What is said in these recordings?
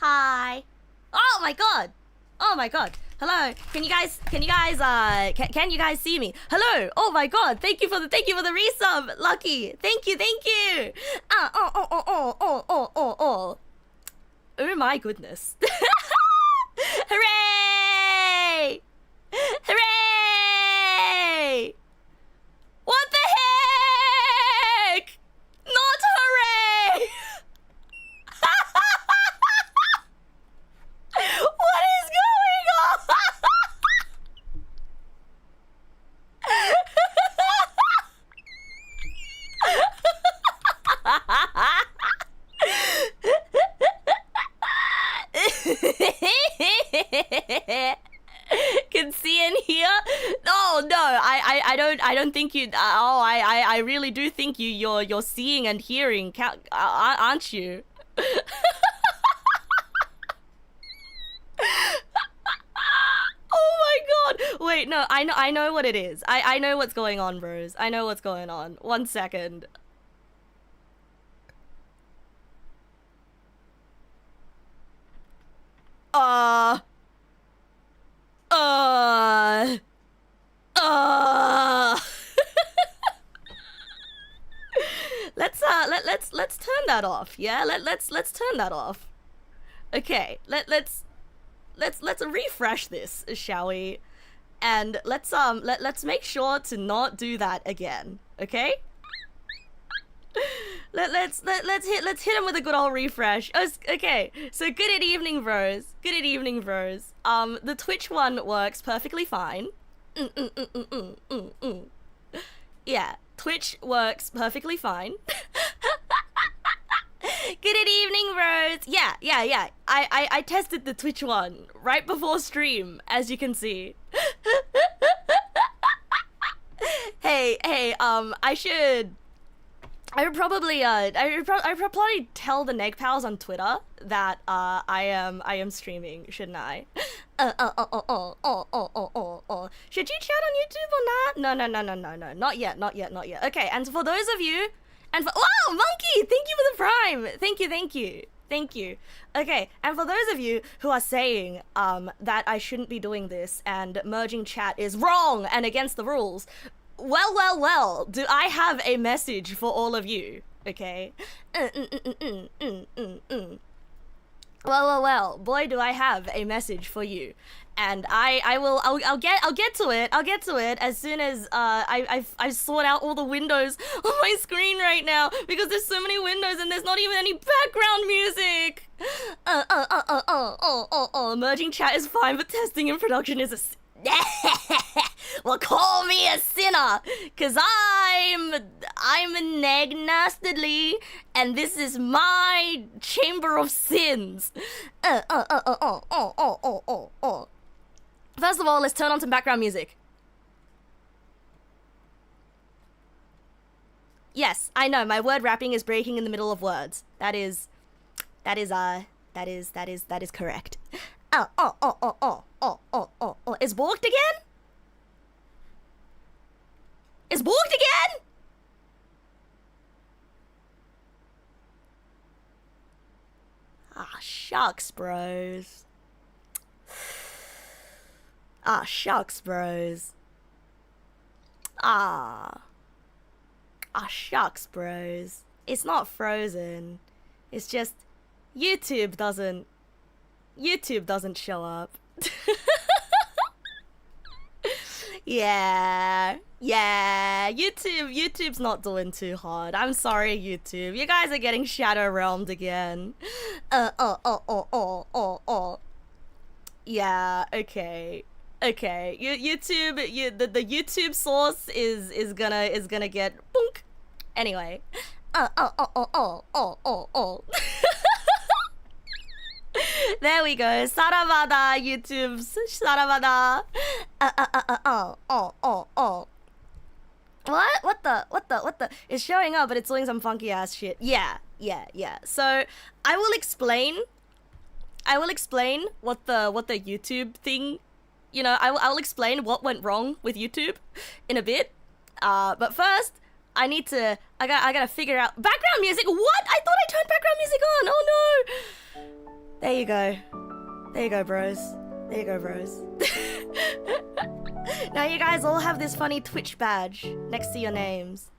Hi. Oh my god. Oh my god. Hello. Can you guys see me? Hello. Oh my god. Thank you for the resub. Lucky. Thank you. Oh my goodness. Hooray! Hooray! What the heck? Not hooray! What is going on? Can see and hear? Oh no, I don't think you. I really do think you're seeing and hearing, aren't you? Oh my god! Wait, no, I know what it is. I know what's going on, bros. I know what's going on. 1 second. Let's turn that off. Yeah, let's turn that off. Okay, let's refresh this, shall we? And let's make sure to not do that again. Okay? Let's hit him with a good old refresh. Okay, so good evening, bros. Good evening, bros. The Twitch one works perfectly fine. Yeah, Twitch works perfectly fine. Good evening, bros. Yeah. I tested the Twitch one right before stream, as you can see. Hey, I would probably tell the Neg pals on Twitter that I am streaming, shouldn't I? Should you chat on YouTube or not? No, not yet. Okay, and for those of you, wow, Monkey, thank you for the prime. Thank you. Okay, and for those of you who are saying that I shouldn't be doing this and merging chat is wrong and against the rules. Well, do I have a message for all of you, okay? Well, boy, do I have a message for you. And I'll get to it as soon as I sort out all the windows on my screen right now, because there's so many windows and there's not even any background music. Merging chat is fine, but testing in production is a well, call me a sinner, cause I'm Neg Nastedly, and this is my chamber of sins. First of all, let's turn on some background music. Yes, I know, my word rapping is breaking in the middle of words. That is correct. Is balked again? Is balked again? Ah, shucks, bros. Ah, shucks, bros. Ah, shucks, bros. It's not frozen. It's just YouTube doesn't show up. Yeah, YouTube's not doing too hard. I'm sorry, YouTube. You guys are getting shadow realmed again. Yeah, okay. YouTube, the YouTube source is gonna get boonk. Anyway. There we go. Saravada, YouTube's Saravada. What the? It's showing up, but it's doing some funky ass shit. Yeah. So I will explain what the YouTube thing. You know, I'll explain what went wrong with YouTube in a bit. But first, I gotta figure out background music. What? I thought I turned background music on. Oh no. you go. There you go, bros. There you go, bros. Now you guys all have this funny Twitch badge next to your names.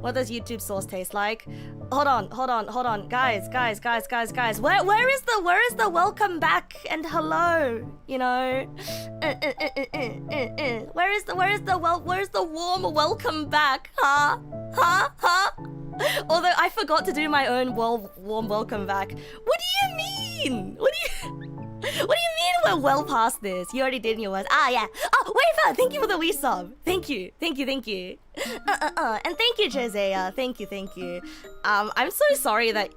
What does YouTube sauce taste like? Hold on. Guys. Where is the welcome back and hello? You know? Where's the warm welcome back? Huh? Although I forgot to do my own warm welcome back. What do you mean? What do you mean we're well past this? You already did in your words. Ah, yeah. Oh, Wafer, thank you for the wee sub. Thank you. And thank you, Josea. Thank you. I'm so sorry to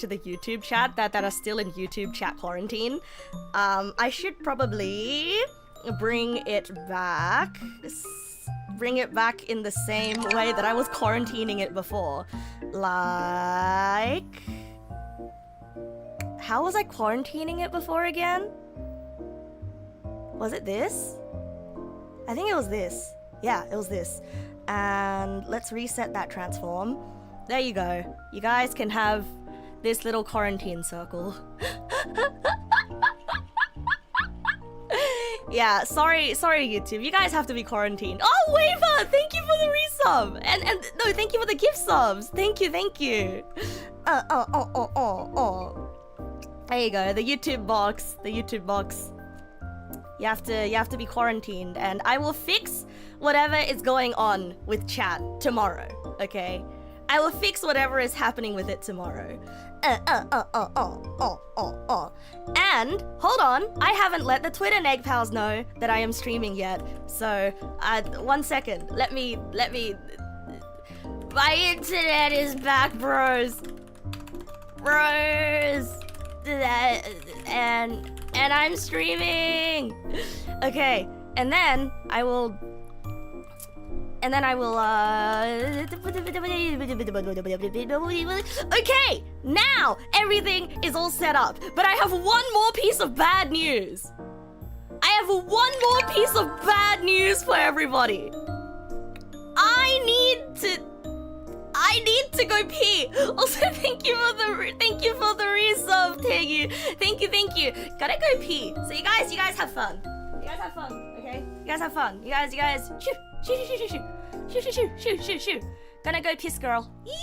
the YouTube chat that are still in YouTube chat quarantine. I should probably bring it back. Bring it back in the same way that I was quarantining it before. Like... How was I quarantining it before again? Was it this? I think it was this. Yeah, it was this. And let's reset that transform. There you go. You guys can have this little quarantine circle. Yeah, sorry YouTube. You guys have to be quarantined. Oh, Waver! Thank you for the resub! And no, thank you for the gift subs! Thank you. There you go, the YouTube box. You have to be quarantined, and I will fix whatever is going on with chat tomorrow, okay? I will fix whatever is happening with it tomorrow. And hold on, I haven't let the Twitter Neg pals know that I am streaming yet. So, 1 second. Let me. My internet is back, bros. And I'm streaming. Okay, and then I will. Okay, now everything is all set up. But I have one more piece of bad news. For everybody. I need to go pee. Also, thank you for the resub, thank you. Gotta go pee. So you guys have fun. Okay? You guys have fun. You guys shoot. Gonna go piss, girl. Eee!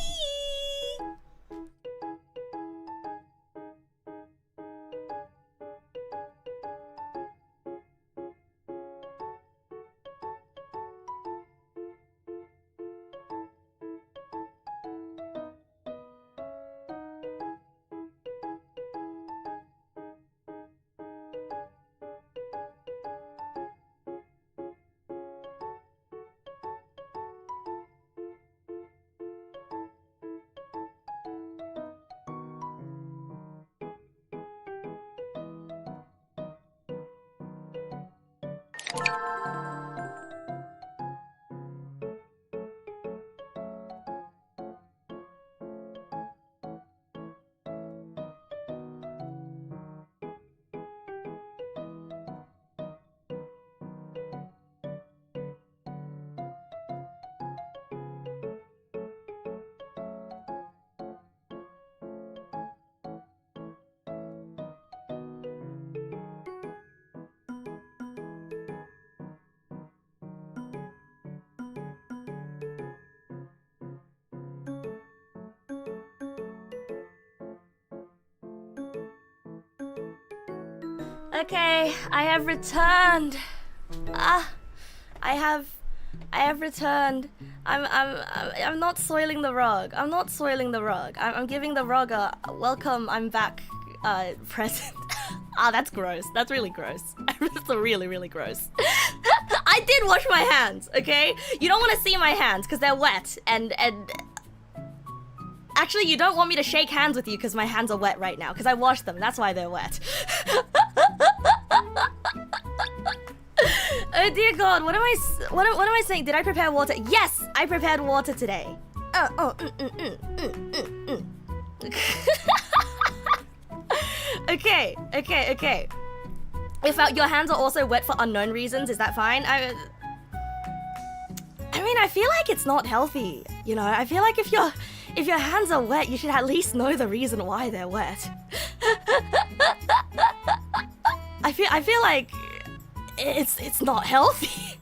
Okay, I have returned. I have returned. I'm not soiling the rug. I'm giving the rug a welcome. I'm back. Present. That's gross. That's really gross. That's really, really gross. I did wash my hands. Okay, you don't want to see my hands because they're wet and. Actually, you don't want me to shake hands with you because my hands are wet right now because I washed them. That's why they're wet. Oh dear God, what am I saying? Did I prepare water? Yes, I prepared water today. Okay. If your hands are also wet for unknown reasons, is that fine? I mean, I feel like it's not healthy. You know, I feel like if if your hands are wet, you should at least know the reason why they're wet. I feel like it's not healthy.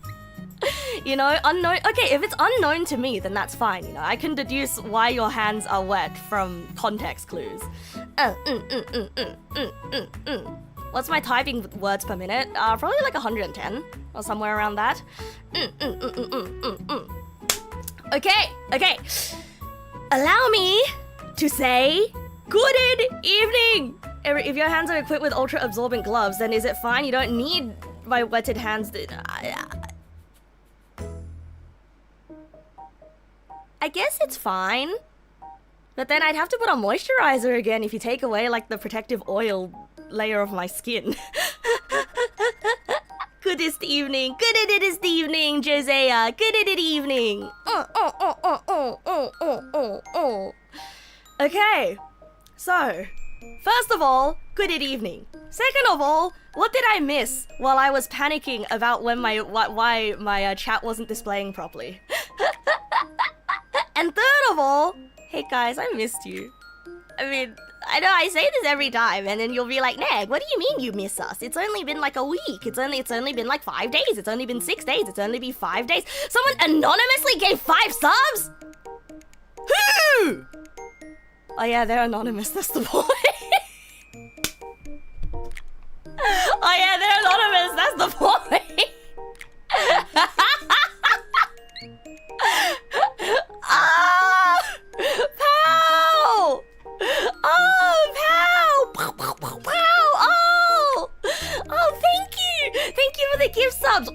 You know, unknown. Okay, if it's unknown to me, then that's fine. You know, I can deduce why your hands are wet from context clues. What's my typing words per minute? Probably like 110 or somewhere around that. Okay. Allow me to say good evening. If your hands are equipped with ultra absorbent gloves, then is it fine? You don't need my wetted hands. I guess it's fine. But then I'd have to put on moisturizer again if you take away like the protective oil layer of my skin. Goodest evening, goodest evening, Josiah. Goodest evening. Okay, so first of all, good evening. Second of all, what did I miss while I was panicking about when why my chat wasn't displaying properly? And third of all, hey guys, I missed you. I mean, I know I say this every time, and then you'll be like, Neg, what do you mean you miss us? It's only been like a week. It's only been like 5 days. It's only been 6 days. It's only been 5 days. Someone anonymously gave 5 subs? Who? Oh yeah, they're anonymous. That's the point. Oh yeah, they're anonymous. That's the point. Ah, pow! Oh, pow! Pow! Oh, thank you! Thank you for the gift subs!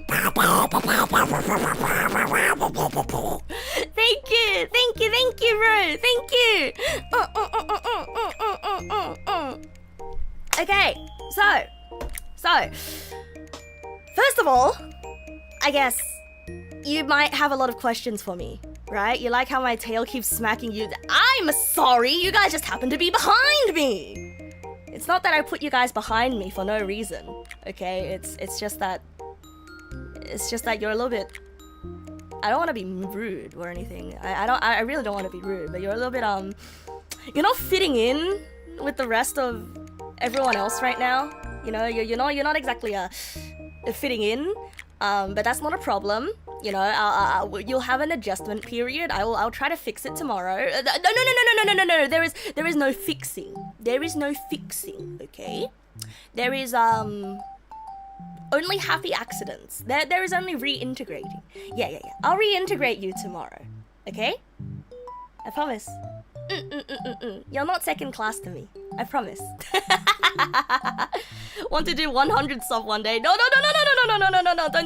Thank you, bro! Thank you! Okay, so, first of all, I guess you might have a lot of questions for me, right? You like how my tail keeps smacking you. I'm sorry, you guys just happen to be behind me. It's not that I put you guys behind me for no reason, okay? It's just that you're a little bit. I don't want to be rude or anything. I really don't want to be rude, but you're a little bit you're not fitting in with the rest of everyone else right now. You know, you're not exactly fitting in. But that's not a problem. You know, you'll have an adjustment period. I'll try to fix it tomorrow. No. There is no fixing. There is no fixing. Okay. There is only happy accidents. There is only reintegrating. Yeah. I'll reintegrate you tomorrow. Okay. I promise. You're not second class to me. I promise. Want to do 100 sub one day? No. Don't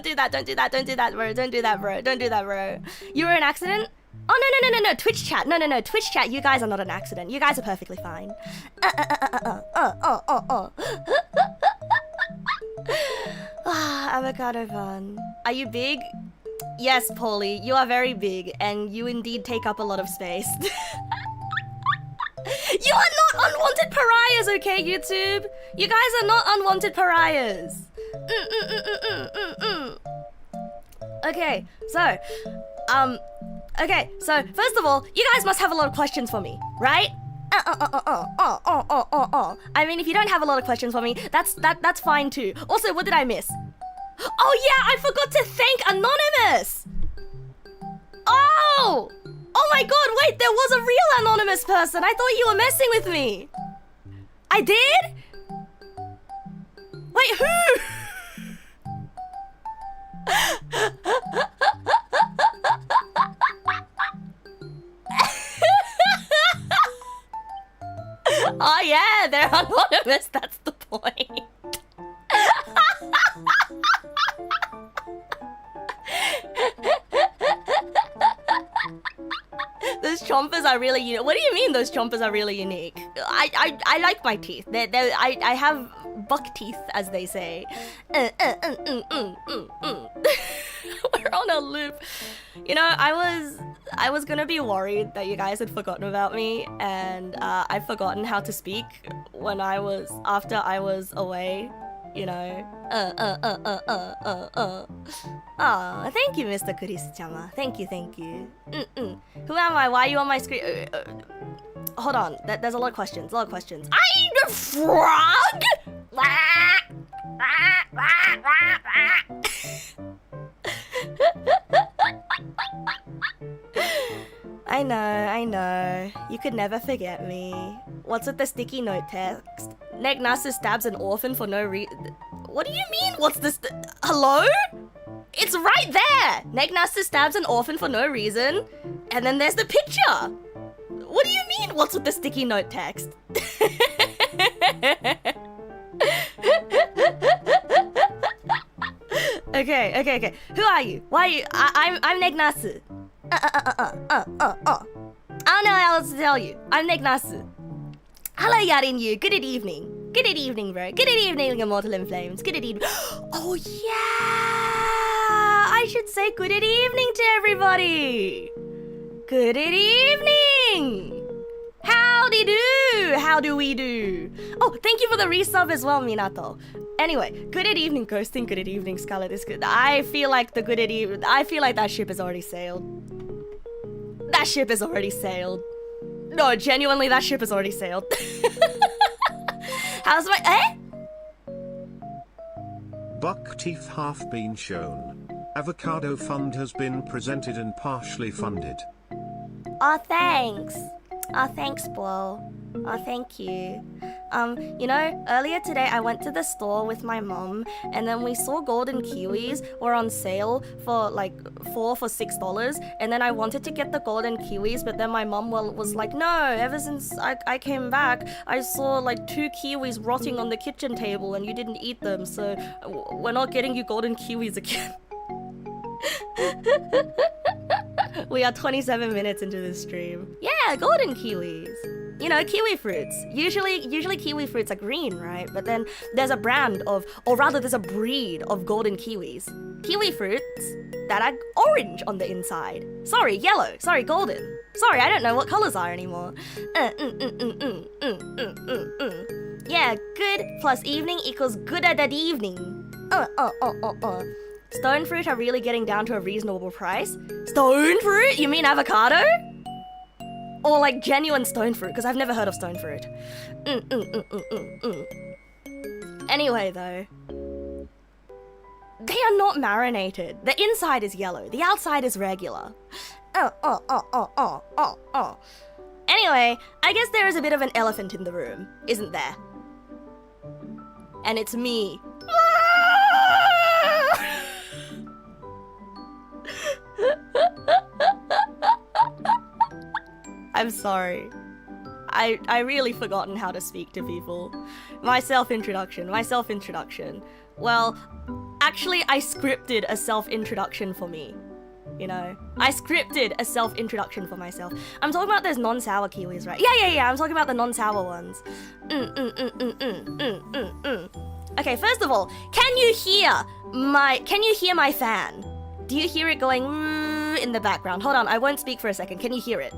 do that, bro. You were an accident? Oh, no. Twitch chat. No. Twitch chat. You guys are not an accident. You guys are perfectly fine. Avocado fun. Are you big? Yes, Paulie. You are very big, and you indeed take up a lot of space. You are not unwanted pariahs, okay, YouTube? You guys are not unwanted pariahs. Okay, so, first of all, you guys must have a lot of questions for me, right? I mean, if you don't have a lot of questions for me, that's fine too. Also, what did I miss? Oh yeah, I forgot to thank Anonymous! Oh! Oh my god, wait, there was a real anonymous person. I thought you were messing with me. I did? Wait, who? Oh yeah, they're anonymous, that's the point. Those chompers are really unique. What do you mean those chompers are really unique? I like my teeth. I have buck teeth, as they say. We're on a loop. You know, I was gonna be worried that you guys had forgotten about me, and I've forgotten how to speak after I was away you know. Oh, thank you, Mr. Kuris-chama. Thank you. Who am I? Why are you on my screen? Hold on, there's a lot of questions, I'm a frog! I know. You could never forget me. What's with the sticky note text? Neg nasu stabs an orphan for no reason. What do you mean? What's this? Hello? It's right there! Neg nasu stabs an orphan for no reason. And then there's the picture. What do you mean? What's with the sticky note text? Okay. Who are you? Why are you? I'm Neg nasu. I don't know how else to tell you. I'm Neg nasu. Hello, Yarin Yu. Good evening. Good evening, bro. Good evening, Immortal in Flames. Good evening. Oh, yeah. I should say good evening to everybody. Good evening. Howdy do. How do we do? Oh, thank you for the resub as well, Minato. Anyway, good evening, Ghosting. Good evening, Scarlet. Is good. I feel like that ship has already sailed. That ship has already sailed. No, genuinely, that ship has already sailed. How's my... Buck teeth half been shown. Avocado fund has been presented and partially funded. Oh, thanks. Oh, thanks, Blo. Oh, thank you. You know, earlier today I went to the store with my mom and then we saw golden kiwis were on sale for like 4 for $6, and then I wanted to get the golden kiwis, but then my mom was like, no, ever since I came back I saw like 2 kiwis rotting on the kitchen table and you didn't eat them, so we're not getting you golden kiwis again. We are 27 minutes into this stream. Yeah, golden kiwis. You know, kiwi fruits. Usually kiwi fruits are green, right? But then there's a brand of, or rather there's a breed of golden kiwis. Kiwi fruits that are orange on the inside. Sorry, yellow. Sorry, golden. Sorry, I don't know what colors are anymore. Yeah, good plus evening equals good at that evening. Stone fruit are really getting down to a reasonable price. Stone fruit? You mean avocado? Or like genuine stone fruit, because I've never heard of stone fruit. Anyway though, they are not marinated. The inside is yellow, the outside is regular. Anyway, I guess there is a bit of an elephant in the room, isn't there? And it's me. I'm sorry. I really forgotten how to speak to people. My self-introduction. Well, actually I scripted a self-introduction for me. You know? I scripted a self-introduction for myself. I'm talking about those non-sour kiwis, right? Yeah, I'm talking about the non-sour ones. Okay, first of all, can you hear my fan? Do you hear it going in the background? Hold on, I won't speak for a second. Can you hear it?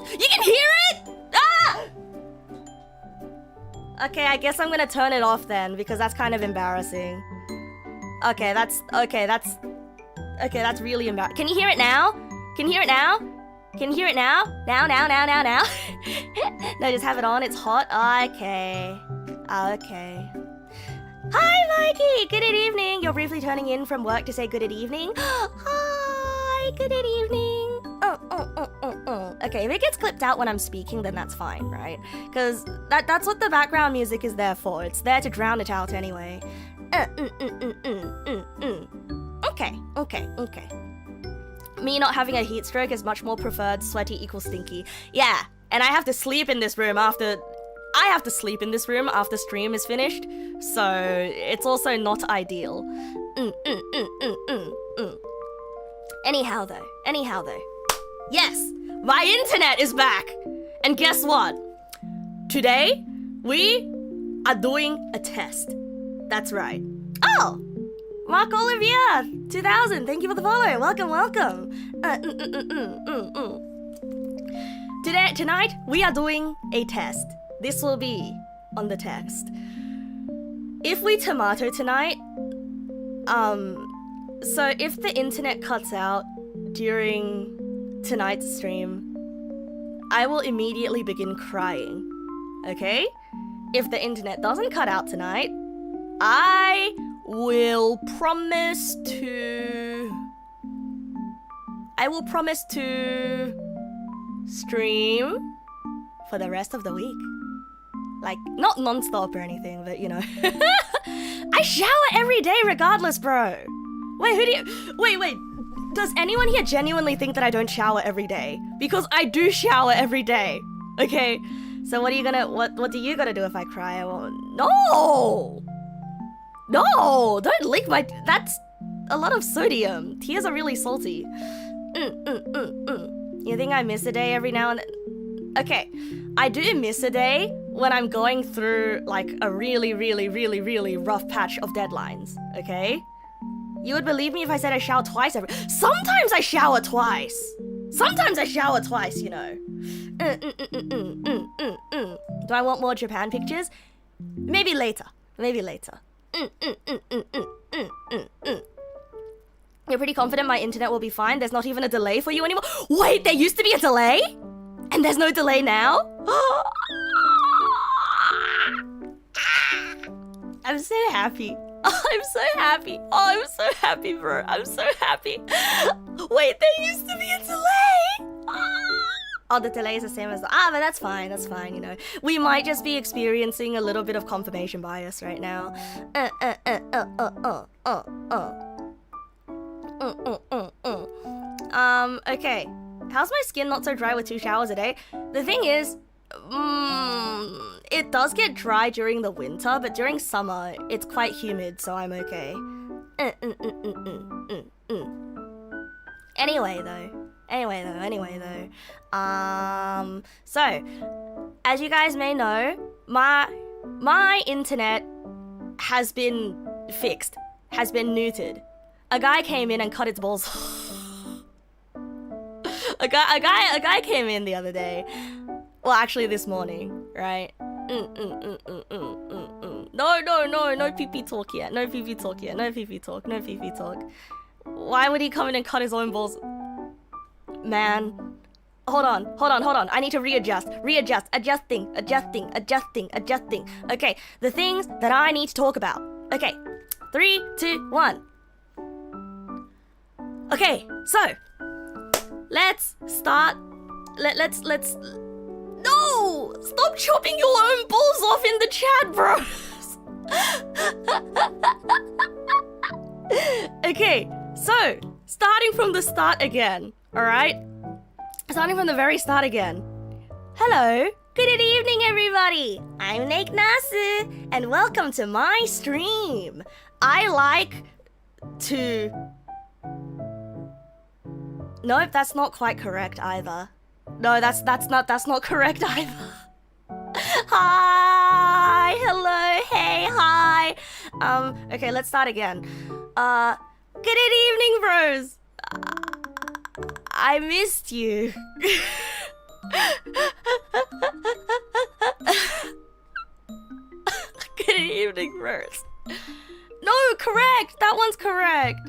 You can hear it? Ah! Okay, I guess I'm gonna turn it off then, because that's kind of embarrassing. Okay, that's really embarrassing. Can you hear it now? Can you hear it now? Now? No, just have it on, it's hot. Okay. Hi, Mikey! Good evening! You're briefly turning in from work to say good evening. Hi, good evening! Okay, if it gets clipped out when I'm speaking, then that's fine, right? Because that's what the background music is there for. It's there to drown it out anyway. Okay. Me not having a heat stroke is much more preferred. Sweaty equals stinky. Yeah, and I have to sleep in this room after... stream is finished, so it's also not ideal. Anyhow though. Yes, my internet is back! And guess what? Today, we are doing a test. That's right. Oh! Mark Olivier, 2000, thank you for the follow. Welcome. Tonight, we are doing a test. This will be on the text. If we tomato tonight, so if the internet cuts out during tonight's stream, I will immediately begin crying, okay? If the internet doesn't cut out tonight, I will promise to stream for the rest of the week. Like, not non-stop or anything, but you know. I shower every day regardless, bro. Wait. Does anyone here genuinely think that I don't shower every day? Because I do shower every day. Okay, so what do you gotta do if I cry? No, don't lick my, that's a lot of sodium. Tears are really salty. You think I miss a day every now and then? Okay, I do miss a day when I'm going through like a really rough patch of deadlines, okay? You would believe me if I said I shower twice every... Sometimes I shower twice! You know. Do I want more Japan pictures? Maybe later. You're pretty confident my internet will be fine? There's not even a delay for you anymore? Wait, there used to be a delay? And there's no delay now? I'm so happy. I'm so happy, bro. I'm so happy. Wait, there used to be a delay? Oh, the delay is the same as the... but that's fine, you know. We might just be experiencing a little bit of confirmation bias right now. Okay. How's my skin not so dry with 2 showers a day? The thing is, it does get dry during the winter, but during summer, it's quite humid, so I'm okay. Anyway though. So, as you guys may know, my internet has been fixed, has been neutered. A guy came in and cut its balls. A guy came in the other day. Well, actually this morning, right? No pee-pee talk yet. No pee-pee talk. Why would he come in and cut his own balls? Man. Hold on. I need to readjust. Adjusting. Okay, the things that I need to talk about. Okay, 3, 2, 1. Okay, so let's start. Let's. No! Stop chopping your own balls off in the chat, bros. Okay, so starting from the start again. All right. Starting from the very start again. Hello. Good evening, everybody. I'm Neg Nasu, and welcome to my stream. I like to... Nope, that's not quite correct either. No, that's not correct either. Hi, hello, hey, hi. Okay, let's start again. Good evening, bros. I missed you. Good evening, bros. No, correct. That one's correct.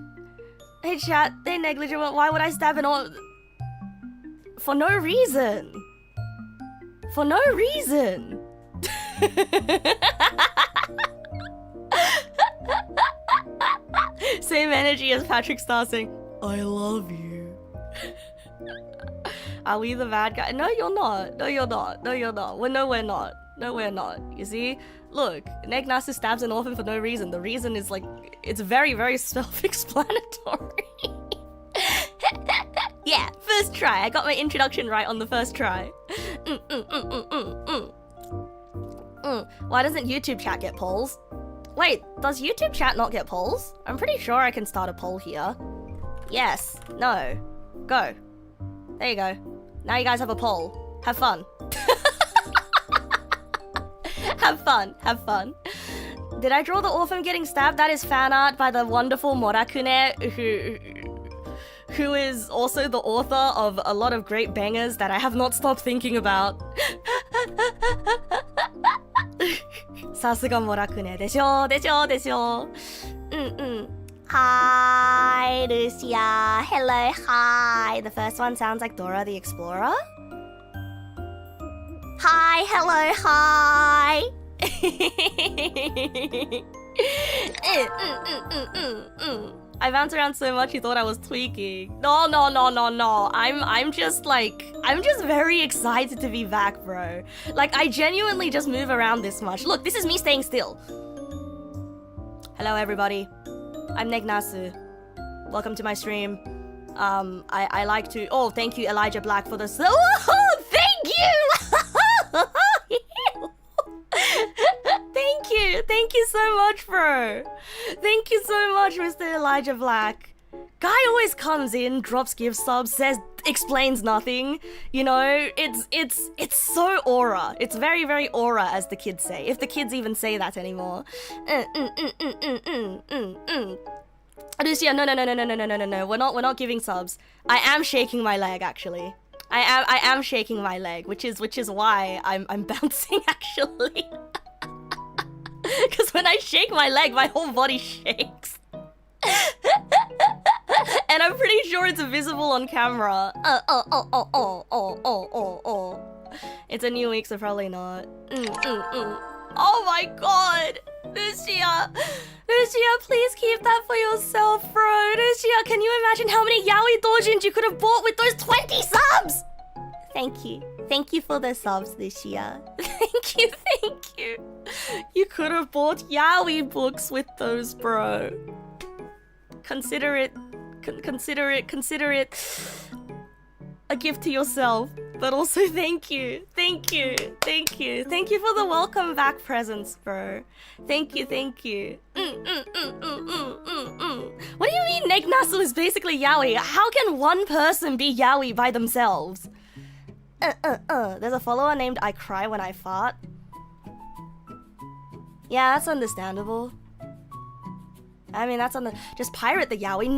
Hey, chat. They're negligent. Why would I stab an all? For no reason. Same energy as Patrick Star saying, I love you. Are we the bad guy? No, you're not. Well, no, we're not. You see? Look, Neg Nasu stabs an orphan for no reason. The reason is like, it's very, very self-explanatory. Yeah, first try. I got my introduction right on the first try. Why doesn't YouTube chat get polls? Wait, does YouTube chat not get polls? I'm pretty sure I can start a poll here. Yes. No. Go. There you go. Now you guys have a poll. Have fun. Have fun. Did I draw the orphan getting stabbed? That is fan art by the wonderful Morakune, who is also the author of a lot of great bangers that I have not stopped thinking about. さすがも楽ね。でしょでしょでしょ。Hi, Lucia. Hello, hi. The first one sounds like Dora the Explorer. Hi, hello, hi. I bounced around so much he thought I was tweaking. No. I'm just very excited to be back, bro. Like, I genuinely just move around this much. Look, this is me staying still. Hello, everybody. I'm Neg Nasu. Welcome to my stream. I like to... Oh, thank you, Elijah Black, for the... Oh, thank you! Thank you so much, bro. Thank you so much, Mr. Elijah Black. Guy always comes in, drops gift subs, says, explains nothing. You know, it's so aura. It's very, very aura, as the kids say. If the kids even say that anymore. Lucia, no. We're not giving subs. I am shaking my leg, actually. I am shaking my leg, which is why I'm bouncing, actually. Because when I shake my leg, my whole body shakes. And I'm pretty sure it's visible on camera. It's a new week, so probably not. Oh my god! Lucia, please keep that for yourself, bro. Lucia, can you imagine how many yaoi doujins you could have bought with those 20 subs? Thank you. Thank you for the subs, Lucia. Thank you. You could have bought yaoi books with those, bro. Consider it a gift to yourself. But also thank you. Thank you for the welcome back presents, bro. Thank you. What do you mean Neg Nasu is basically yaoi? How can one person be yaoi by themselves? There's a follower named I Cry When I Fart. Yeah, that's understandable. I mean, that's just pirate the yaoi.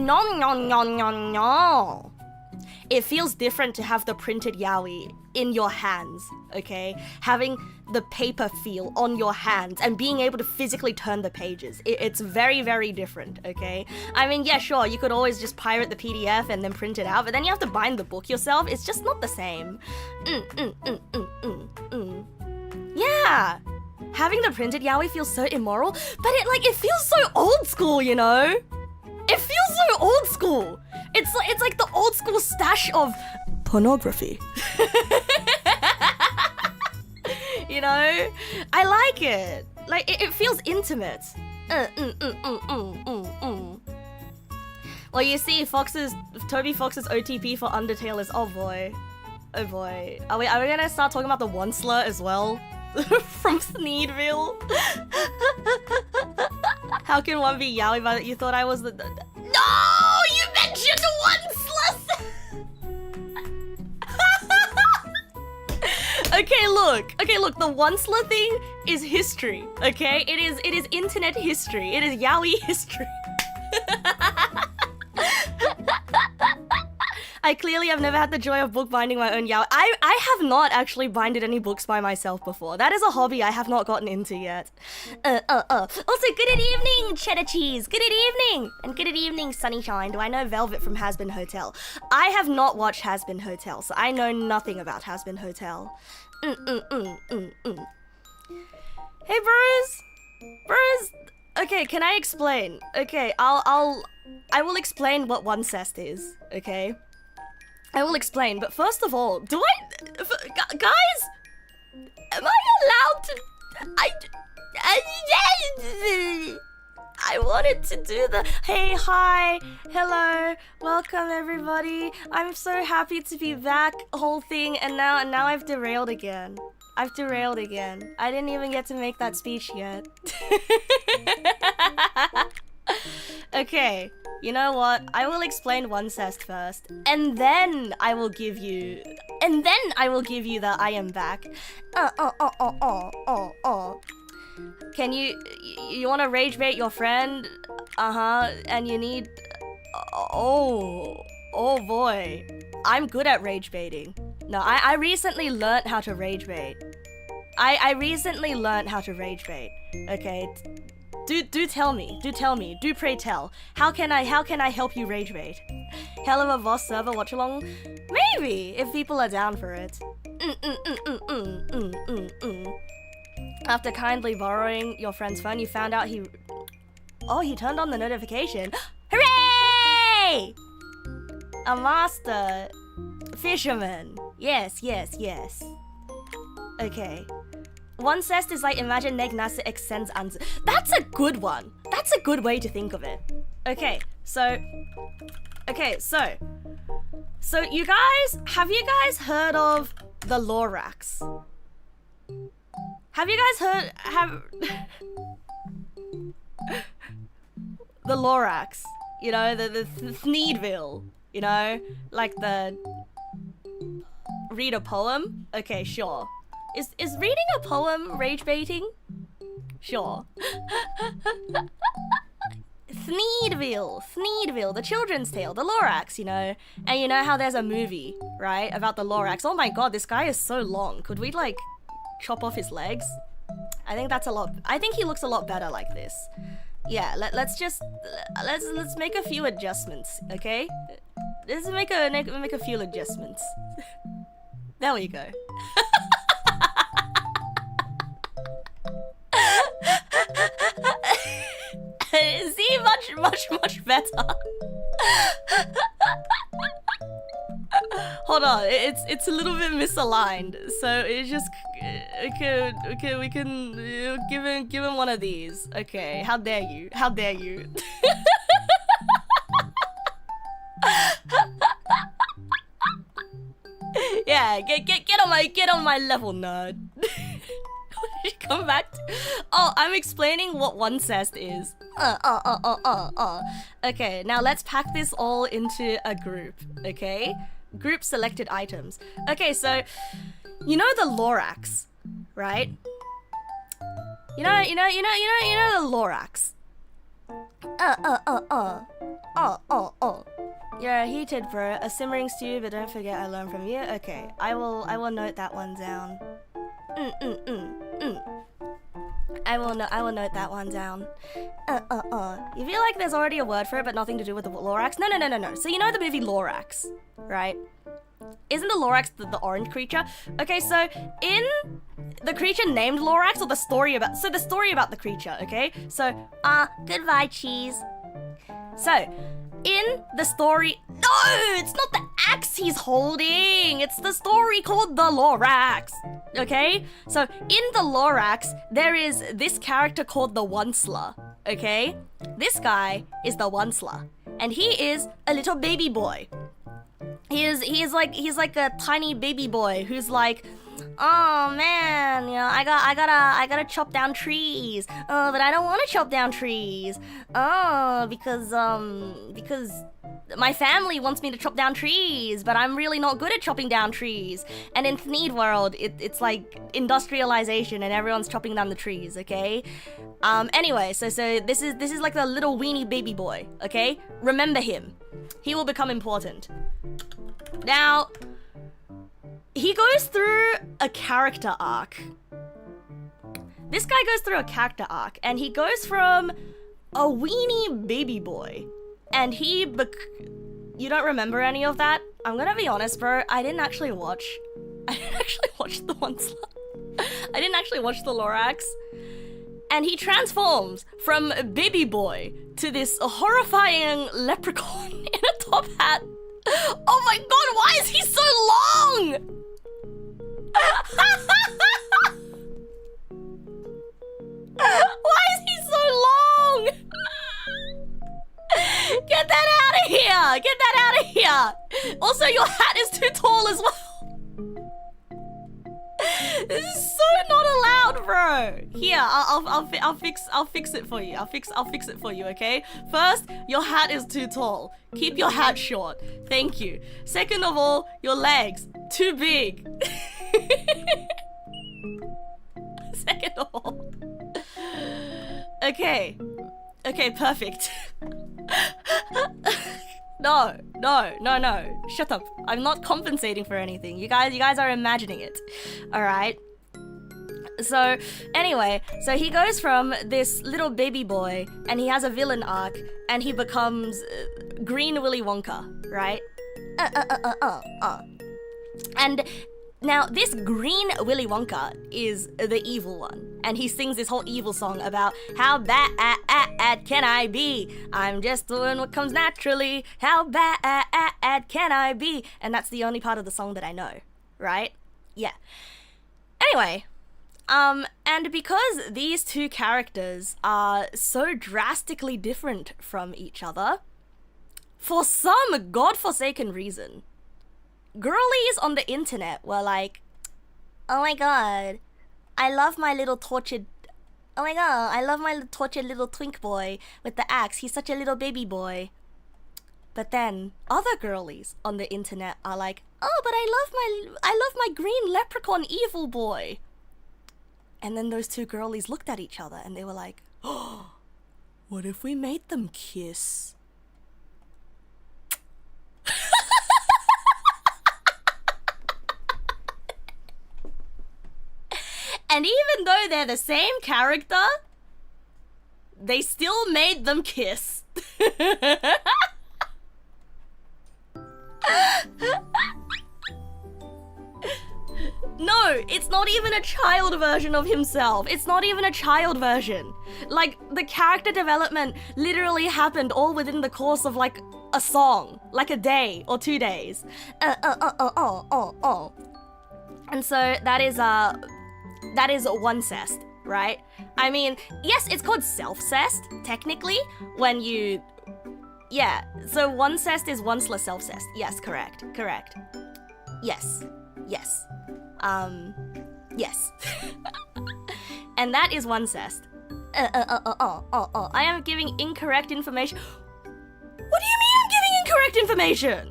No. It feels different to have the printed yaoi in your hands, okay? Having the paper feel on your hands and being able to physically turn the pages. It's very, very different, okay? I mean, yeah, sure, you could always just pirate the PDF and then print it out, but then you have to bind the book yourself. It's just not the same. Yeah! Having the printed yaoi feels so immoral, but it feels so old school, you know? It feels so old school. It's like the old school stash of pornography. You know? I like it. Like, it feels intimate. Well, you see, Toby Fox's OTP for Undertale is... Oh boy. Are we gonna start talking about the one slur as well? From Sneedville? How can one be yaoi but you thought I was the... No! You mentioned one slur! Okay, look, the one slur thing is history, okay? It is internet history. It is yaoi history. I clearly have never had the joy of bookbinding my own yaoi. I have not actually binded any books by myself before. That is a hobby I have not gotten into yet. Also, good evening, cheddar cheese. Good evening. And good evening, Sunnyshine. Do I know Velvet from Has Been Hotel? I have not watched Has Been Hotel, so I know nothing about Has Been Hotel. Hey, bros. Okay, can I explain? Okay, I will explain what one cest is, okay? I will explain, but first of all, guys, am I allowed to, I wanted to do the, hey, hi, hello, welcome everybody, I'm so happy to be back, whole thing, and now I've derailed again. I didn't even get to make that speech yet. Okay, you know what? I will explain one cest first, and then I will give you the I am back. Can you want to rage bait your friend? And you need... Oh boy. I'm good at rage baiting. No, I recently learnt how to rage bait. I recently learned how to rage bait. Okay, do tell me. Do pray tell. How can I help you rage bait? Hell of a boss server watch along? Maybe if people are down for it. After kindly borrowing your friend's phone, you found out he turned on the notification. Hooray! A master fisherman. Yes. Okay. One cest is like imagine Neg na스 extends ans. That's a good one. That's a good way to think of it. Okay, so you guys, have you guys heard of the Lorax? Have you guys heard the Lorax? You know, the Thneedville, you know, like the read a poem? Okay, sure. Is reading a poem rage baiting? Sure. Thneedville, the children's tale, the Lorax, you know. And you know how there's a movie, right, about the Lorax. Oh my god, this guy is so long. Could we like chop off his legs? I think that's a lot. I think he looks a lot better like this. Yeah, let's make a few adjustments, okay? Let's make a few adjustments. There we go. See, much better. Hold on, it's a little bit misaligned, so it's just okay. We can give him one of these. Okay, how dare you? Yeah, get on my level, nerd. Come back to... Oh, I'm explaining what one cest is. Okay, now let's pack this all into a group, okay? Group selected items. Okay, so you know the Lorax, right? You know the Lorax. You're a heated bro, a simmering stew, but don't forget I learned from you. Okay, I will note that one down. I will note that one down. You feel like there's already a word for it, but nothing to do with the Lorax? No. So you know the movie Lorax, right? Isn't the Lorax the orange creature? Okay, so in the creature named Lorax, or the story about the creature, okay? So, goodbye, cheese. So, in the story... No! It's not the axe he's holding! It's the story called The Lorax! Okay? So, in The Lorax, there is this character called the Onceler. Okay? This guy is the Onceler. And he is a little baby boy. He's like a tiny baby boy who's like... Oh man, you know, I gotta chop down trees. But I don't want to chop down trees. Because my family wants me to chop down trees, but I'm really not good at chopping down trees. And in Thneed world, it's like industrialization and everyone's chopping down the trees, okay? Anyway, so this is like the little weenie baby boy, okay? Remember him. He will become important. Now, he goes through a character arc. This guy goes through a character arc, and he goes from a weenie baby boy, and you don't remember any of that? I'm gonna be honest, bro. I didn't actually watch the Onceler. I didn't actually watch the Lorax. And he transforms from baby boy to this horrifying leprechaun in a top hat. Oh my god, why is he so long? Why is he so long? Get that out of here! Get that out of here! Also, your hat is too tall as well. This is so not allowed, bro. Here, I'll fix it for you. I'll fix it for you, okay? First, your hat is too tall. Keep your hat short. Thank you. Second of all, your legs too big. Second of all. Okay, perfect. No. Shut up. I'm not compensating for anything. You guys are imagining it. All right. So anyway, so he goes from this little baby boy and he has a villain arc and he becomes Green Willy Wonka, right? And now this Green Willy Wonka is the evil one, and he sings this whole evil song about how bad can I be? I'm just doing what comes naturally. How bad can I be? And that's the only part of the song that I know, right? Yeah. Anyway, and because these two characters are so drastically different from each other, for some godforsaken reason, girlies on the internet were like, oh my god, I love my little tortured, oh my god, I love my tortured little twink boy with the axe, he's such a little baby boy. But then other girlies on the internet are like, oh, but I love my green leprechaun evil boy. And then those two girlies looked at each other and they were like, oh, what if we made them kiss? And even though they're the same character, they still made them kiss. No, it's not even a child version of himself. It's not even a child version. Like, the character development literally happened all within the course of like a song, like a day or 2 days. And so that is one cest, right? I mean, yes, it's called self-cest, technically, when you... Yeah, so one cest is once-less self-cest. Yes, correct. Yes. Yes. And that is one cest. I am giving incorrect information. What do you mean I'm giving incorrect information?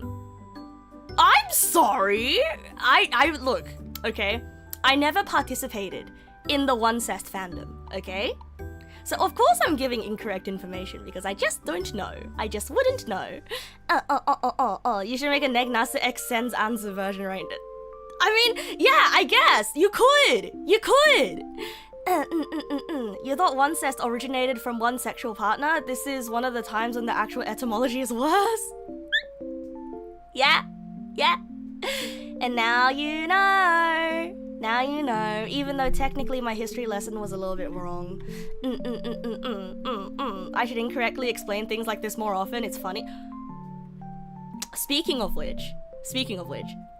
I'm sorry. I look, okay? I never participated in the one cest fandom, okay? So of course I'm giving incorrect information because I just don't know. I just wouldn't know. You should make a Neg Nasu X Sen's answer version right now. I mean, yeah, I guess. You could. You thought one cest originated from one sexual partner? This is one of the times when the actual etymology is worse. Yeah. And now you know. Even though technically my history lesson was a little bit wrong. I should incorrectly explain things like this more often. It's funny. Speaking of which,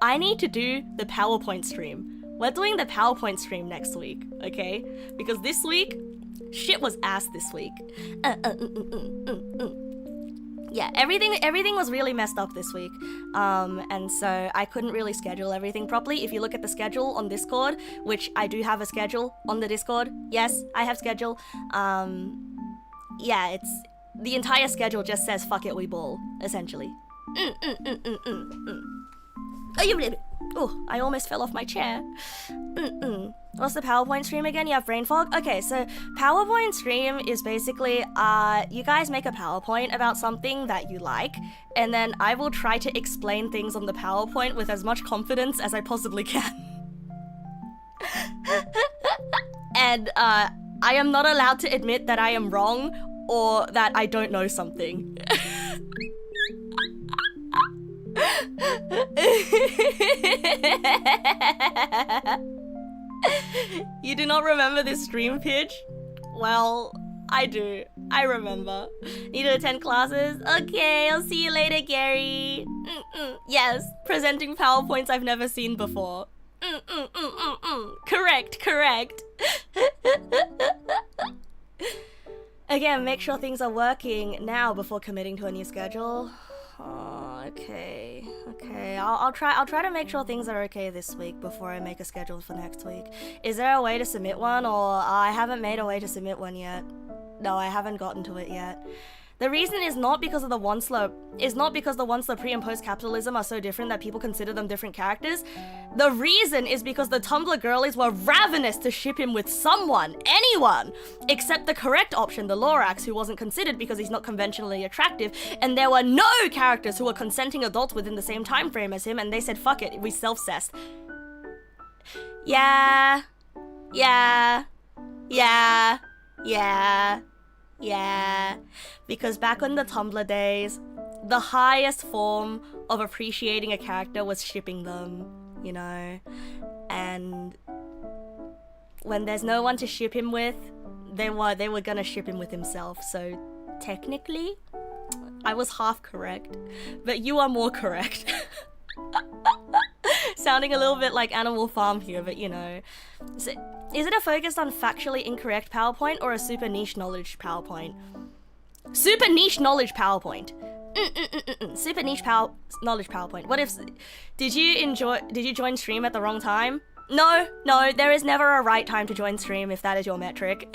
I need to do the PowerPoint stream. We're doing the PowerPoint stream next week, okay? Because this week, shit was ass this week. Yeah, everything was really messed up this week. And so I couldn't really schedule everything properly. If you look at the schedule on Discord, which I do have a schedule on the Discord. Yes, I have schedule. Yeah, it's... The entire schedule just says, fuck it, we ball, essentially. Oh, I almost fell off my chair. What's the PowerPoint stream again? You have brain fog? Okay, so PowerPoint stream is basically, you guys make a PowerPoint about something that you like, and then I will try to explain things on the PowerPoint with as much confidence as I possibly can. And, I am not allowed to admit that I am wrong, or that I don't know something. You do not remember this stream pitch? Well, I do. I remember. Need to attend classes? Okay, I'll see you later, Gary. Yes, presenting PowerPoints I've never seen before. Correct. Again, make sure things are working now before committing to a new schedule. Oh, okay. I'll try to make sure things are okay this week before I make a schedule for next week. Is there a way to submit one, or I haven't made a way to submit one yet? No, I haven't gotten to it yet. The reason is not because of the Onslaught, pre and post capitalism are so different that people consider them different characters. The reason is because the Tumblr girlies were ravenous to ship him with someone, anyone, except the correct option, the Lorax, who wasn't considered because he's not conventionally attractive, and there were no characters who were consenting adults within the same time frame as him, and they said, fuck it, we self-cessed. Yeah, Yeah. Yeah. Yeah. Yeah. Because back in the Tumblr days, the highest form of appreciating a character was shipping them, you know? And when there's no one to ship him with, they were gonna ship him with himself. So technically, I was half correct, but you are more correct. Sounding a little bit like Animal Farm here, but you know. So, is it a focused on factually incorrect PowerPoint or a super niche knowledge PowerPoint? Super niche knowledge PowerPoint. Super niche knowledge PowerPoint. What if... Did you join stream at the wrong time? No, there is never a right time to join stream if that is your metric.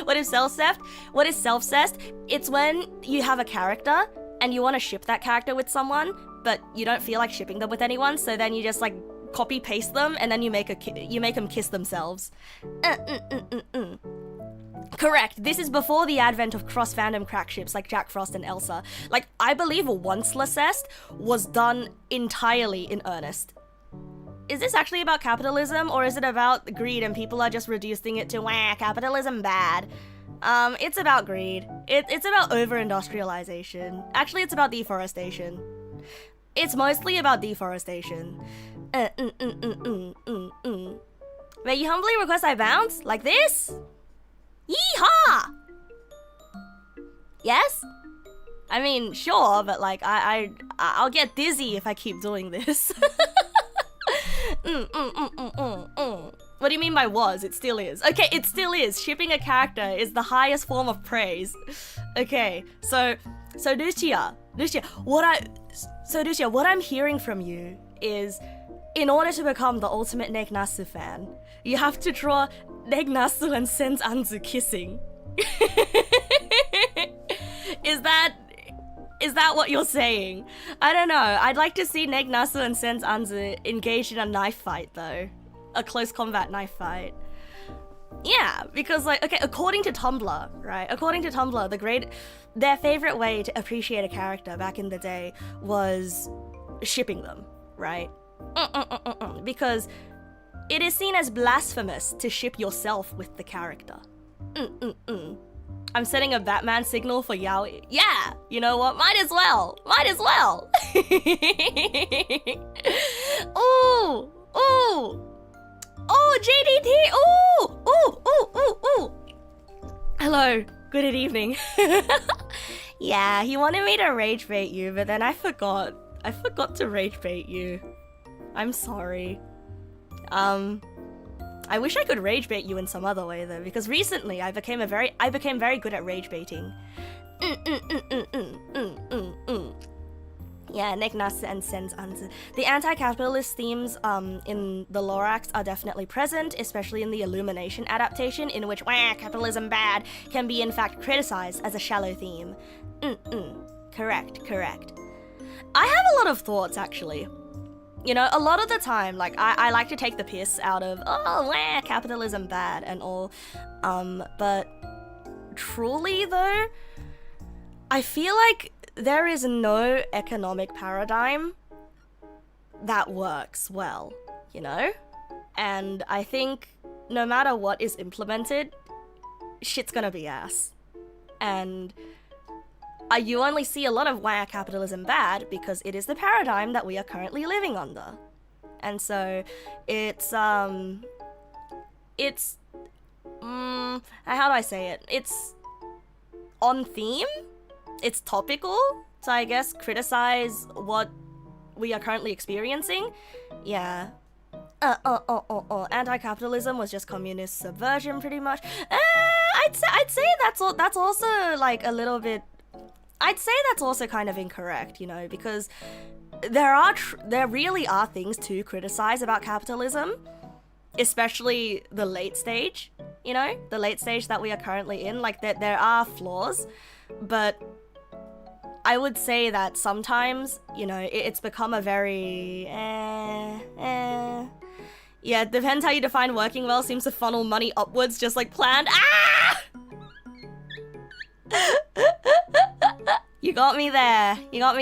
What is self-cessed? What is self-cessed? It's when you have a character and you want to ship that character with someone, but you don't feel like shipping them with anyone, so then you just like copy paste them and then you make them kiss themselves. Correct. This is before the advent of cross-fandom crack ships like Jack Frost and Elsa. Like, I believe once Lacest was done entirely in earnest. Is this actually about capitalism, or is it about greed and people are just reducing it to, wah, capitalism bad? It's about greed. It's about over-industrialization. Actually, it's about deforestation. It's mostly about deforestation. May you humbly request I bounce? Like this? Yeehaw! Yes? I mean, sure, but like, I'll get dizzy if I keep doing this. What do you mean by was? It still is. Okay, it still is. Shipping a character is the highest form of praise. Okay, so Lucia, what I'm hearing from you is, in order to become the ultimate Neg Nasu fan, you have to draw Neg Nasu and Sen's Anzu kissing. Is that what you're saying? I don't know. I'd like to see Neg Nasu and Sen's Anzu engaged in a knife fight, though. A close combat knife fight. Yeah, because like, okay, according to Tumblr, right? According to Tumblr, their favorite way to appreciate a character back in the day was shipping them, right? Because it is seen as blasphemous to ship yourself with the character. I'm setting a Batman signal for Yaoi. Yeah, you know what? Might as well. Ooh. Oh, JDT. Ooh. Hello. Good evening. Yeah, he wanted me to rage bait you, but then I forgot. I forgot to rage bait you. I'm sorry. I wish I could rage bait you in some other way though, because recently I became very good at rage baiting. Yeah, Neg Nasu and Sen's Anzu. The anti-capitalist themes in the Lorax are definitely present, especially in the Illumination adaptation, in which wah, capitalism bad can be in fact criticized as a shallow theme. Correct. I have a lot of thoughts actually. You know, a lot of the time, like, I like to take the piss out of, oh, wah, capitalism bad and all, but truly, though, I feel like there is no economic paradigm that works well, you know? And I think no matter what is implemented, shit's gonna be ass. And you only see a lot of why capitalism bad because it is the paradigm that we are currently living under. And so it's how do I say it? It's on theme, it's topical, so I guess criticize what we are currently experiencing. Yeah. Anti-capitalism was just communist subversion pretty much. I'd say that's also like a little bit, I'd say that's also kind of incorrect, you know, because there really are things to criticize about capitalism, especially the late stage, you know, the late stage that we are currently in. Like, there are flaws, but I would say that sometimes, you know, it's become a very yeah, depends how you define working well, seems to funnel money upwards just like planned. Ah! You got me there. Yeah,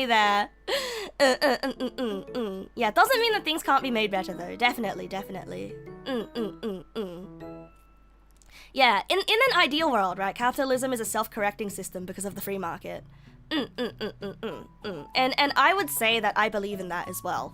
doesn't mean that things can't be made better though. Definitely. Yeah, in an ideal world, right, capitalism is a self-correcting system because of the free market. And I would say that I believe in that as well.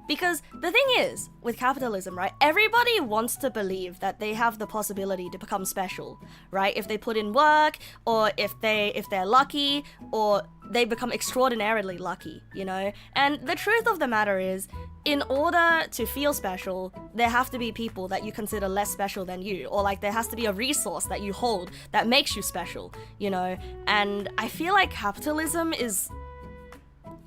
Because the thing is, with capitalism, right, everybody wants to believe that they have the possibility to become special, right? If they put in work, or if they're lucky, or they become extraordinarily lucky, you know? And the truth of the matter is, in order to feel special, there have to be people that you consider less special than you, or like there has to be a resource that you hold that makes you special, you know? And I feel like capitalism is,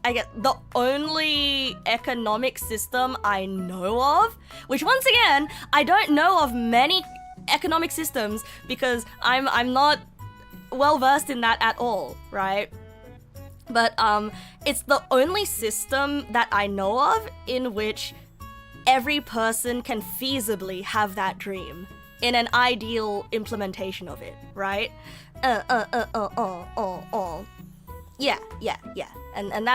I guess, the only economic system I know of, which once again, I don't know of many economic systems because I'm not well versed in that at all, right? But it's the only system that I know of in which every person can feasibly have that dream in an ideal implementation of it, right? Yeah. And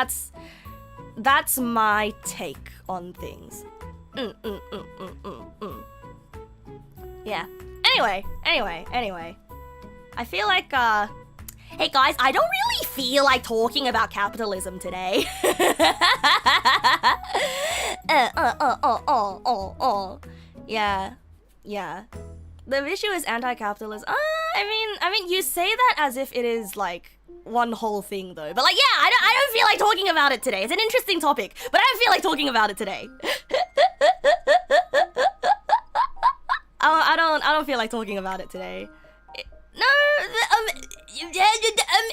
that's my take on things. Yeah. Anyway. I feel like, hey guys, I don't really feel like talking about capitalism today. Yeah. The issue is anti-capitalism. I mean, you say that as if it is like one whole thing though. But like, yeah, I don't feel like talking about it today. It's an interesting topic, but I don't feel like talking about it today. I don't feel like talking about it today.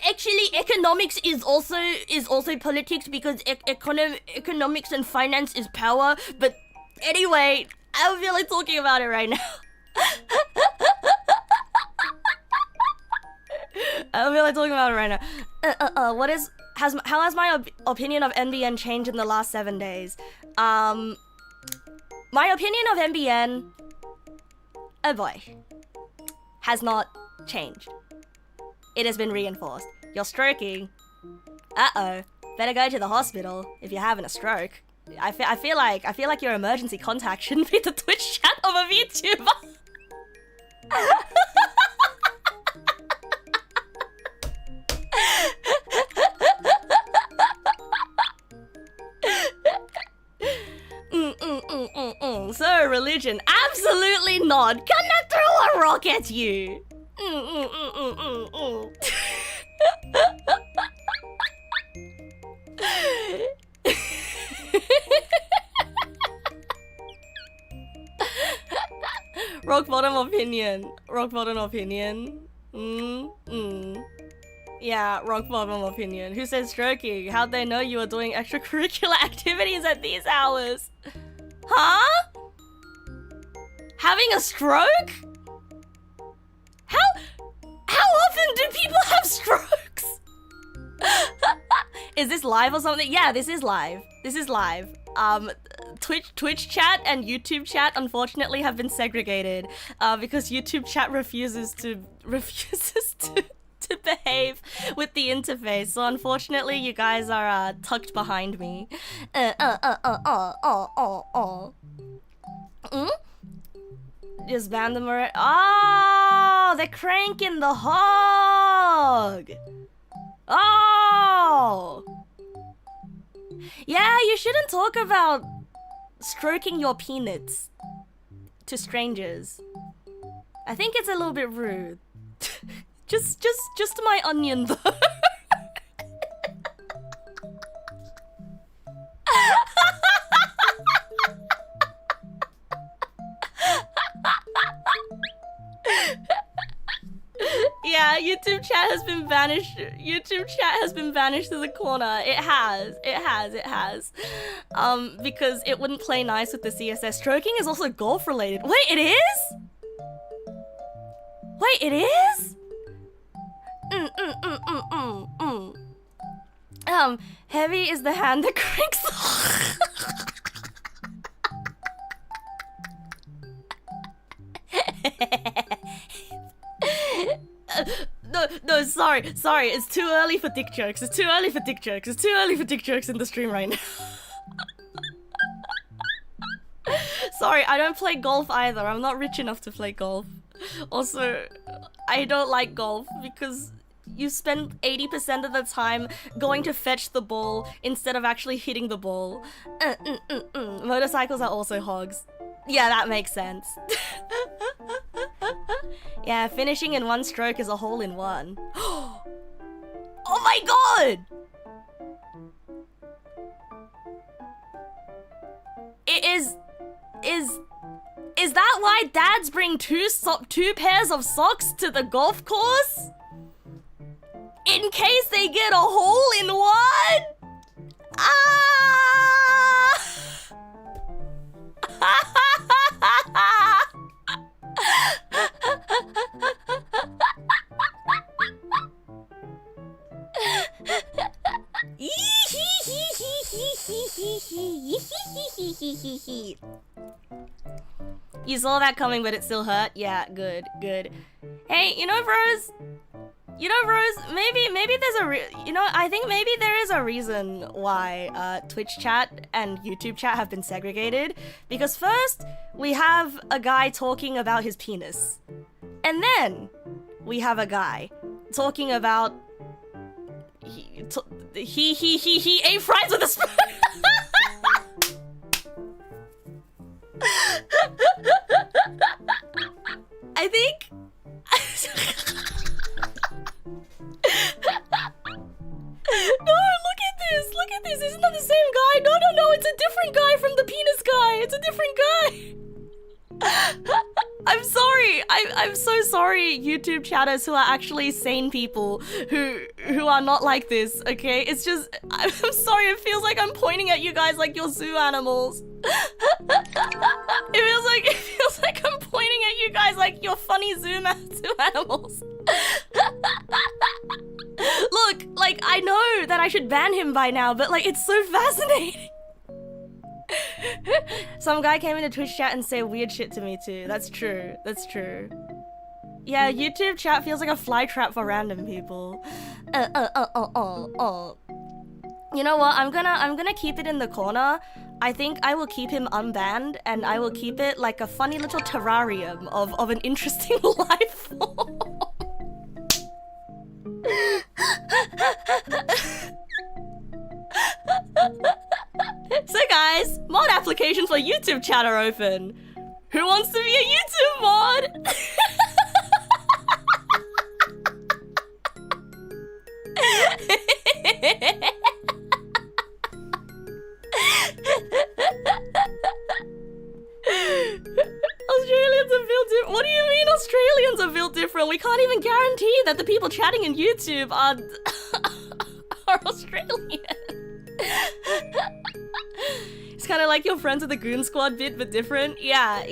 Actually, economics is also politics because economics and finance is power. But anyway, I don't feel like talking about it right now. I don't feel like talking about it right now. How has my opinion of NBN changed in the last 7 days? My opinion of NBN, oh boy, has not changed. It has been reinforced. You're stroking. Uh-oh. Better go to the hospital if you're having a stroke. I feel like your emergency contact shouldn't be the Twitch chat of a VTuber. So, religion, absolutely not. Can I throw a rock at you? Rock bottom opinion. Yeah, rock bottom opinion. Who said stroking? How'd they know you were doing extracurricular activities at these hours? Huh? Having a stroke? How often do people have strokes? Is this live or something? Yeah, this is live. Twitch chat and YouTube chat unfortunately have been segregated because YouTube chat refuses to behave with the interface. So unfortunately, you guys are tucked behind me. Just ban them already. Oh, they're cranking the hog. Oh. Yeah, you shouldn't talk about stroking your peanuts to strangers. I think it's a little bit rude. just my onion though. Yeah, YouTube chat has been banished. YouTube chat has been banished to the corner. It has. Because it wouldn't play nice with the CSS. Stroking is also golf related. Wait, it is? Heavy is the hand that cranks. No, sorry. It's too early for dick jokes. It's too early for dick jokes in the stream right now. Sorry, I don't play golf either. I'm not rich enough to play golf. Also, I don't like golf because you spend 80% of the time going to fetch the ball instead of actually hitting the ball. Motorcycles are also hogs. Yeah, that makes sense. Yeah, finishing in one stroke is a hole in one. Oh my god! Is that why dads bring two pairs of socks to the golf course? In case they get a hole in one? Ah! You saw that coming, but it still hurt? Yeah, good, good. Hey, you know, bros, maybe there's a I think maybe there is a reason why Twitch chat and YouTube chat have been segregated. Because first, we have a guy talking about his penis. And then, we have a guy talking about he ate fries with a spoon. I think no, look at this. Look at this. Isn't that the same guy? No, it's a different guy from the penis guy. It's a different guy. I'm sorry. I'm so sorry, YouTube chatters who are actually sane people who are not like this, okay? It's just I'm sorry, it feels like I'm pointing at you guys like you're zoo animals. It feels like I'm pointing at you guys like you're funny zoo animals. Look, like, I know that I should ban him by now, but like, it's so fascinating. Some guy came into Twitch chat and said weird shit to me too. That's true. That's true. Yeah, YouTube chat feels like a fly trap for random people. You know what? I'm gonna keep it in the corner. I think I will keep him unbanned, and I will keep it like a funny little terrarium of an interesting life form. So guys, mod applications for YouTube chat are open. Who wants to be a YouTube mod? Australians are built different. What do you mean Australians are built different? We can't even guarantee that the people chatting in YouTube are Australian. It's kind of like your friends with the Goon Squad bit, but different. Yeah.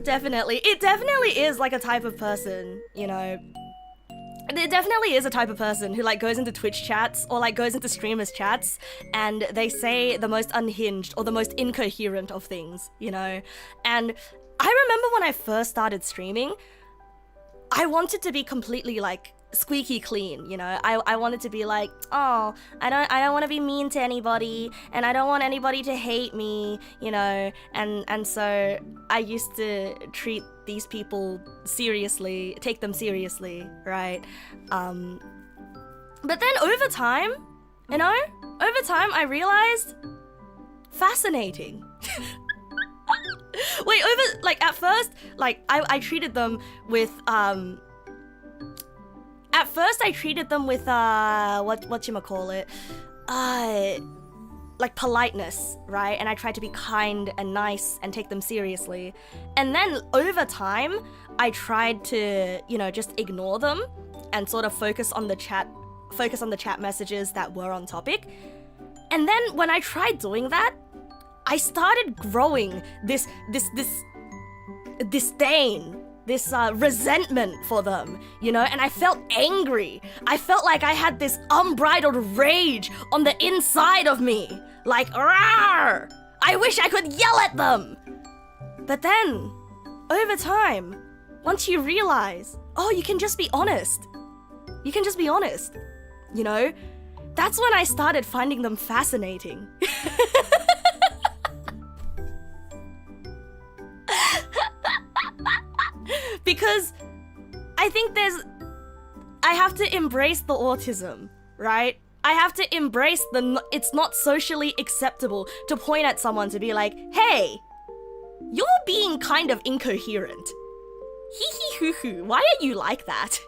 Definitely. It definitely is like a type of person, you know. There definitely is a type of person who like goes into Twitch chats or like goes into streamers chats and they say the most unhinged or the most incoherent of things, you know? And I remember when I first started streaming, I wanted to be completely like squeaky clean, you know? I wanted to be like, oh, I don't want to be mean to anybody and I don't want anybody to hate me, you know? And so I used to treat these people seriously, take them seriously, right? But then over time, you know, I realized, fascinating. Wait, at first, like, I treated them with, whatchamacallit, like politeness, right? And I tried to be kind and nice and take them seriously. And then over time, I tried to, you know, just ignore them and sort of focus on the chat messages that were on topic. And then when I tried doing that, I started growing this disdain, this resentment for them, you know, and I felt angry. I felt like I had this unbridled rage on the inside of me. Like, rawr! I wish I could yell at them! But then, over time, once you realize, oh, you can just be honest. You can just be honest, you know? That's when I started finding them fascinating. Because I think I have to embrace the autism, right? I have to embrace it's not socially acceptable to point at someone to be like, hey, you're being kind of incoherent. Hee hee hoo hoo, why are you like that?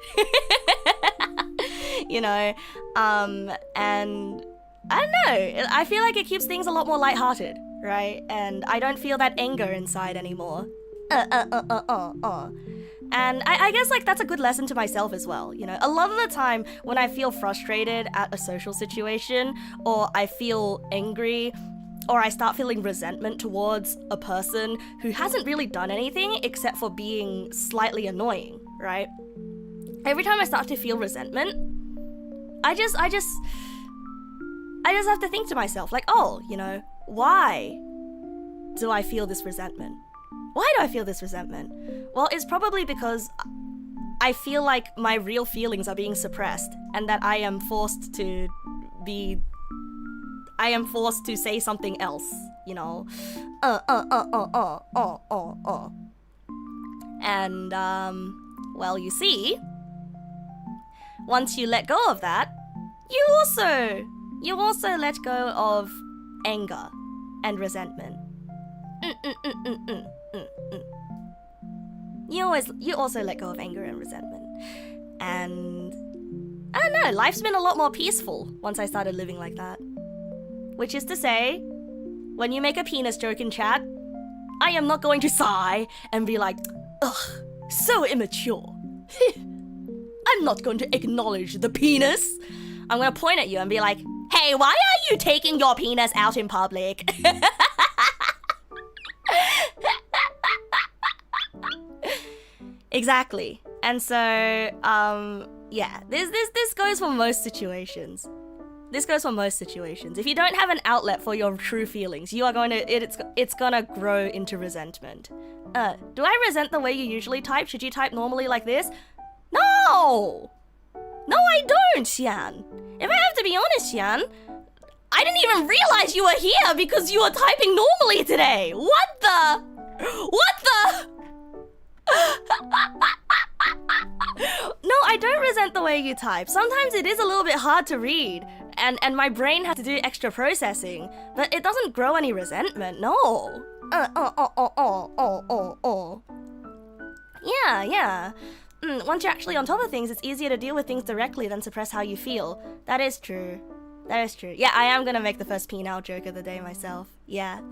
You know, and I don't know, I feel like it keeps things a lot more lighthearted, right? And I don't feel that anger inside anymore. And I guess like that's a good lesson to myself as well, you know. A lot of the time when I feel frustrated at a social situation, or I feel angry, or I start feeling resentment towards a person who hasn't really done anything except for being slightly annoying, right? Every time I start to feel resentment, I just have to think to myself, like, oh, you know, why do I feel this resentment? Why do I feel this resentment? Well, it's probably because I feel like my real feelings are being suppressed and that I am forced to say something else, you know? And, well, you see, once you let go of that, you also let go of anger and resentment. You also let go of anger and resentment. And I don't know, life's been a lot more peaceful once I started living like that. Which is to say, when you make a penis joke in chat, I am not going to sigh and be like, ugh, so immature. I'm not going to acknowledge the penis. I'm going to point at you and be like, hey, why are you taking your penis out in public? Exactly. And so, yeah, this goes for most situations. This goes for most situations. If you don't have an outlet for your true feelings, you are going to, it's gonna grow into resentment. Do I resent the way you usually type? Should you type normally like this? No! No, I don't, Xian. If I have to be honest, Xian, I didn't even realize you were here because you were typing normally today. What the? No, I don't resent the way you type. Sometimes it is a little bit hard to read, and my brain has to do extra processing, but it doesn't grow any resentment, no. Yeah. Once you're actually on top of things, it's easier to deal with things directly than suppress how you feel. That is true. Yeah, I am gonna make the first penile joke of the day myself. Yeah.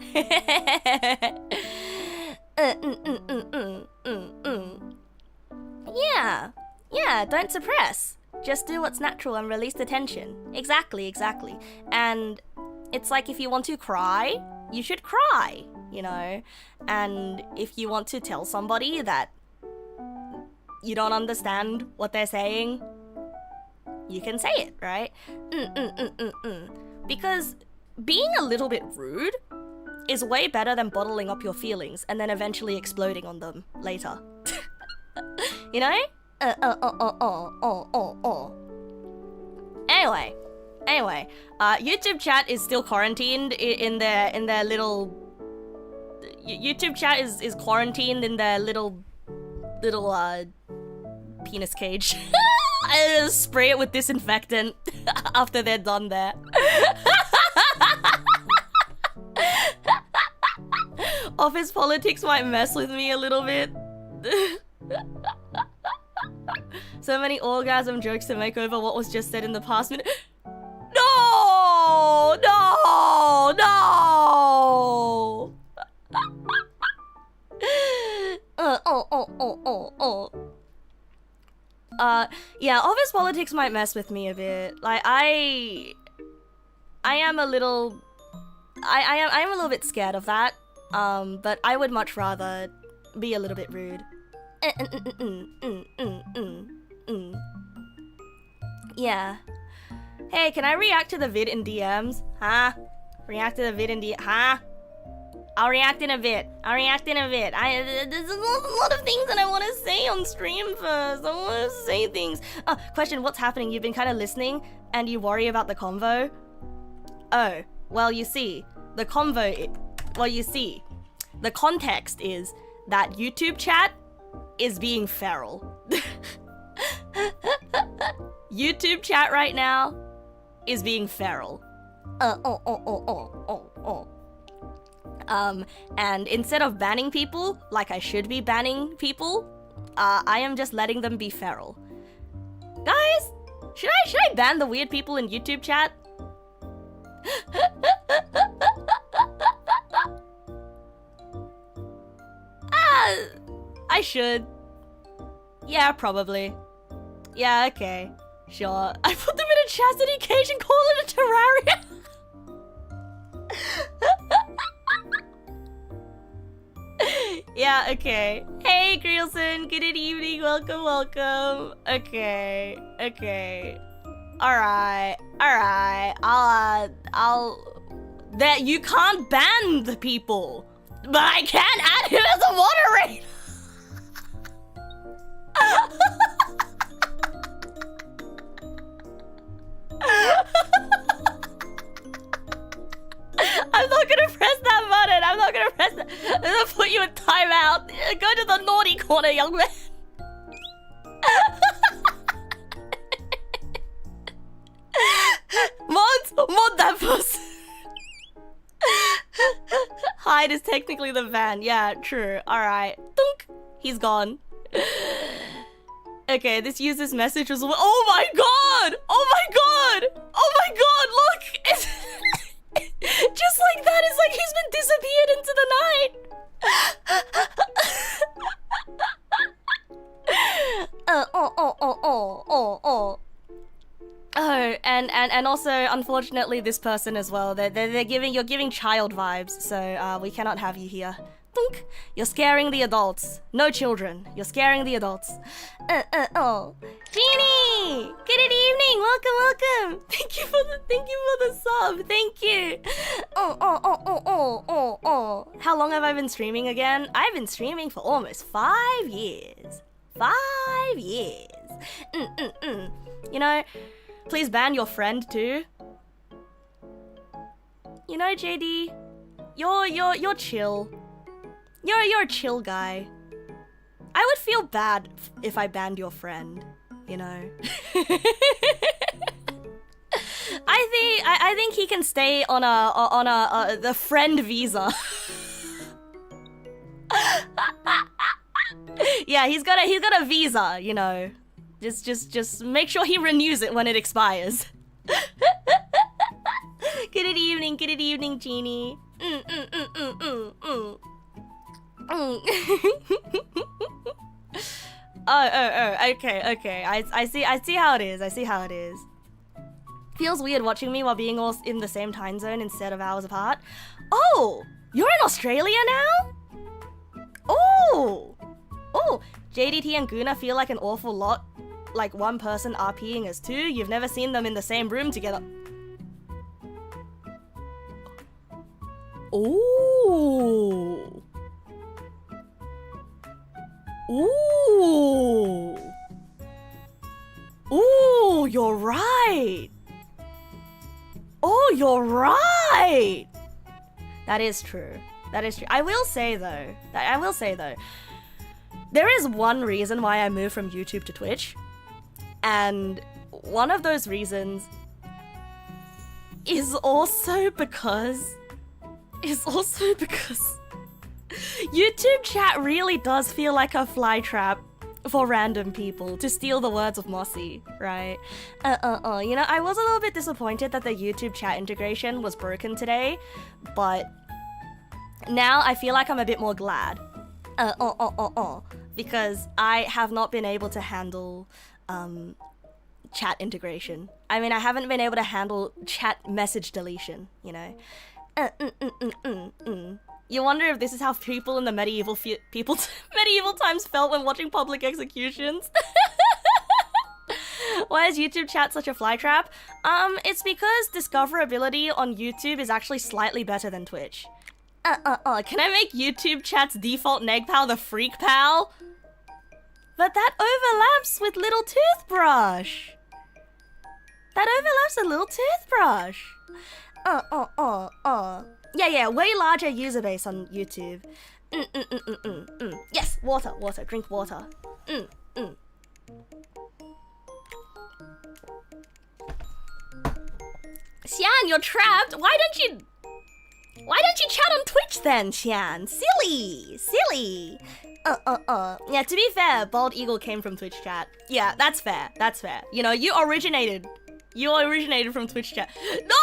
Yeah, don't suppress. Just do what's natural and release the tension. Exactly. And it's like if you want to cry, you should cry, you know? And if you want to tell somebody that you don't understand what they're saying, you can say it, right? Because being a little bit rude is way better than bottling up your feelings and then eventually exploding on them later. You know? Anyway, YouTube chat is still quarantined in their little. YouTube chat is quarantined in their little penis cage. I just spray it with disinfectant after they're done there. Office politics might mess with me a little bit. So many orgasm jokes to make over what was just said in the past minute. No! Yeah, office politics might mess with me a bit. Like, I am a little bit scared of that. But I would much rather be a little bit rude. Yeah. Hey, can I react to the vid in DMs? Huh? React to the vid in DMs? Huh? I'll react in a bit. There's a lot of things that I want to say on stream first. I want to say things. Question, what's happening? You've been kind of listening and you worry about the convo? Oh, well, you see, the context is that YouTube chat is being feral. YouTube chat right now is being feral. And instead of banning people like I should be banning people, I am just letting them be feral. Guys, should I ban the weird people in YouTube chat? I should. Yeah, probably. Yeah, okay. Sure. I put them in a chastity cage and call it a terrarium. Yeah, okay. Hey, Greelson. Good evening. Welcome, welcome. Okay. Alright. That you can't ban the people, but I can add him as a moderator. I'm not gonna press that button. I'm not gonna press that. I'm gonna put you in timeout. Go to the naughty corner, young man. Mod that person. Hide is technically the van. Yeah, true. Alright. Dunk. He's gone. Okay, this user's message was... Oh my god! Oh my god! Oh my god, look! It's just like that, it's like he's been disappeared into the night! Oh, and also, unfortunately, this person as well. You're giving child vibes, so we cannot have you here. Thunk. You're scaring the adults. No children. You're scaring the adults. Jeannie! Good evening. Welcome. Thank you for the sub. Thank you. How long have I been streaming again? I've been streaming for almost 5 years. 5 years. You know, please ban your friend too. You know, JD, you're chill. You're a chill guy. I would feel bad if I banned your friend, you know. I think he can stay on the friend visa. Yeah, he's got a visa, you know. Just make sure he renews it when it expires. Good evening, Jeannie. Okay. I see how it is. Feels weird watching me while being all in the same time zone instead of hours apart. Oh, you're in Australia now? Oh, JDT and Guna feel like an awful lot like one person RPing as two. You've never seen them in the same room together. Ooh. Ooh, you're right. Oh, you're right. That is true. I will say though, there is one reason why I moved from YouTube to Twitch. And one of those reasons is also because YouTube chat really does feel like a fly trap for random people to steal the words of Mossy, right? You know, I was a little bit disappointed that the YouTube chat integration was broken today, but now I feel like I'm a bit more glad. Because I have not been able to handle chat integration. I mean, I haven't been able to handle chat message deletion, you know? You wonder if this is how people in the medieval times felt when watching public executions. Why is YouTube chat such a flytrap? It's because discoverability on YouTube is actually slightly better than Twitch. Can I make YouTube chat's default neg pal the freak pal? But that overlaps with little toothbrush. Yeah, way larger user base on YouTube. Yes, water, drink water. Xian, you're trapped. Why don't you chat on Twitch then, Xian? Silly. Yeah, to be fair, Bald Eagle came from Twitch chat. Yeah, that's fair. You know, you originated from Twitch chat. No,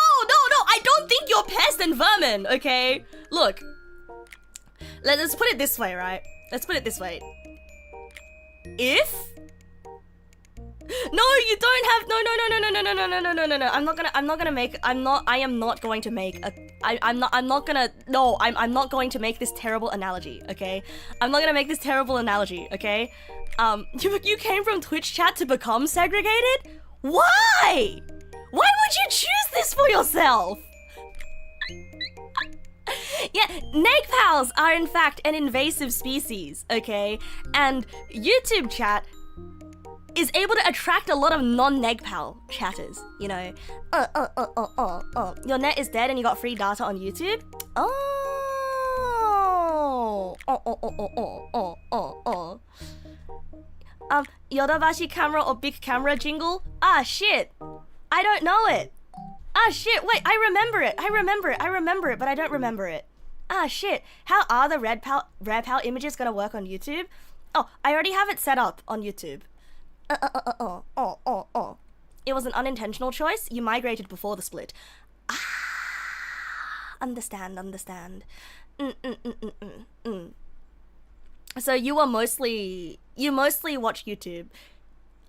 I don't think you're pest and vermin, okay? Look, let's put it this way, right? Let's put it this way. If... No, you don't have... No. I'm not going to make this terrible analogy, okay? I'm not gonna make this terrible analogy, okay? You came from Twitch chat to become segregated? Why? Why would you choose this for yourself? Yeah, Negpals are in fact an invasive species, okay? And YouTube chat is able to attract a lot of non-Negpal chatters, you know? Your net is dead and you got free data on YouTube? Yodobashi camera or big camera jingle? Ah, shit. I don't know it. Ah, shit. Wait, I remember it, but I don't remember it. Ah, shit. How are the rare pal images gonna work on YouTube? Oh, I already have it set up on YouTube. It was an unintentional choice. You migrated before the split. Ah, understand. So you mostly watch YouTube.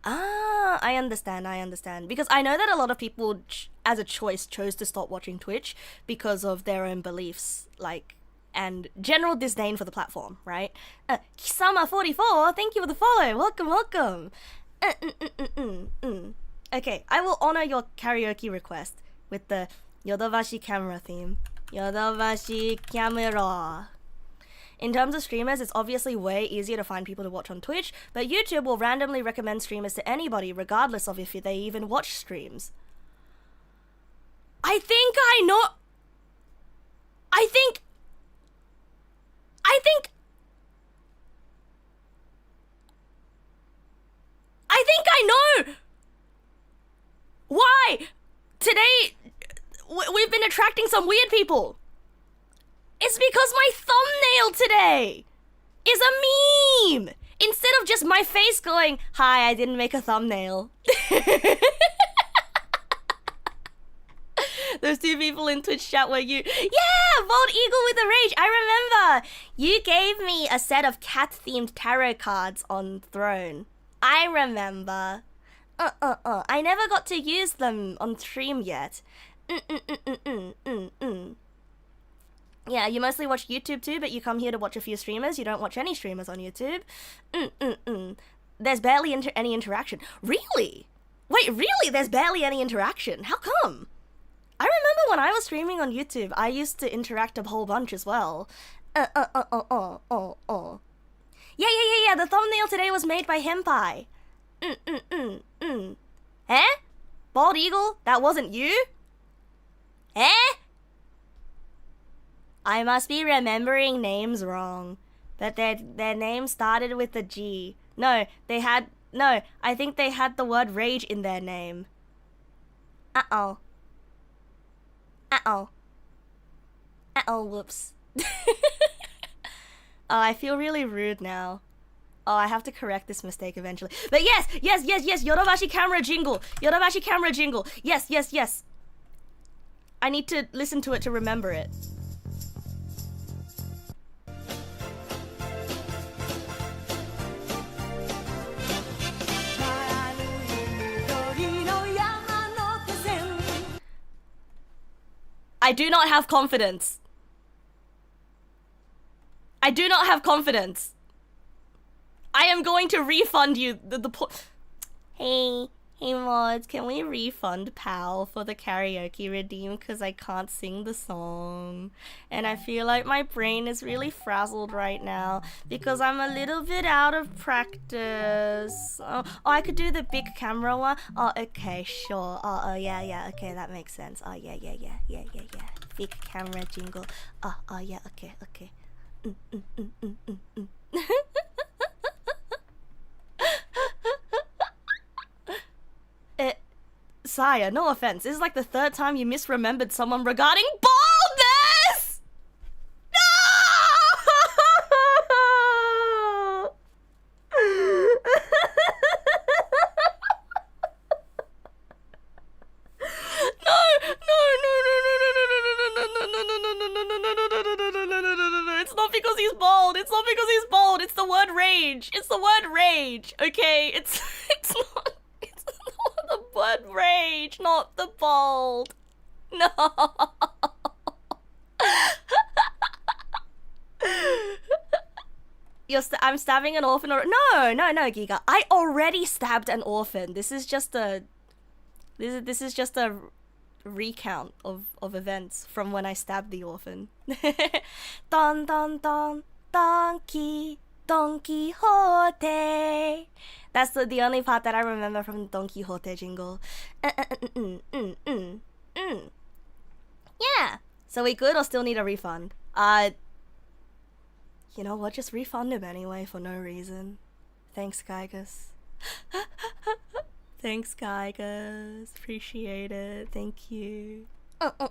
Ah, I understand. Because I know that a lot of people, as a choice, chose to stop watching Twitch because of their own beliefs, like, and general disdain for the platform, right? Kisama44, thank you for the follow. Welcome. Okay, I will honor your karaoke request with the Yodobashi camera theme. Yodobashi camera. In terms of streamers, it's obviously way easier to find people to watch on Twitch, but YouTube will randomly recommend streamers to anybody, regardless of if they even watch streams. I think I know... I think I know why today we've been attracting some weird people. It's because my thumbnail today is a meme instead of just my face going, "Hi, I didn't make a thumbnail." Those two people in Twitch chat were you. Yeah, Bald Eagle with the rage. I remember. You gave me a set of cat-themed tarot cards on Throne. I remember. I never got to use them on stream yet. Yeah, you mostly watch YouTube too, but you come here to watch a few streamers. You don't watch any streamers on YouTube. There's barely any interaction. Really? Wait, really? There's barely any interaction? How come? I remember when I was streaming on YouTube, I used to interact a whole bunch as well. Yeah, the thumbnail today was made by HENPAI. Eh? Bald Eagle? That wasn't you? Eh? I must be remembering names wrong. But their name started with a G. No, I think they had the word rage in their name. Uh-oh, whoops. Oh, I feel really rude now. Oh, I have to correct this mistake eventually. But yes, Yodobashi camera jingle. Yes. I need to listen to it to remember it. I do not have confidence. I am going to refund you Hey mods, can we refund Pal for the karaoke redeem? Because I can't sing the song. And I feel like my brain is really frazzled right now because I'm a little bit out of practice. Oh, I could do the big camera one. Oh, okay, sure. Oh, yeah, okay, that makes sense. Oh, yeah. Big camera jingle. Oh yeah, okay. Saya, no offense. This is like the third time you misremembered someone regarding baldness! No! It's not because he's bald. It's not because he's bald. It's the word rage. It's the word rage. Okay, it's not the word rage, not the bald. No. I'm stabbing an orphan or no, Giga. I already stabbed an orphan. This is just a recount of events from when I stabbed the orphan. Don don don donkey Don Quixote. That's the only part that I remember from the Don Quixote jingle. Yeah. So we good or still need a refund? You know what? Just refund him anyway for no reason. Thanks, Geigus. Thanks, Geigus. Appreciate it. Thank you. How am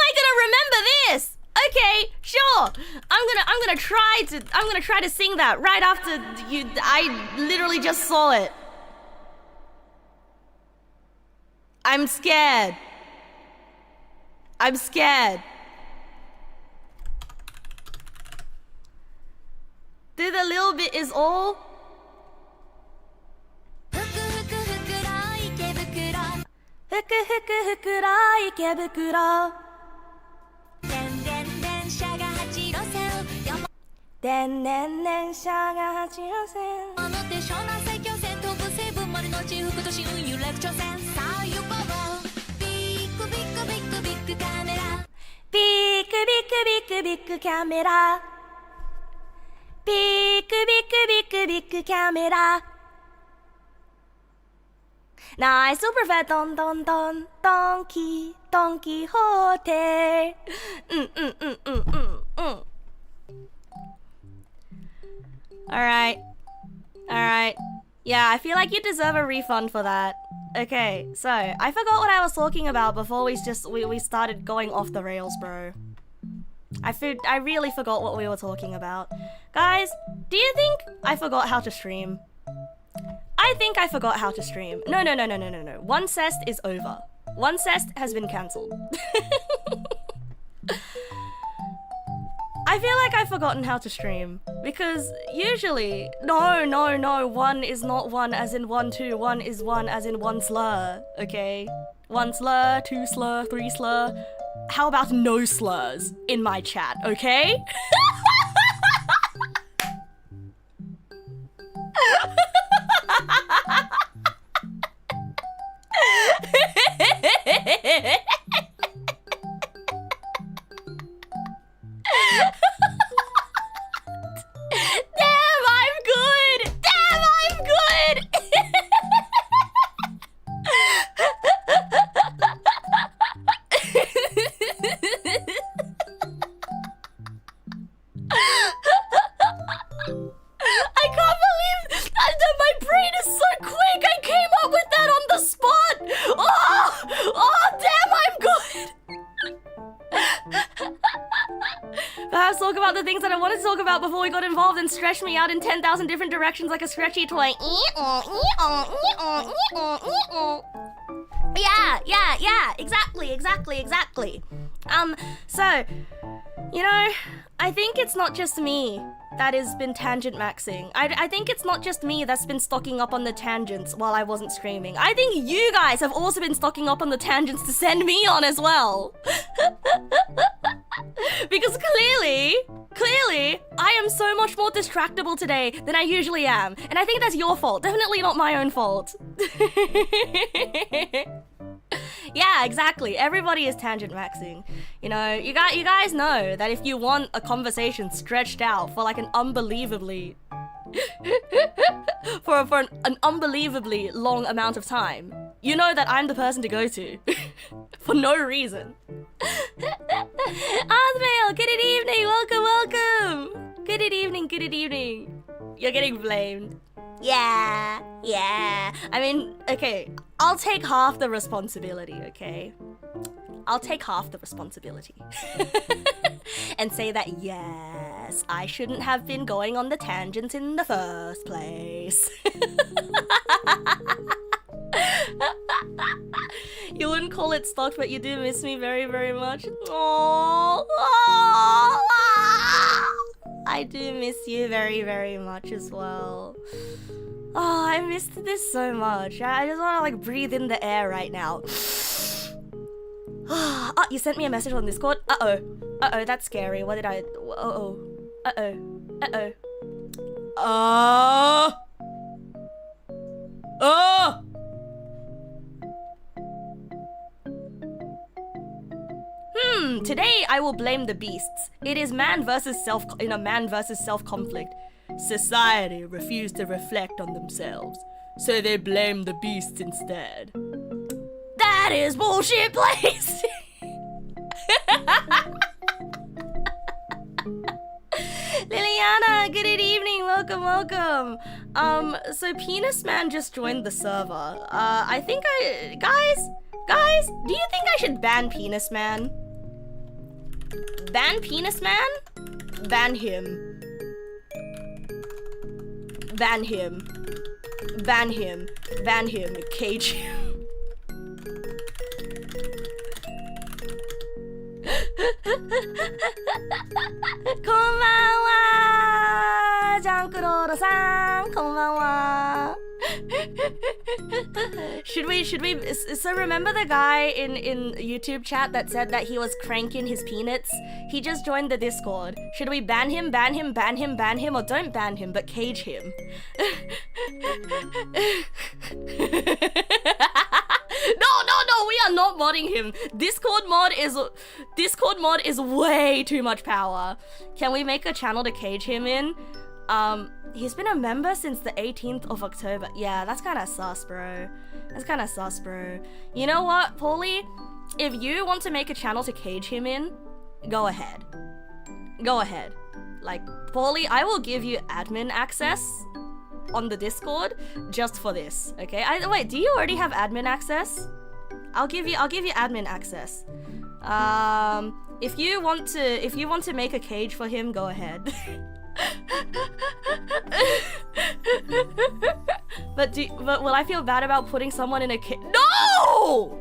I gonna remember this? Okay, sure. I'm gonna try to sing that right after you. I literally just saw it. I'm scared. I'm scared. Do the little bit is all. Big camera. Big camera. Now I still prefer Don Quixote. Alright. Yeah, I feel like you deserve a refund for that. Okay, so I forgot what I was talking about before we started going off the rails, bro. I really forgot what we were talking about. Guys, do you think I forgot how to stream? I think I forgot how to stream. No. One cest is over. One cest has been cancelled. I feel like I've forgotten how to stream. Because usually... No. One is not one as in 1, 2. One is one as in one slur. Okay? 1 slur, 2 slur, 3 slur. How about no slurs in my chat, okay? Damn, I'm good! I can't believe that my brain is so quick. I came up with that on the spot. Oh, damn, I'm good. Perhaps talk about the things that I wanted to talk about before we got involved and stretched me out in 10,000 different directions like a stretchy toy. Yeah, exactly. So, you know, I think it's not just me that has been tangent maxing. I think it's not just me that's been stocking up on the tangents while I wasn't streaming. I think you guys have also been stocking up on the tangents to send me on as well. Because clearly, I am so much more distractible today than I usually am. And I think that's your fault, definitely not my own fault. Yeah, exactly. Everybody is tangent maxing. You know, you guys know that if you want a conversation stretched out for like an unbelievably for an unbelievably long amount of time, you know that I'm the person to go to for no reason. Osmail, good evening, welcome. Good evening. You're getting blamed. Yeah. I mean, okay, I'll take half the responsibility, okay? I'll take half the responsibility. And say that, yes, I shouldn't have been going on the tangents in the first place. You wouldn't call it stalked, but you do miss me very, very much. Aww. I do miss you very, very much as well. Oh, I missed this so much. I just want to like breathe in the air right now. Oh, you sent me a message on Discord? Uh-oh, that's scary. What did I... Today I will blame the beasts. It is man versus self in a man versus self conflict. Society refused to reflect on themselves, so they blame the beasts instead. That is bullshit, place. Liliana, good evening, welcome. So Penis Man just joined the server. I think guys, do you think I should ban Penis Man? Ban Penis Man? Ban him. Ban him. Cage him. Konbanwa! Jankuro-san! Konbanwa! Should we, so remember the guy in YouTube chat that said that he was cranking his peanuts? He just joined the Discord. Should we ban him, or don't ban him, but cage him? No, we are not modding him. Discord mod is way too much power. Can we make a channel to cage him in? He's been a member since the 18th of October. Yeah, that's kind of sus, bro. You know what, Paulie? If you want to make a channel to cage him in, go ahead. Like, Paulie, I will give you admin access on the Discord just for this, okay? Wait, do you already have admin access? I'll give you admin access. If you want to make a cage for him, go ahead. But will I feel bad about putting someone in a cage? No,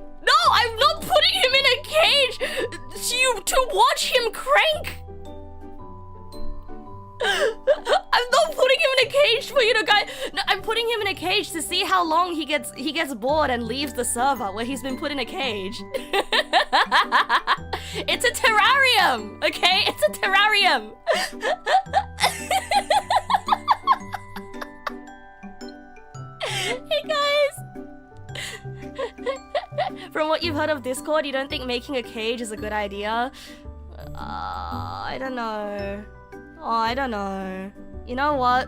I'm not putting him in a cage to watch him crank. I'm not putting him in a cage for you to guys. No, I'm putting him in a cage to see how long he gets bored and leaves the server where he's been put in a cage. It's a terrarium, okay? It's a terrarium. Hey guys. From what you've heard of Discord, you don't think making a cage is a good idea? I don't know. I don't know. You know what?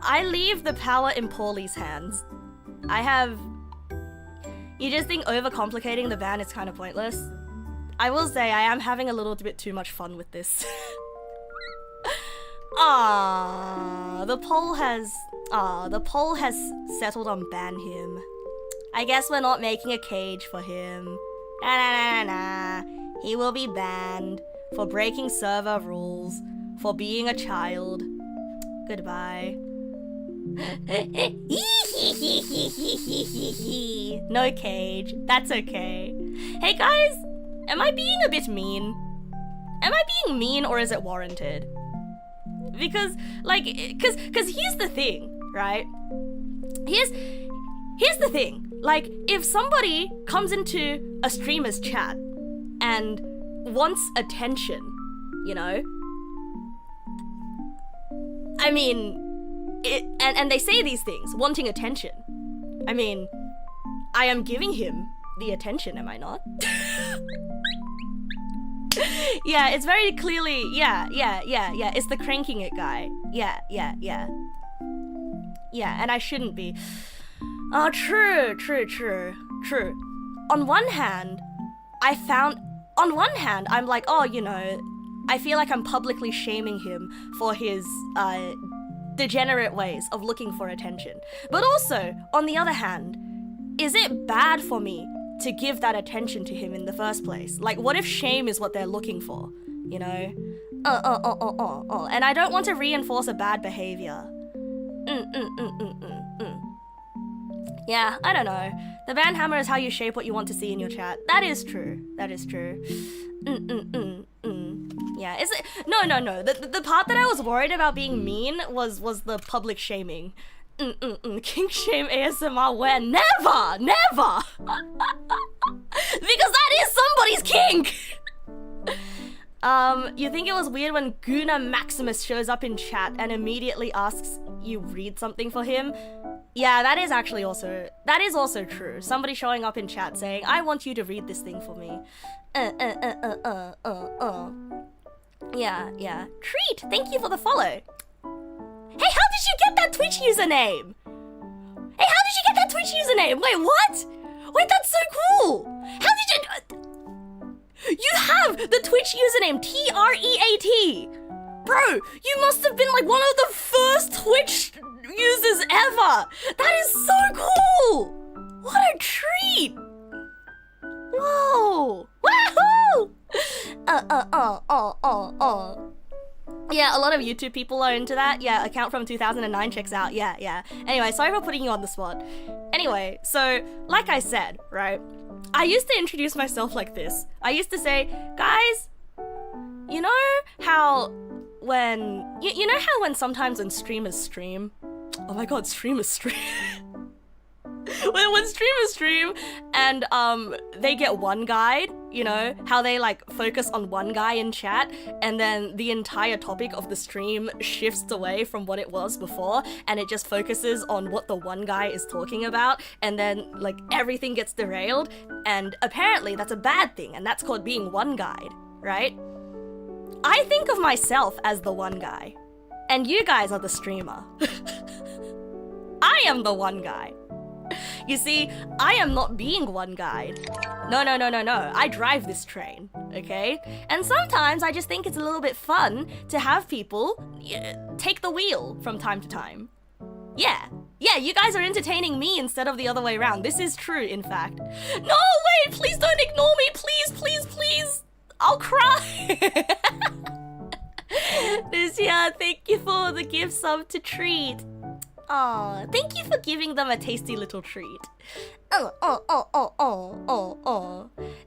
I leave the power in Paulie's hands. You just think overcomplicating the ban is kind of pointless? I will say I am having a little bit too much fun with this. The poll has settled on ban him. I guess we're not making a cage for him. Nah. He will be banned for breaking server rules, for being a child. Goodbye. No cage. That's okay. Hey guys, am I being a bit mean? Am I being mean or is it warranted? Because here's the thing, right? Here's the thing. Like, if somebody comes into a streamer's chat and wants attention, you know? I mean, and they say these things, wanting attention. I mean, I am giving him the attention, am I not? Yeah, it's very clearly, yeah, it's the cranking it guy. Yeah, and I shouldn't be. Oh, true. On one hand, I'm like, oh, you know, I feel like I'm publicly shaming him for his, degenerate ways of looking for attention. But also, on the other hand, is it bad for me to give that attention to him in the first place? Like, what if shame is what they're looking for, you know? And I don't want to reinforce a bad behavior. Yeah, I don't know. The band hammer is how you shape what you want to see in your chat. That is true. Yeah, is it? No. The part that I was worried about being mean was the public shaming. Kink shame ASMR where? Never! Because that is somebody's kink! You think it was weird when Guna Maximus shows up in chat and immediately asks you read something for him? Yeah, that is also true. Somebody showing up in chat saying, I want you to read this thing for me. Yeah. Treat, thank you for the follow. Hey, how did you get that Twitch username? Wait, what? Wait, that's so cool. How did you... You have the Twitch username, TREAT. Bro, you must have been like one of the first Twitch users ever. That is so cool. What a treat. Whoa. Woohoo. Yeah, a lot of YouTube people are into that. Yeah, account from 2009 checks out. Yeah. Anyway, sorry for putting you on the spot. Anyway, so, like I said, right? I used to introduce myself like this. I used to say, guys, you know how when... You know how when sometimes when streamers stream... Oh my god, streamers stream... when streamers stream and they get one guide, you know, how they like focus on one guy in chat and then the entire topic of the stream shifts away from what it was before and it just focuses on what the one guy is talking about and then like everything gets derailed, and apparently that's a bad thing and that's called being one guide, right? I think of myself as the one guy and you guys are the streamer. I am the one guy. You see, I am not being one guide. No. I drive this train, okay? And sometimes I just think it's a little bit fun to have people take the wheel from time to time. Yeah, you guys are entertaining me instead of the other way around. This is true, in fact. No, wait, please don't ignore me. Please. I'll cry. Lucia, thank you for the gift sub to Treat. Aw, thank you for giving them a tasty little treat.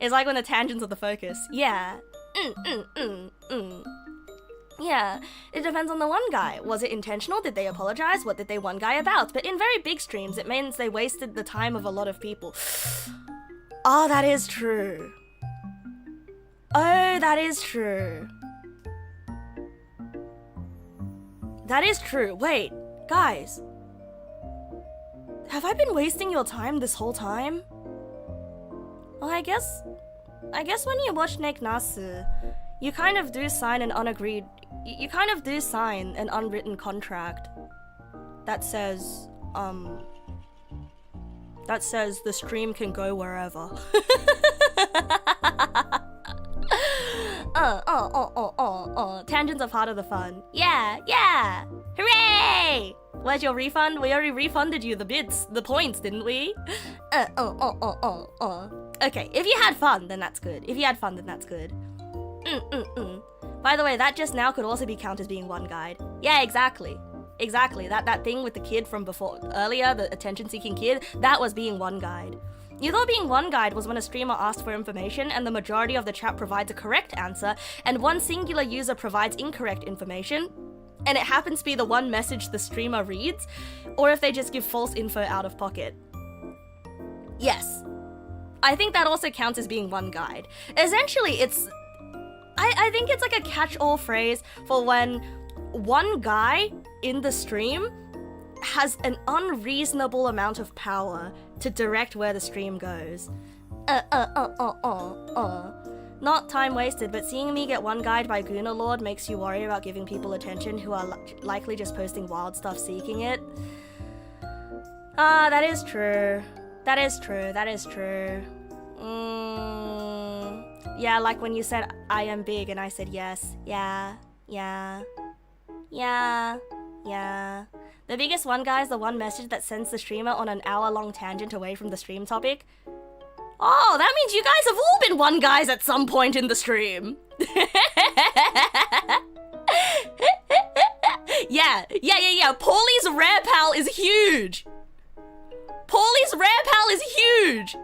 It's like when the tangents of the focus. Yeah. Yeah, it depends on the one guy. Was it intentional? Did they apologize? What did they one guy about? But in very big streams, it means they wasted the time of a lot of people. Oh, that is true. That is true. Wait, guys. Have I been wasting your time this whole time? Well, I guess when you watch Neg Nass, you kind of do sign an unwritten contract that says the stream can go wherever. Tangents are part of the fun. Yeah. Hooray! Where's your refund? We already refunded you the points, didn't we? Okay, if you had fun, then that's good. By the way, that just now could also be counted as being one guide. Yeah, exactly. That thing with the kid from before, earlier, the attention-seeking kid, that was being one guide. You thought being one guide was when a streamer asks for information and the majority of the chat provides a correct answer and one singular user provides incorrect information, and it happens to be the one message the streamer reads, or if they just give false info out of pocket. Yes. I think that also counts as being one guide. Essentially, I think it's like a catch-all phrase for when one guy in the stream has an unreasonable amount of power to direct where the stream goes. Not time wasted, but seeing me get one guyed by Gooner Lord makes you worry about giving people attention who are likely just posting wild stuff seeking it. That is true. That is true. That is true. Yeah, like when you said I am big and I said yes. Yeah. The biggest one guy is the one message that sends the streamer on an hour-long tangent away from the stream topic. Oh, that means you guys have all been one guys at some point in the stream. Yeah. Paulie's rare pal is huge. Paulie's rare pal is huge.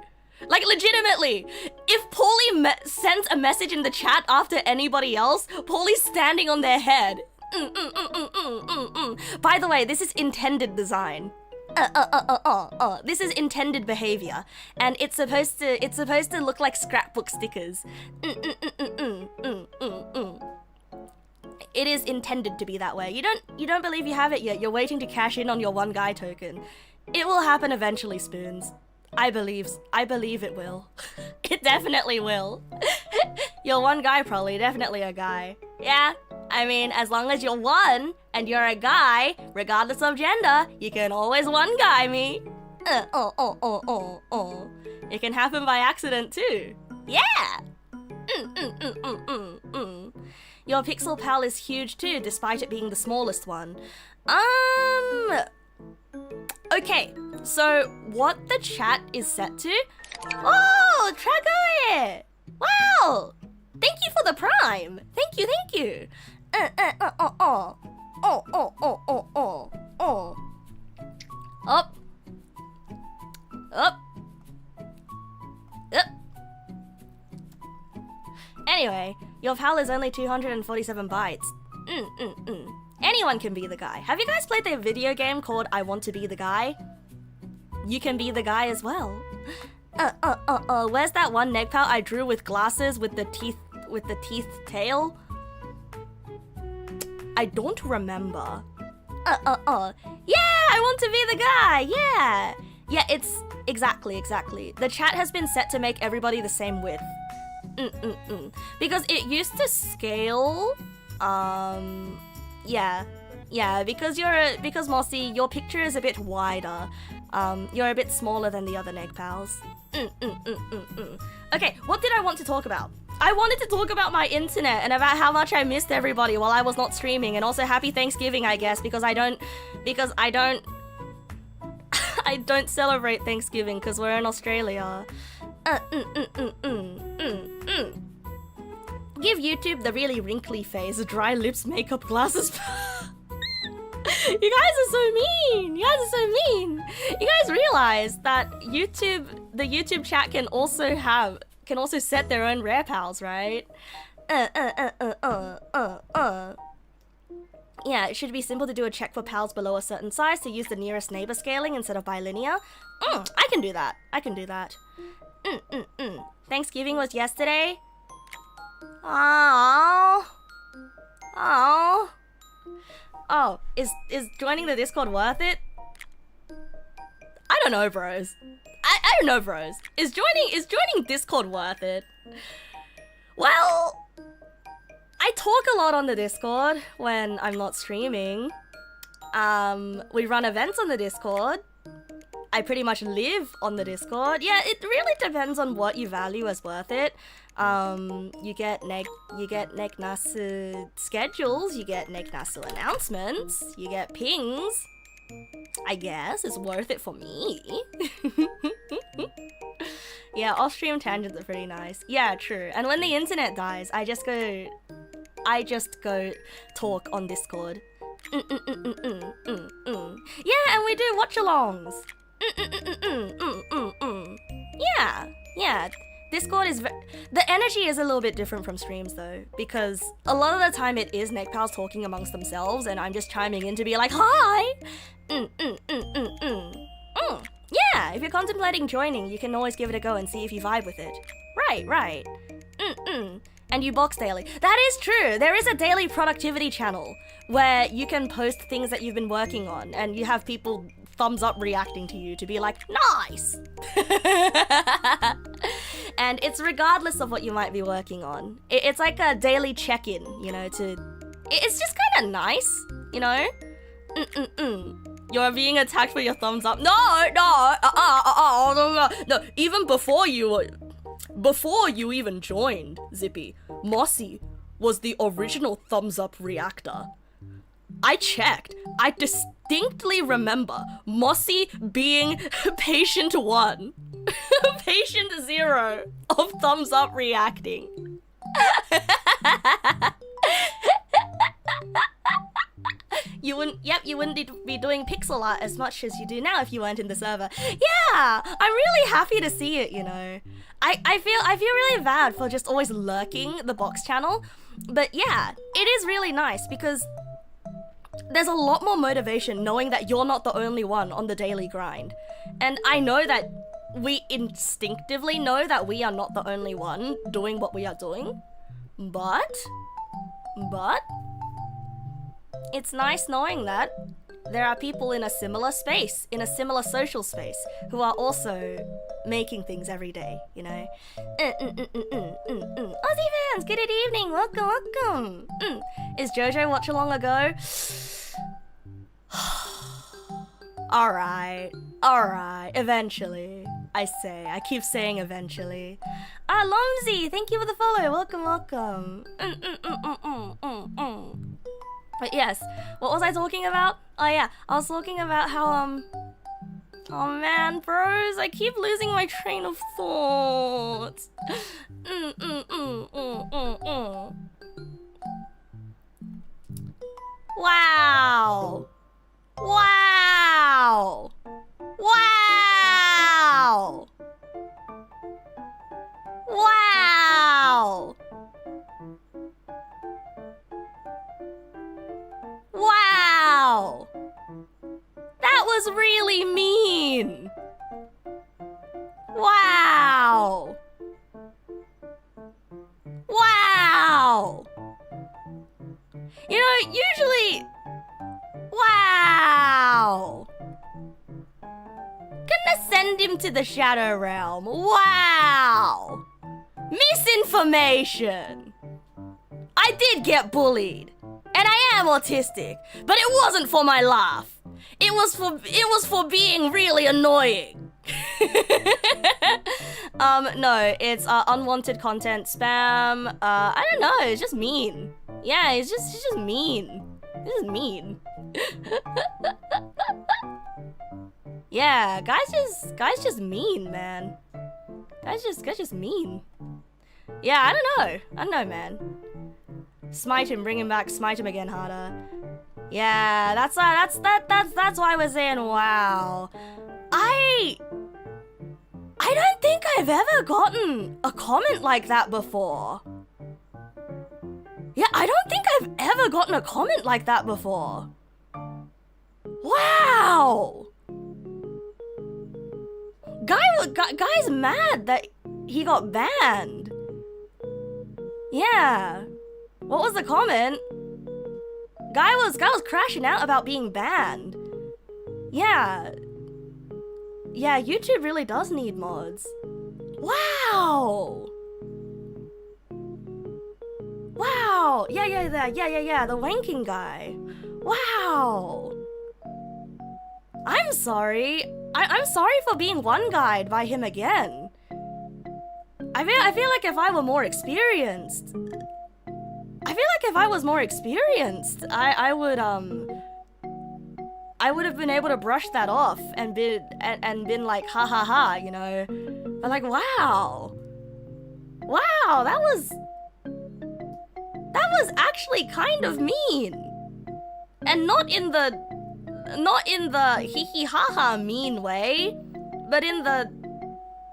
Like, legitimately, if Paulie sends a message in the chat after anybody else, Paulie's standing on their head. By the way, this is intended design. This is intended behavior, and it's supposed to look like scrapbook stickers. It is intended to be that way. You don't believe you have it yet. You're waiting to cash in on your one guy token. It will happen eventually, Spoons. I believe it will. It definitely will. You're one guy, probably. Definitely a guy. Yeah, I mean, as long as you're one and you're a guy, regardless of gender, you can always one guy me. It can happen by accident too. Yeah. Your pixel pal is huge too, despite it being the smallest one. Okay, so what the chat is set to? Oh, Tragoe! Wow! Thank you for the prime! Thank you! Up. Anyway, your pal is only 247 bytes. Anyone can be the guy. Have you guys played the video game called I Want to Be the Guy? You can be the guy as well. Where's that one neg pal I drew with glasses with the teeth tail? I don't remember. Yeah, I want to be the guy. Yeah, it's exactly. The chat has been set to make everybody the same width. Because it used to scale. Yeah, because Mossy, your picture is a bit wider. You're a bit smaller than the other neg pals. Okay, what did I want to talk about? I wanted to talk about my internet and about how much I missed everybody while I was not streaming, and also happy Thanksgiving, I guess, because I don't I don't celebrate Thanksgiving because we're in Australia. Give YouTube the really wrinkly face, dry lips, makeup, glasses. You guys are so mean. You guys realize that the YouTube chat can also set their own rare pals, right? Yeah, it should be simple to do a check for pals below a certain size to use the nearest neighbor scaling instead of bilinear. I can do that. Thanksgiving was yesterday. Oh, is joining the Discord worth it? I don't know, bros. I don't know, bros. Is joining Discord worth it? Well, I talk a lot on the Discord when I'm not streaming. We run events on the Discord. I pretty much live on the Discord. Yeah, it really depends on what you value as worth it. You get Neg Nasu schedules, you get Neg Nasu announcements, you get pings. I guess it's worth it for me. Yeah, off-stream tangents are pretty nice. Yeah, true. And when the internet dies, I just go talk on Discord. Yeah, and we do watch-alongs. Yeah. Discord is the energy is a little bit different from streams though, because a lot of the time it is neg pals talking amongst themselves, and I'm just chiming in to be like, hi. Yeah, if you're contemplating joining, you can always give it a go and see if you vibe with it. Right. And and you box daily. That is true. There is a daily productivity channel where you can post things that you've been working on and you have people thumbs up reacting to you to be like, nice! And it's regardless of what you might be working on. It's like a daily check-in, you know, it's just kind of nice, you know? You're being attacked for your thumbs up. No, even before you even joined, Zippy, Mossy was the original thumbs up reactor. I checked. I distinctly remember Mossy being patient 1, patient 0 of thumbs up reacting. You wouldn't be doing pixel art as much as you do now if you weren't in the server. Yeah, I'm really happy to see it, you know. I feel really bad for just always lurking the box channel, but yeah, it is really nice because there's a lot more motivation knowing that you're not the only one on the daily grind. And I know that we instinctively know that we are not the only one doing what we are doing, but it's nice knowing that there are people in a similar space, in a similar social space, who are also making things every day, you know? Aussie fans, good evening, welcome. Is Jojo watch along ago? Alright, eventually. I keep saying eventually. Lomzi, thank you for the follow, welcome. But yes, what was I talking about? Oh yeah, I was talking about how, oh man, bros, I keep losing my train of thought. Wow. Wow. Wow. Wow. Wow! That was really mean! Wow! Wow! You know, usually... Wow! Gonna send him to the Shadow Realm. Wow! Misinformation! I did get bullied. And I am autistic, but it wasn't for my laugh. It was for being really annoying. No, it's unwanted content spam. I don't know, it's just mean. Yeah, it's just mean. This is mean. Yeah, guys just mean, man. Guys just mean. Yeah, I don't know, man. Smite him, bring him back, smite him again harder. Yeah, that's why we're saying wow. I don't think I've ever gotten a comment like that before. Yeah, I don't think I've ever gotten a comment like that before. Wow. Guy's mad that he got banned. Yeah. What was the comment? Guy was crashing out about being banned. Yeah. Yeah, YouTube really does need mods. Wow. Wow. Yeah, the wanking guy. Wow. I'm sorry. I'm sorry for being one-guyed by him again. I feel like if I were more experienced, I would have been able to brush that off and been like ha ha ha, you know. But like wow, that was actually kind of mean, and not in the hee hee ha ha mean way, but in the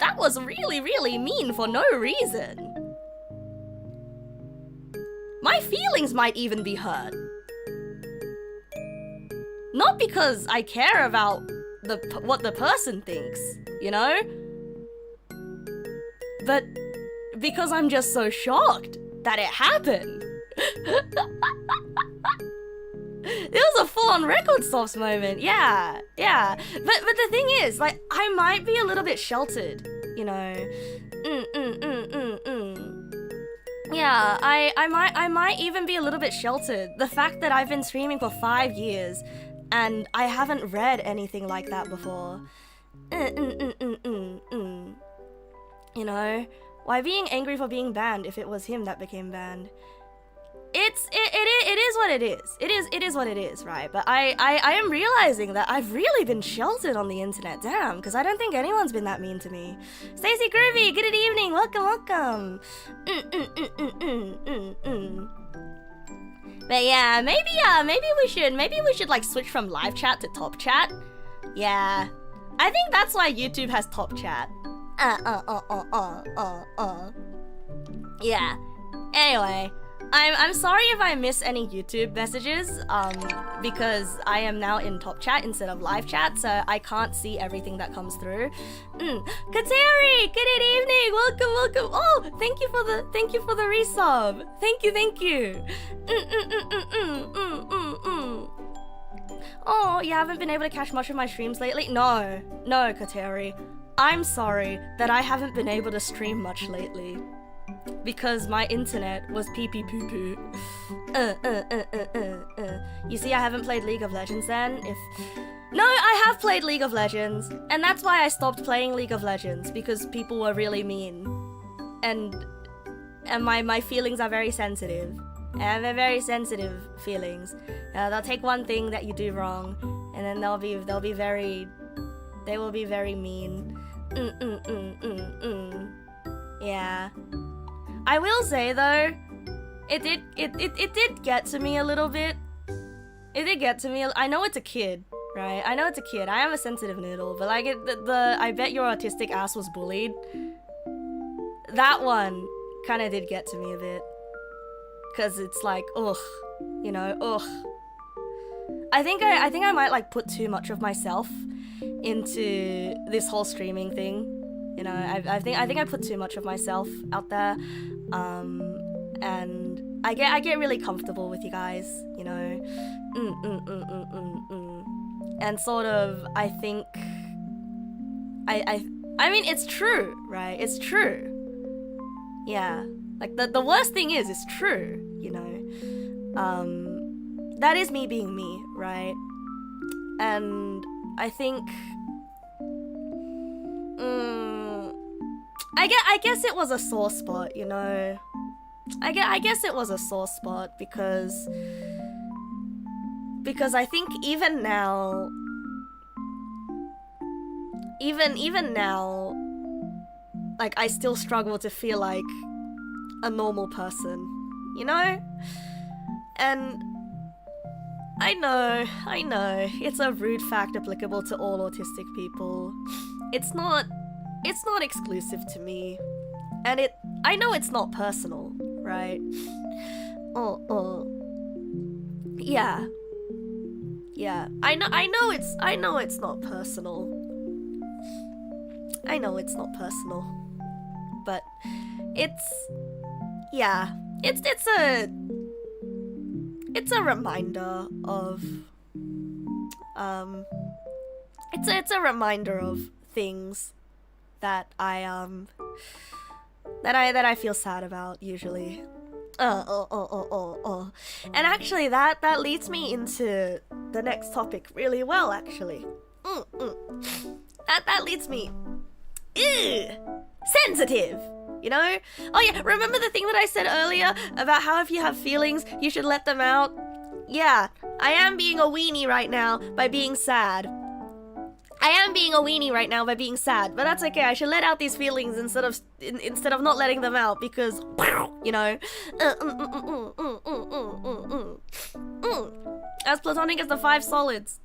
that was really mean for no reason. My feelings might even be hurt. Not because I care about what the person thinks, you know? But because I'm just so shocked that it happened. It was a full-on record stops moment. Yeah. But the thing is, like, I might be a little bit sheltered, you know. Yeah, I might even be a little bit sheltered. The fact that I've been streaming for 5 years and I haven't read anything like that before. You know, why being angry for being banned if it was him that became banned? It is what it is. It is what it is, right? But I am realizing that I've really been sheltered on the internet, damn, because I don't think anyone's been that mean to me. Stacey Groovy, good evening, welcome. But yeah, maybe we should like switch from live chat to top chat. Yeah, I think that's why YouTube has top chat. Yeah. Anyway. I'm sorry if I miss any YouTube messages, because I am now in top chat instead of live chat, so I can't see everything that comes through. Kateri, good evening, welcome. Oh, thank you for the resub. Thank you. Oh, you haven't been able to catch much of my streams lately? No, Kateri. I'm sorry that I haven't been able to stream much lately. Because my internet was pee-pee-poo-poo. You see, I haven't played League of Legends then? No, I have played League of Legends. And that's why I stopped playing League of Legends. Because people were really mean. And my feelings are very sensitive. And they're very sensitive feelings. They'll take one thing that you do wrong. And then they will be very mean. Yeah. I will say though, it did get to me a little bit. It did get to me. I know it's a kid, right? I know it's a kid. I am a sensitive noodle, but like I bet your autistic ass was bullied. That one kind of did get to me a bit, cause it's like, ugh, you know, ugh. I think I might like put too much of myself into this whole streaming thing. You know, I think I put too much of myself out there, and I get really comfortable with you guys, you know, and sort of I think I mean it's true, right? It's true, yeah. Like the worst thing is it's true, you know. That is me being me, right? And I think. I guess it was a sore spot, you know. I guess it was a sore spot because I think even now, like I still struggle to feel like a normal person, you know. And I know, it's a rude fact applicable to all autistic people. It's not exclusive to me, and I know it's not personal, right? Yeah. I know it's not personal. I know it's not personal, but it's a reminder of it's a reminder of things that I feel sad about usually. And actually that leads me into the next topic really well, actually. That leads me sensitive, you know? Oh yeah, remember the thing that I said earlier about how if you have feelings, you should let them out? Yeah, I am being a weenie right now by being sad. But that's okay. I should let out these feelings instead of not letting them out because, you know, as platonic as the 5 solids.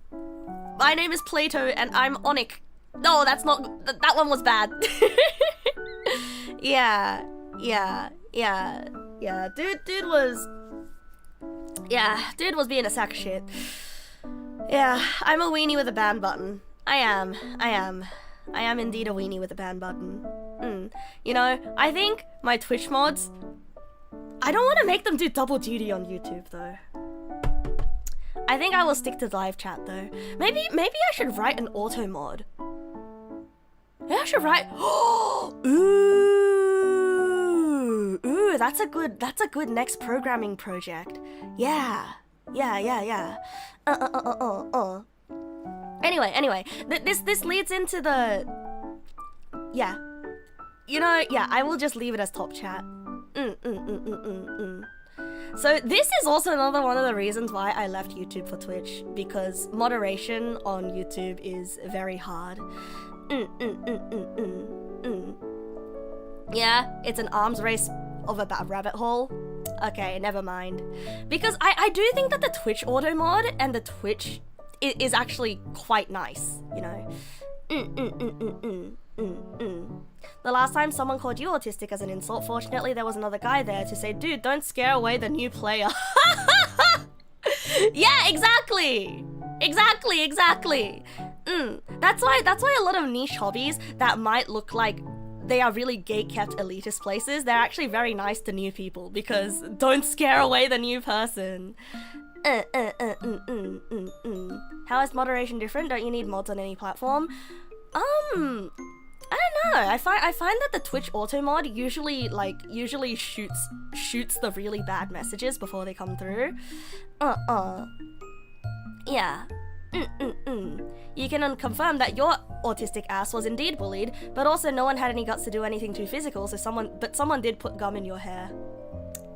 My name is Plato and I'm Onic. No, that's not. That one was bad. Yeah. Dude was being a sack of shit. Yeah, I'm a weenie with a ban button. I am indeed a weenie with a ban button. You know, I think my Twitch mods, I don't want to make them do double duty on YouTube though. I think I will stick to live chat though. Maybe I should write an auto mod. Maybe I should write. Ooh, that's a good next programming project. Yeah. Anyway, this leads into the. Yeah. You know, yeah, I will just leave it as top chat. So this is also another one of the reasons why I left YouTube for Twitch, because moderation on YouTube is very hard. Yeah, it's an arms race of a rabbit hole. Okay, never mind. Because I do think that the Twitch auto mod and the Twitch is actually quite nice, you know. The last time someone called you autistic as an insult, fortunately there was another guy there to say, dude, don't scare away the new player. Yeah, exactly. That's why a lot of niche hobbies that might look like they are really gate-kept elitist places, they're actually very nice to new people, because don't scare away the new person. How is moderation different? Don't you need mods on any platform? I don't know. I find that the Twitch auto mod usually shoots the really bad messages before they come through. Yeah. You can confirm that your autistic ass was indeed bullied, but also no one had any guts to do anything too physical, so someone did put gum in your hair.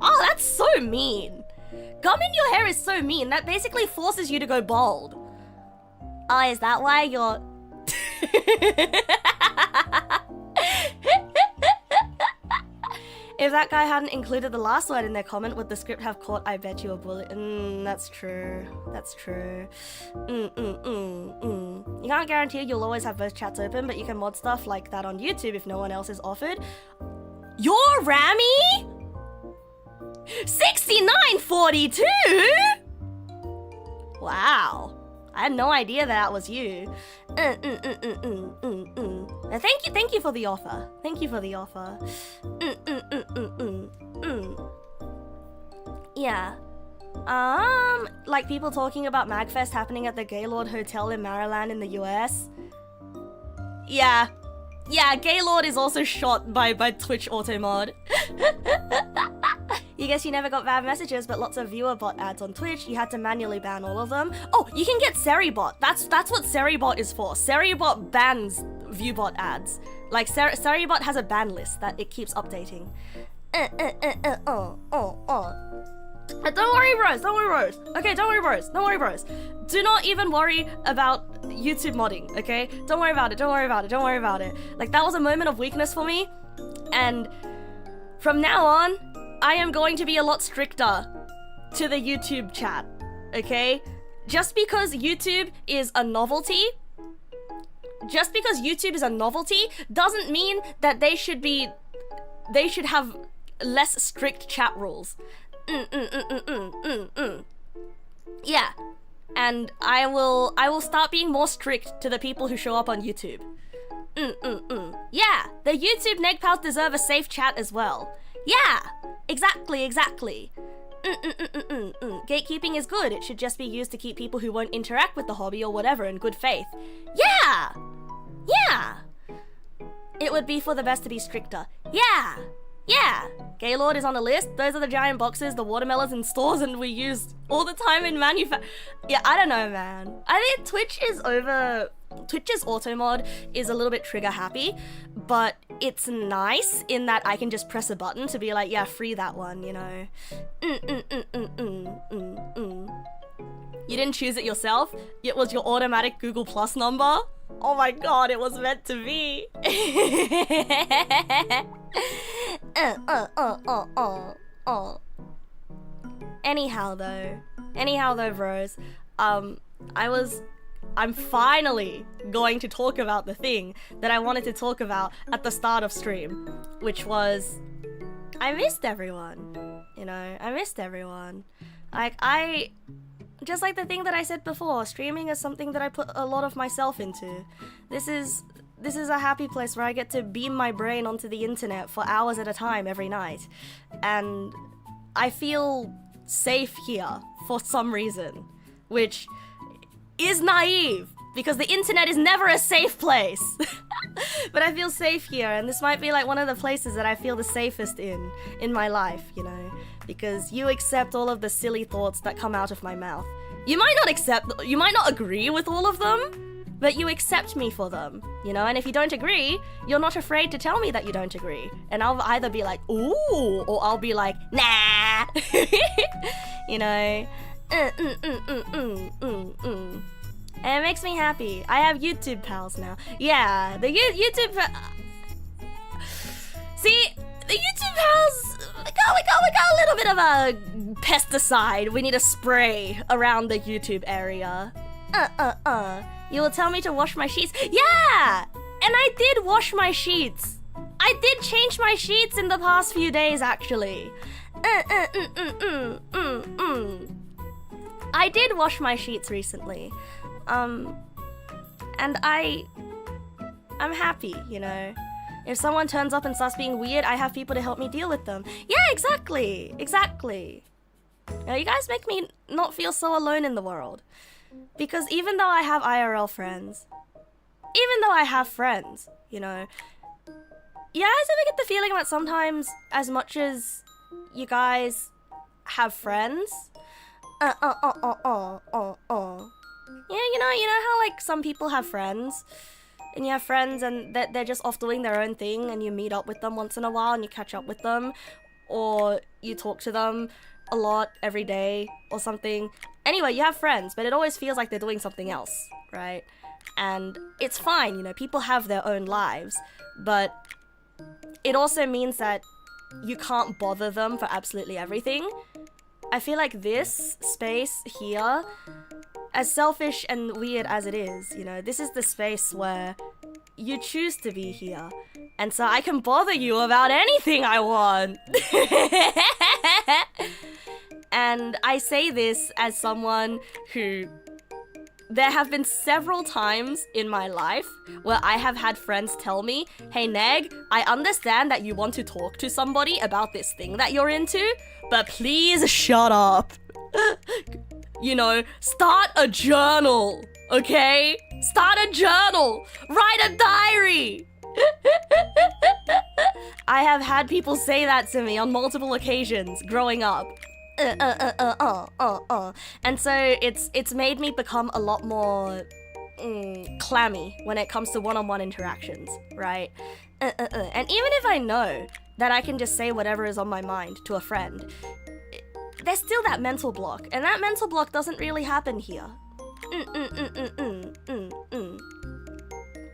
Oh, that's so mean. Gum in your hair is so mean. That basically forces you to go bald. Oh, is that why you're... If that guy hadn't included the last word in their comment, would the script have caught I bet you a bullet? That's true. You can't guarantee you'll always have both chats open, but you can mod stuff like that on YouTube if no one else is offered. You're Rami? 6942? Wow. I had no idea that was you. Thank you for the offer. Yeah. Like people talking about MagFest happening at the Gaylord Hotel in Maryland in the US. Yeah, Gaylord is also shot by Twitch auto mod. You guess you never got bad messages, but lots of viewer bot ads on Twitch. You had to manually ban all of them. Oh, you can get Seribot. That's what Seribot is for. Seribot bans viewbot ads. Like Seribot has a ban list that it keeps updating. Don't worry, bros. Okay, don't worry, bros. Do not even worry about YouTube modding, okay? Don't worry about it. Like, that was a moment of weakness for me, and from now on, I am going to be a lot stricter to the YouTube chat, okay? Just because YouTube is a novelty doesn't mean that they should have less strict chat rules. Yeah, and I will start being more strict to the people who show up on YouTube. Yeah, the YouTube neg pals deserve a safe chat as well. Yeah, exactly. Gatekeeping is good. It should just be used to keep people who won't interact with the hobby or whatever in good faith. Yeah. It would be for the best to be stricter. Yeah. Gaylord is on the list. Those are the giant boxes, the watermelons in stores, and we use all the time in Yeah, I don't know, man. I think Twitch's auto mod is a little bit trigger happy, but it's nice in that I can just press a button to be like, yeah, free that one, you know. You didn't choose it yourself? It was your automatic Google Plus number? Oh my god, it was meant to be. Anyhow though, bros, I'm finally going to talk about the thing that I wanted to talk about at the start of stream, which was, I missed everyone, you know, Like, just like the thing that I said before, streaming is something that I put a lot of myself into. This is a happy place where I get to beam my brain onto the internet for hours at a time every night. And I feel safe here for some reason, which is naive because the internet is never a safe place. But I feel safe here, and this might be like one of the places that I feel the safest in my life, you know, because you accept all of the silly thoughts that come out of my mouth. You might not agree with all of them, but you accept me for them, you know, and if you don't agree, you're not afraid to tell me that you don't agree. And I'll either be like, ooh, or I'll be like, nah, you know, And it makes me happy. I have YouTube pals now. Yeah, the YouTube See, the YouTube pals, we got a little bit of a pesticide we need to spray around the YouTube area. You will tell me to wash my sheets. Yeah! And I did wash my sheets. I did change my sheets in the past few days, actually. I did wash my sheets recently. And I'm happy, you know. If someone turns up and starts being weird, I have people to help me deal with them. Yeah, exactly. You know, you guys make me not feel so alone in the world. Because even though I have IRL friends, you know, you guys ever get the feeling that sometimes, as much as you guys have friends, yeah, you know how like some people have friends, and you have friends and they're just off doing their own thing, and you meet up with them once in a while and you catch up with them, or you talk to them a lot every day or something. Anyway, you have friends, but it always feels like they're doing something else, right? And it's fine, you know, people have their own lives, but it also means that you can't bother them for absolutely everything. I feel like this space here, as selfish and weird as it is, you know, this is the space where you choose to be here. And so I can bother you about anything I want. And I say this as someone who... There have been several times in my life where I have had friends tell me, hey Neg, I understand that you want to talk to somebody about this thing that you're into, but please shut up. You know, start a journal, okay? Start a journal. Write a diary. I have had people say that to me on multiple occasions growing up. And so it's made me become a lot more clammy when it comes to one-on-one interactions, right? And even if I know that I can just say whatever is on my mind to a friend, there's still that mental block, and that mental block doesn't really happen here.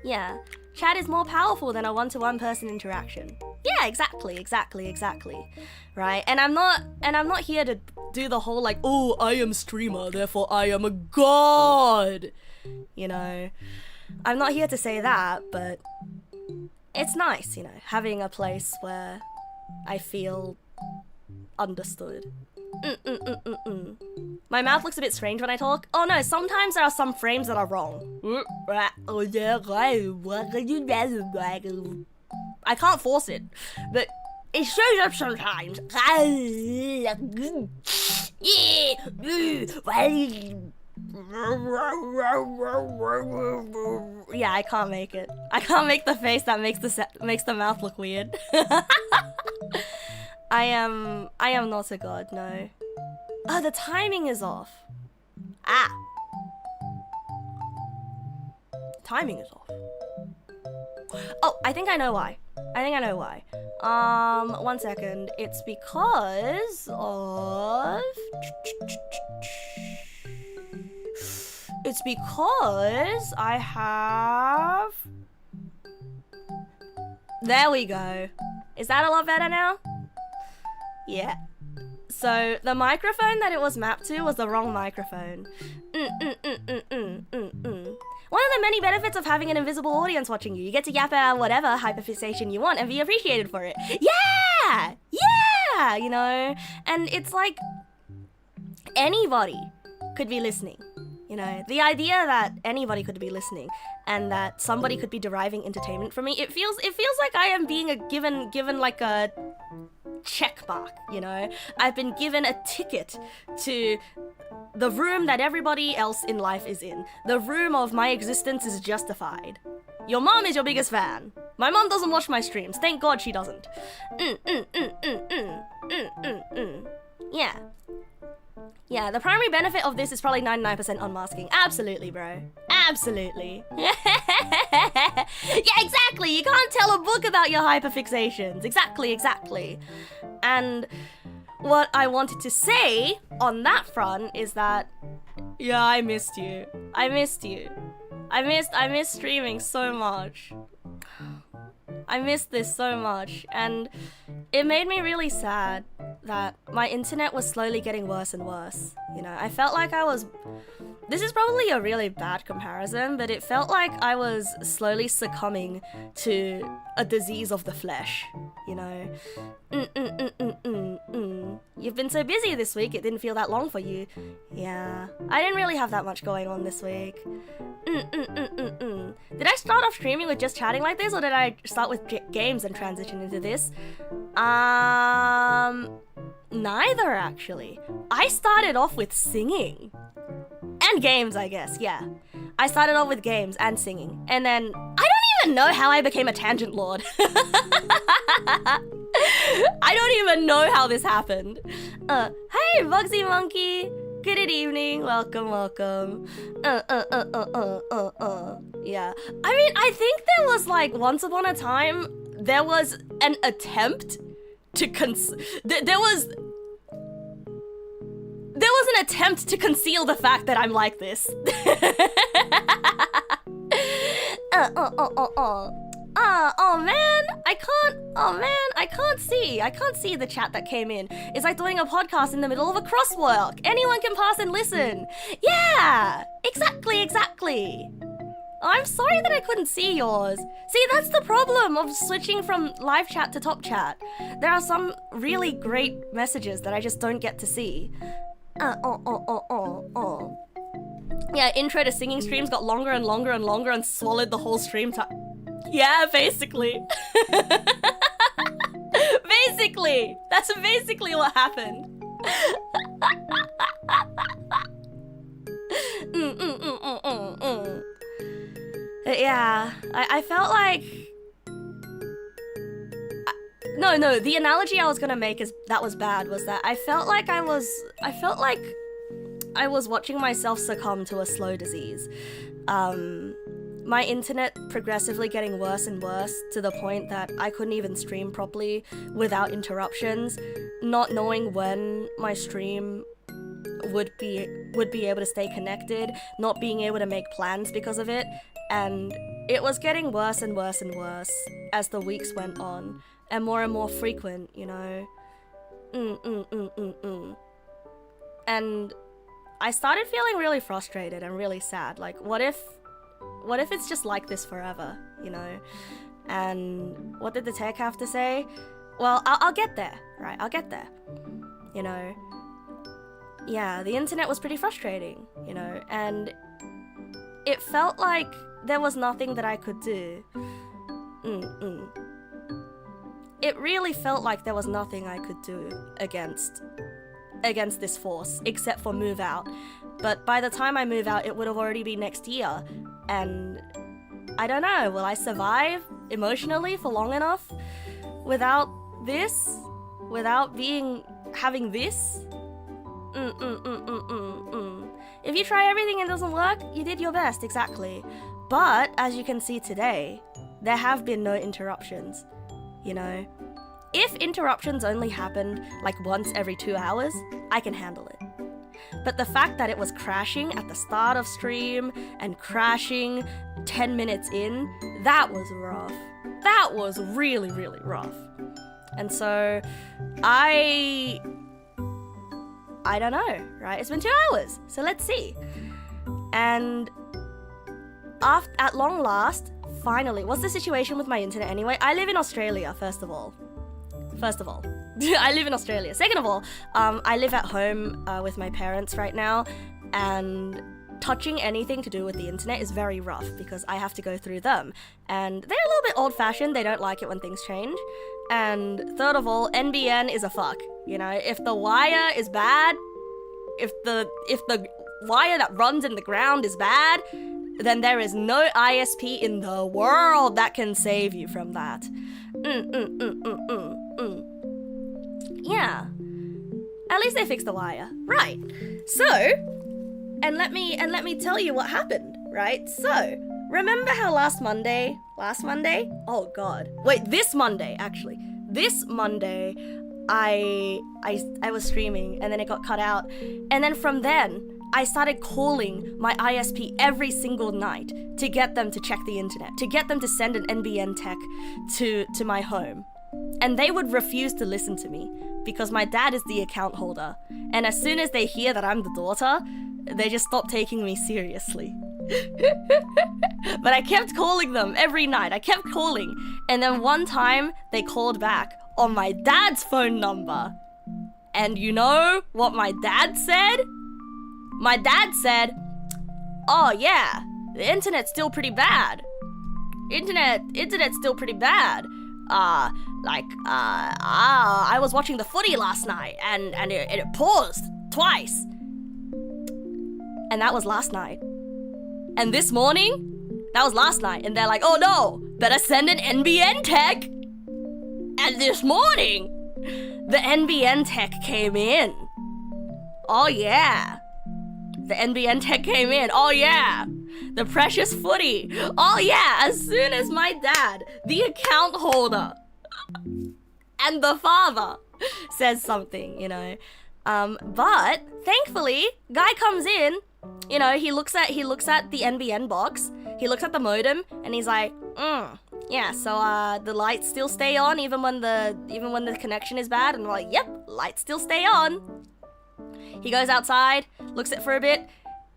Yeah, chat is more powerful than a one-to-one person interaction. Yeah, exactly. Right? And I'm not here to do the whole like, oh, I am streamer, therefore I am a god. You know, I'm not here to say that, but it's nice, you know, having a place where I feel understood. My mouth looks a bit strange when I talk. Oh no, sometimes there are some frames that are wrong. I can't force it, but it shows up sometimes. Yeah, I can't make it. I can't make the face that makes the mouth look weird. I am not a god, no. Oh, the timing is off. Ah. Timing is off. Oh, I think I know why. One second. It's because of... It's because I have... There we go. Is that a lot better now? Yeah. So, the microphone that it was mapped to was the wrong microphone. One of the many benefits of having an invisible audience watching you. You get to yap out whatever hyperfixation you want and be appreciated for it. Yeah! Yeah! You know? And it's like... anybody could be listening. You know? The idea that anybody could be listening and that somebody could be deriving entertainment from me, it feels like I am being given like a check mark, you know? I've been given a ticket to the room that everybody else in life is in. The room of my existence is justified. Your mom is your biggest fan. My mom doesn't watch my streams. Thank God she doesn't. Yeah. Yeah, the primary benefit of this is probably 99% unmasking. Absolutely, bro. Absolutely. Yeah, exactly. You can't tell a book about your hyperfixations. Exactly. And what I wanted to say on that front is that, yeah, I missed you. I missed streaming so much. I missed this so much, and it made me really sad that my internet was slowly getting worse and worse. You know, I felt like this is probably a really bad comparison, but it felt like I was slowly succumbing to a disease of the flesh, you know. You've been so busy this week, it didn't feel that long for you. Yeah, I didn't really have that much going on this week. Did I start off streaming with just chatting like this, or did I start with games and transition into this? Neither, actually. I started off with singing. And games, I guess, yeah. I started off with games and singing. And then, I don't even know how I became a tangent lord. I don't even know how this happened. Hey, Bugsy Monkey. Good evening. Welcome. Yeah. I mean, I think there was like, once upon a time, there was an attempt to there was an attempt to conceal the fact that I'm like this. Oh man, I can't see the chat that came in. It's like doing a podcast in the middle of a crosswalk. Anyone can pass and listen. Yeah, exactly. I'm sorry that I couldn't see yours. See, that's the problem of switching from live chat to top chat. There are some really great messages that I just don't get to see. Yeah, intro to singing streams got longer and swallowed the whole stream time. Yeah, basically. That's basically what happened. Yeah, I felt like... No, the analogy I was gonna make that was bad was that I felt like I was watching myself succumb to a slow disease. My internet progressively getting worse and worse to the point that I couldn't even stream properly without interruptions, not knowing when my stream would be able to stay connected, not being able to make plans because of it, and it was getting worse and worse as the weeks went on, and more frequent, you know. And I started feeling really frustrated and really sad. Like, what if it's just like this forever, you know? And what did the tech have to say? Well, I'll get there, right? I'll get there, you know? Yeah, the internet was pretty frustrating, you know? And it felt like there was nothing that I could do. It really felt like there was nothing I could do against this force, except for move out. But by the time I move out, it would have already been next year. And I don't know, will I survive emotionally for long enough without this? Without having this? If you try everything and it doesn't work, you did your best, exactly. But, as you can see today, there have been no interruptions, you know? If interruptions only happened like once every 2 hours, I can handle it. But the fact that it was crashing at the start of stream and crashing 10 minutes in, that was rough. That was really, really rough. And so, I don't know, right? It's been 2 hours, so let's see. And at long last, finally, what's the situation with my internet anyway? I live in Australia, first of all. I live in Australia. Second of all, I live at home with my parents right now, and touching anything to do with the internet is very rough because I have to go through them. And they're a little bit old-fashioned. They don't like it when things change. And third of all, NBN is a fuck. You know, if the wire is bad, if the wire that runs in the ground is bad, then there is no ISP in the world that can save you from that. Yeah. At least they fixed the wire. Right. So, and let me tell you what happened, right? So, remember how last Monday? Oh god. Wait, this Monday, actually. This Monday, I was streaming and then it got cut out. And then from then, I started calling my ISP every single night to get them to check the internet, to get them to send an NBN tech to my home. And they would refuse to listen to me because my dad is the account holder. And as soon as they hear that I'm the daughter, they just stop taking me seriously. But I kept calling them every night. I kept calling. And then one time they called back on my dad's phone number. And you know what my dad said? My dad said, "Oh yeah, the internet's still pretty bad. Internet's still pretty bad. I was watching the footy last night and it paused twice." And that was last night. And this morning, that was last night. And they're like, "Oh no, better send an NBN tech." And this morning, the NBN tech came in. Oh yeah. The NBN tech came in. Oh yeah. The precious footy. Oh yeah. As soon as my dad, the account holder, and the father says something, you know. But thankfully, guy comes in, you know, he looks at the NBN box, he looks at the modem, and he's like, yeah, so the lights still stay on even when the connection is bad. And we're like, yep, lights still stay on. He goes outside, looks at it for a bit,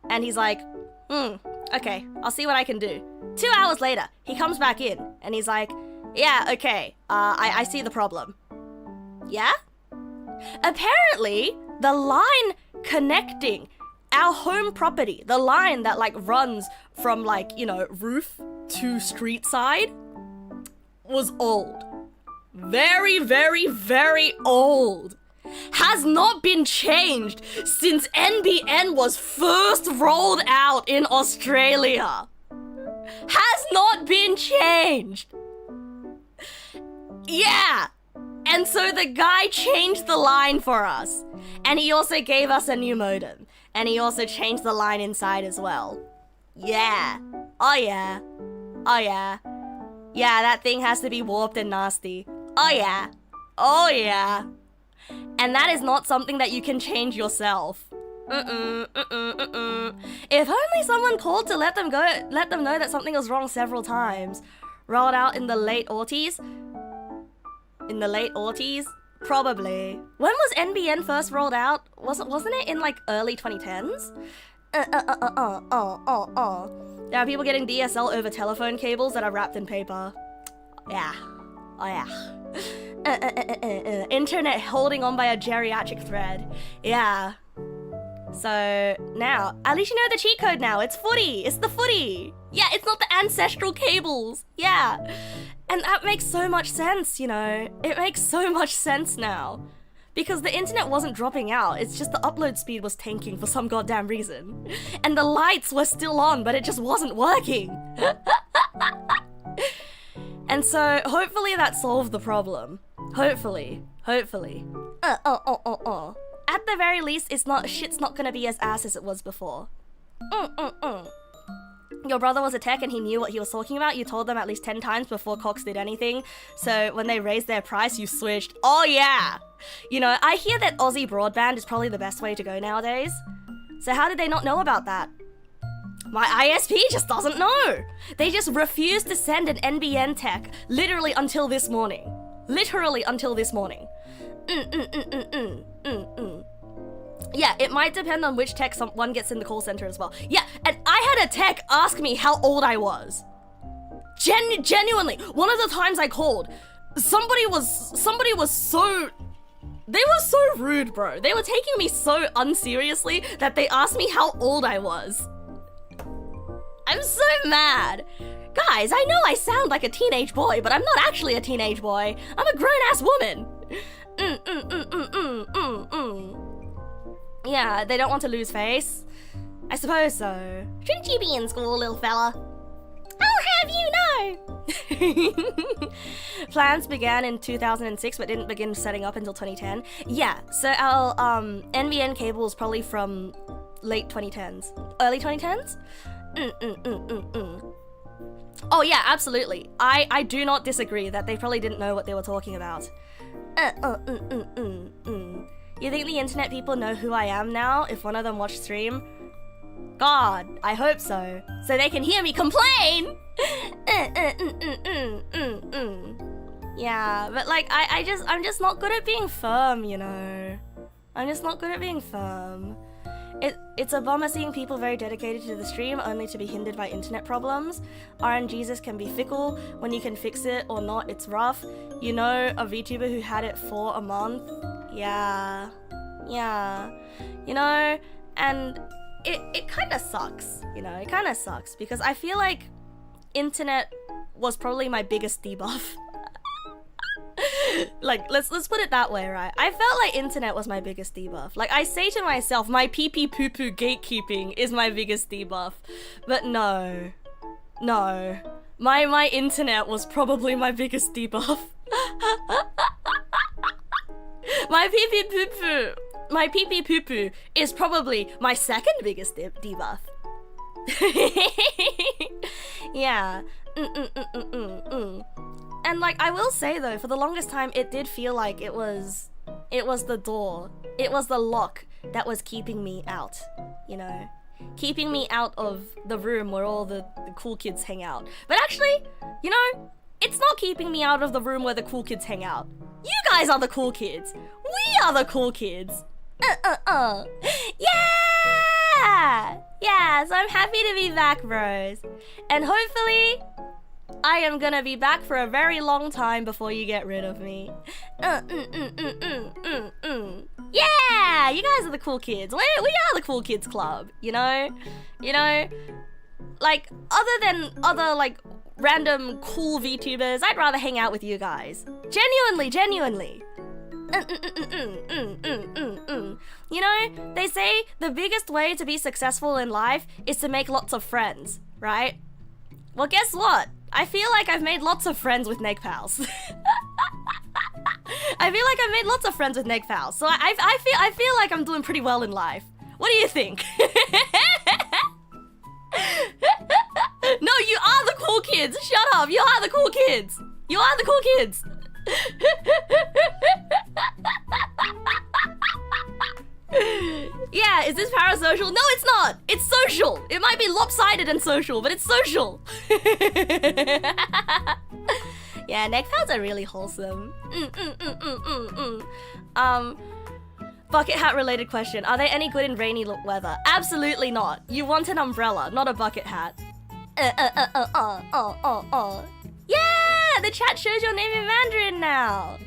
and he's like, okay, I'll see what I can do. 2 hours later, he comes back in, and he's like, yeah, okay, I see the problem. Yeah? Apparently, the line connecting our home property, the line that like runs from like, you know, roof to street side, was old. Very, very, very old. Has not been changed since NBN was first rolled out in Australia. Has not been changed. Yeah. And so the guy changed the line for us. And he also gave us a new modem. And he also changed the line inside as well. Yeah. Oh yeah. Oh yeah. Yeah, that thing has to be warped and nasty. Oh yeah. Oh yeah. And that is not something that you can change yourself. If only someone called to let them know that something was wrong several times. Rolled out in the late aughties? In the late aughties? Probably. When was NBN first rolled out? Wasn't it in like early 2010s? There are people getting DSL over telephone cables that are wrapped in paper. Yeah. Oh yeah. Internet holding on by a geriatric thread. Yeah. So now, at least you know the cheat code now. It's footy. It's the footy. Yeah, it's not the ancestral cables. Yeah. And that makes so much sense, you know. It makes so much sense now. Because the internet wasn't dropping out. It's just the upload speed was tanking for some goddamn reason. And the lights were still on, but it just wasn't working. And so, hopefully that solved the problem. Hopefully. At the very least, shit's not gonna be as ass as it was before. Your brother was a tech and he knew what he was talking about. You told them at least 10 times before Cox did anything. So when they raised their price, you switched. Oh yeah! You know, I hear that Aussie broadband is probably the best way to go nowadays. So how did they not know about that? My ISP just doesn't know. They just refused to send an NBN tech literally until this morning. Yeah, it might depend on which tech one gets in the call center as well. Yeah, and I had a tech ask me how old I was. Genuinely, one of the times I called, somebody was so... They were so rude, bro. They were taking me so unseriously that they asked me how old I was. I'm so mad. Guys, I know I sound like a teenage boy, but I'm not actually a teenage boy. I'm a grown-ass woman. Yeah, they don't want to lose face. I suppose so. Shouldn't you be in school, little fella? I'll have you know. Plans began in 2006, but didn't begin setting up until 2010. Yeah, so our NBN cable is probably from late 2010s. Early 2010s? Oh yeah, absolutely. I do not disagree that they probably didn't know what they were talking about. You think the internet people know who I am now if one of them watched stream? God, I hope so. So they can hear me complain! Yeah, but like, I'm just not good at being firm, you know? I'm just not good at being firm. It's a bummer seeing people very dedicated to the stream only to be hindered by internet problems. RNGesus can be fickle. When you can fix it or not, it's rough. You know a VTuber who had it for a month? Yeah. You know, and it kind of sucks, you know? It kind of sucks because I feel like internet was probably my biggest debuff. Like, let's put it that way, right? I felt like internet was my biggest debuff. Like, I say to myself, my pee-pee poo-poo gatekeeping is my biggest debuff. But no. My internet was probably my biggest debuff. My pee-pee poo-poo. My pee-pee poo-poo is probably my second biggest debuff. Yeah. And like, I will say though, for the longest time, it did feel like it was the door. It was the lock that was keeping me out, you know? Keeping me out of the room where all the cool kids hang out. But actually, you know, it's not keeping me out of the room where the cool kids hang out. You guys are the cool kids. We are the cool kids. Yeah, so I'm happy to be back, bros. And hopefully, I am gonna be back for a very long time before you get rid of me. Yeah, you guys are the cool kids. We are the cool kids club, you know? You know? Like, other than other, like, random cool VTubers, I'd rather hang out with you guys. Genuinely. You know, they say the biggest way to be successful in life is to make lots of friends, right? Well, guess what? I feel like I've made lots of friends with Neg pals. I feel like I've made lots of friends with Neg pals, so I feel like I'm doing pretty well in life. What do you think? No, you are the cool kids. Shut up. You are the cool kids. You are the cool kids. Yeah, is this parasocial? No, it's not. It's social. It might be lopsided and social, but it's social. Yeah, Neg pals are really wholesome. Bucket hat related question. Are they any good in rainy weather? Absolutely not. You want an umbrella, not a bucket hat. Yeah, the chat shows your name in Mandarin now.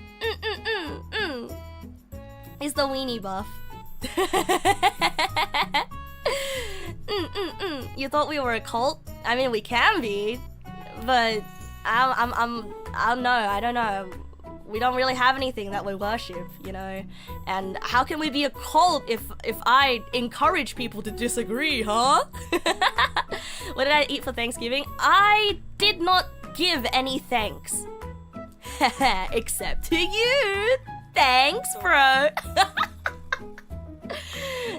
It's the weenie buff. You thought we were a cult? I mean, we can be, but I don't know. We don't really have anything that we worship, you know? And how can we be a cult if I encourage people to disagree, huh? What did I eat for Thanksgiving? I did not give any thanks. Except to you. Thanks, bro.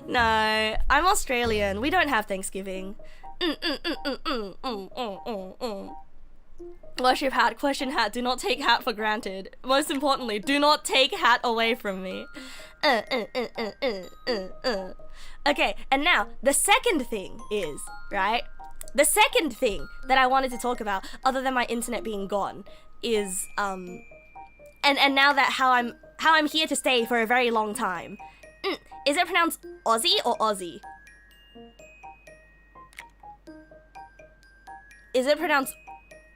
No, I'm Australian. We don't have Thanksgiving. Worship hat, question hat, do not take hat for granted. Most importantly, do not take hat away from me. Okay, and now, the second thing is, right? The second thing that I wanted to talk about, other than my internet being gone, is, and now that how I'm here to stay for a very long time. Is it pronounced Aussie or Aussie? Is it pronounced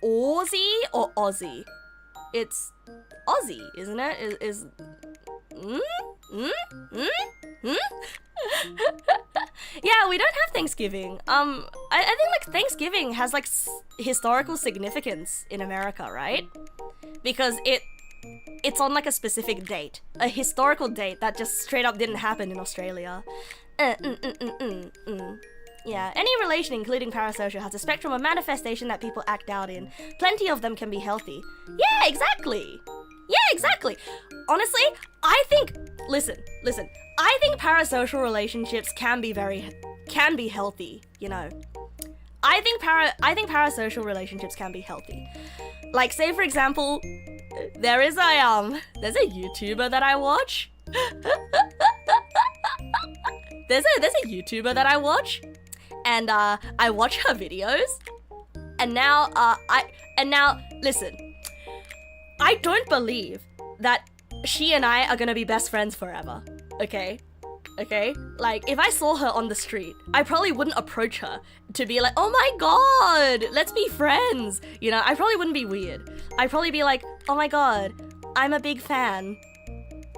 Aussie or Aussie? It's Aussie, isn't it? Yeah, we don't have Thanksgiving. I think like Thanksgiving has like historical significance in America, right? Because it's on like a specific date, a historical date that just straight up didn't happen in Australia. Yeah, any relation, including parasocial, has a spectrum of manifestation that people act out in. Plenty of them can be healthy. Yeah, exactly. Yeah, exactly. Honestly, I think, listen, I think parasocial relationships can be healthy, you know. I think parasocial relationships can be healthy. Like, say for example, there's a YouTuber that I watch. There's a YouTuber that I watch, and I watch her videos, and now listen, I don't believe that she and I are gonna be best friends forever. Okay? Like, if I saw her on the street, I probably wouldn't approach her to be like, oh my god, let's be friends. You know, I probably wouldn't be weird. I'd probably be like, oh my god, I'm a big fan.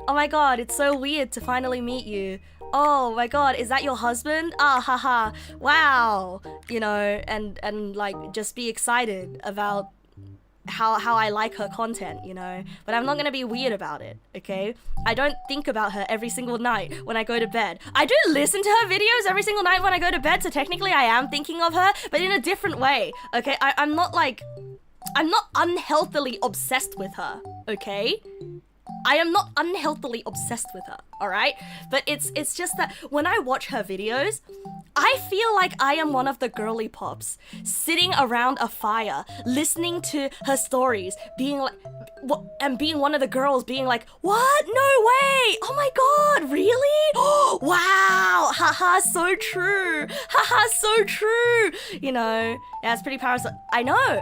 Oh my god, it's so weird to finally meet you. Oh my god, is that your husband? Ah, haha, wow. You know, and like, just be excited about how I like her content, you know? But I'm not gonna be weird about it, okay? I don't think about her every single night when I go to bed. I do listen to her videos every single night when I go to bed, so technically I am thinking of her, but in a different way, okay? I'm not unhealthily obsessed with her, okay? I am not unhealthily obsessed with her, alright? But it's just that when I watch her videos, I feel like I am one of the girly pops, sitting around a fire, listening to her stories, being like, and being one of the girls being like, what? No way! Oh my god, really? Wow! Haha, so true! Haha, so true! You know, yeah, it's pretty parasocial. I know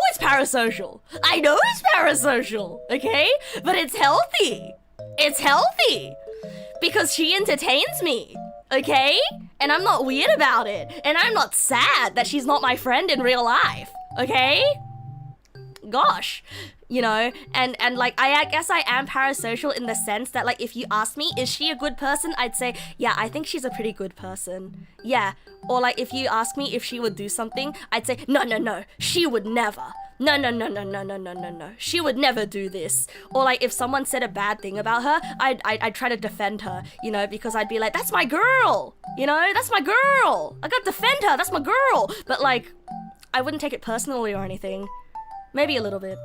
it's parasocial! I know it's parasocial, okay? But it's healthy! It's healthy! Because she entertains me, okay? And I'm not weird about it. And I'm not sad that she's not my friend in real life, okay? Gosh. You know, and like, I guess I am parasocial in the sense that, like, if you ask me, is she a good person? I'd say, yeah, I think she's a pretty good person. Yeah. Or like, if you ask me if she would do something, I'd say, no, she would never. No. She would never do this. Or like, if someone said a bad thing about her, I'd try to defend her, you know, because I'd be like, that's my girl, you know, that's my girl. I gotta defend her, that's my girl. But like, I wouldn't take it personally or anything. Maybe a little bit.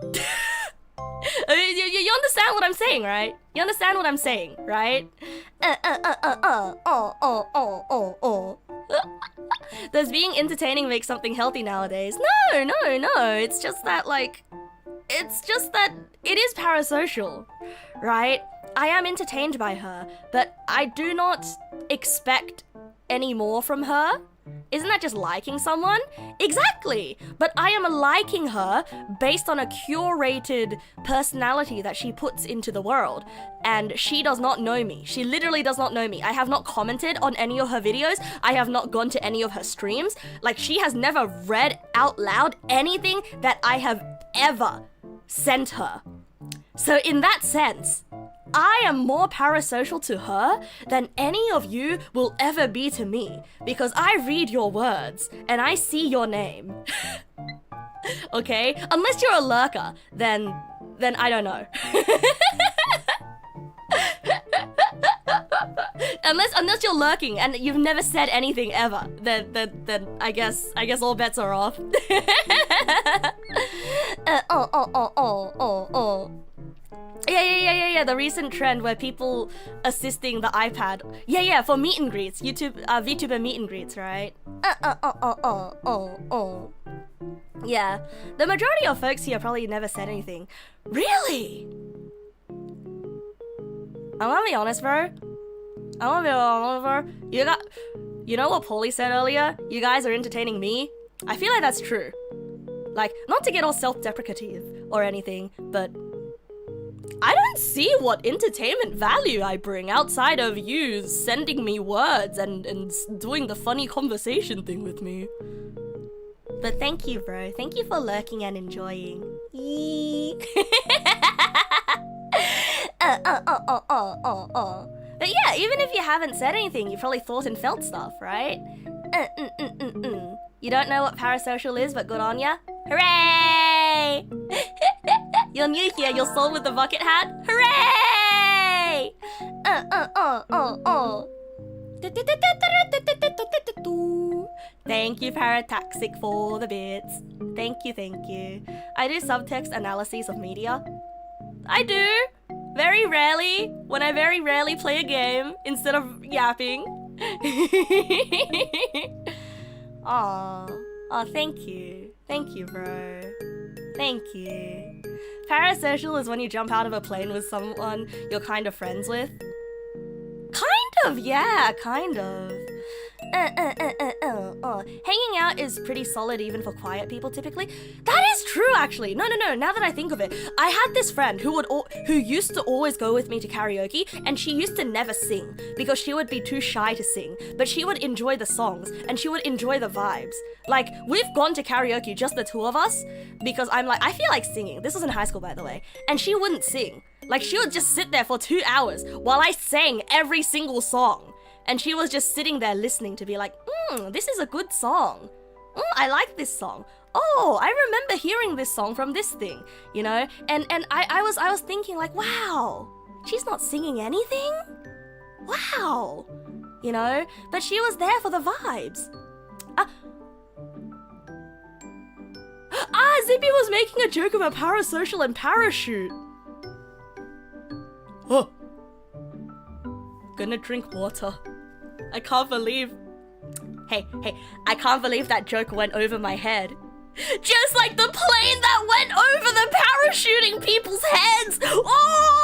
I mean, you understand what I'm saying, right? You understand what I'm saying, right? Does being entertaining make something healthy nowadays? No. It's just that, like, it is parasocial, right? I am entertained by her, but I do not expect any more from her. Isn't that just liking someone? Exactly! But I am liking her based on a curated personality that she puts into the world. And she does not know me. She literally does not know me. I have not commented on any of her videos. I have not gone to any of her streams. Like, she has never read out loud anything that I have ever sent her. So in that sense, I am more parasocial to her than any of you will ever be to me, because I read your words and I see your name. Okay? Unless you're a lurker, then I don't know. Unless you're lurking and you've never said anything ever, then I guess all bets are off. Yeah, the recent trend where people assisting the iPad. Yeah, for meet and greets. VTuber meet and greets, right? Yeah. The majority of folks here probably never said anything. Really? I'm gonna be honest, bro. You know what Paulie said earlier? You guys are entertaining me? I feel like that's true. Like, not to get all self-deprecative or anything, but I don't see what entertainment value I bring outside of you sending me words and doing the funny conversation thing with me. But thank you, bro. Thank you for lurking and enjoying. But yeah, even if you haven't said anything, you probably thought and felt stuff, right? You don't know what parasocial is, but good on ya. Hooray! You're new here, you're sold with the bucket hat. Hooray! Thank you, Parataxic, for the bits. Thank you, thank you. I do subtext analyses of media. I do. Very rarely, when I very rarely play a game instead of yapping. Aw, thank you. Thank you, bro. Thank you. Parasocial is when you jump out of a plane with someone you're kind of friends with. Kind of, yeah, kind of. Hanging out is pretty solid even for quiet people typically. That is true, actually. No. Now that I think of it, I had this friend who used to always go with me to karaoke, and she used to never sing because she would be too shy to sing. But she would enjoy the songs and she would enjoy the vibes. Like, we've gone to karaoke, just the two of us, because I'm like, I feel like singing. This was in high school, by the way, and she wouldn't sing. Like, she would just sit there for 2 hours while I sang every single song. And she was just sitting there listening to be like, this is a good song. I like this song. Oh, I remember hearing this song from this thing, you know? And I was thinking like, wow, she's not singing anything? Wow, you know? But she was there for the vibes. Zippy was making a joke about parasocial and parachute. Oh. Gonna drink water. I can't believe... Hey, I can't believe that joke went over my head. Just like the plane that went over the parachuting people's heads! Oh!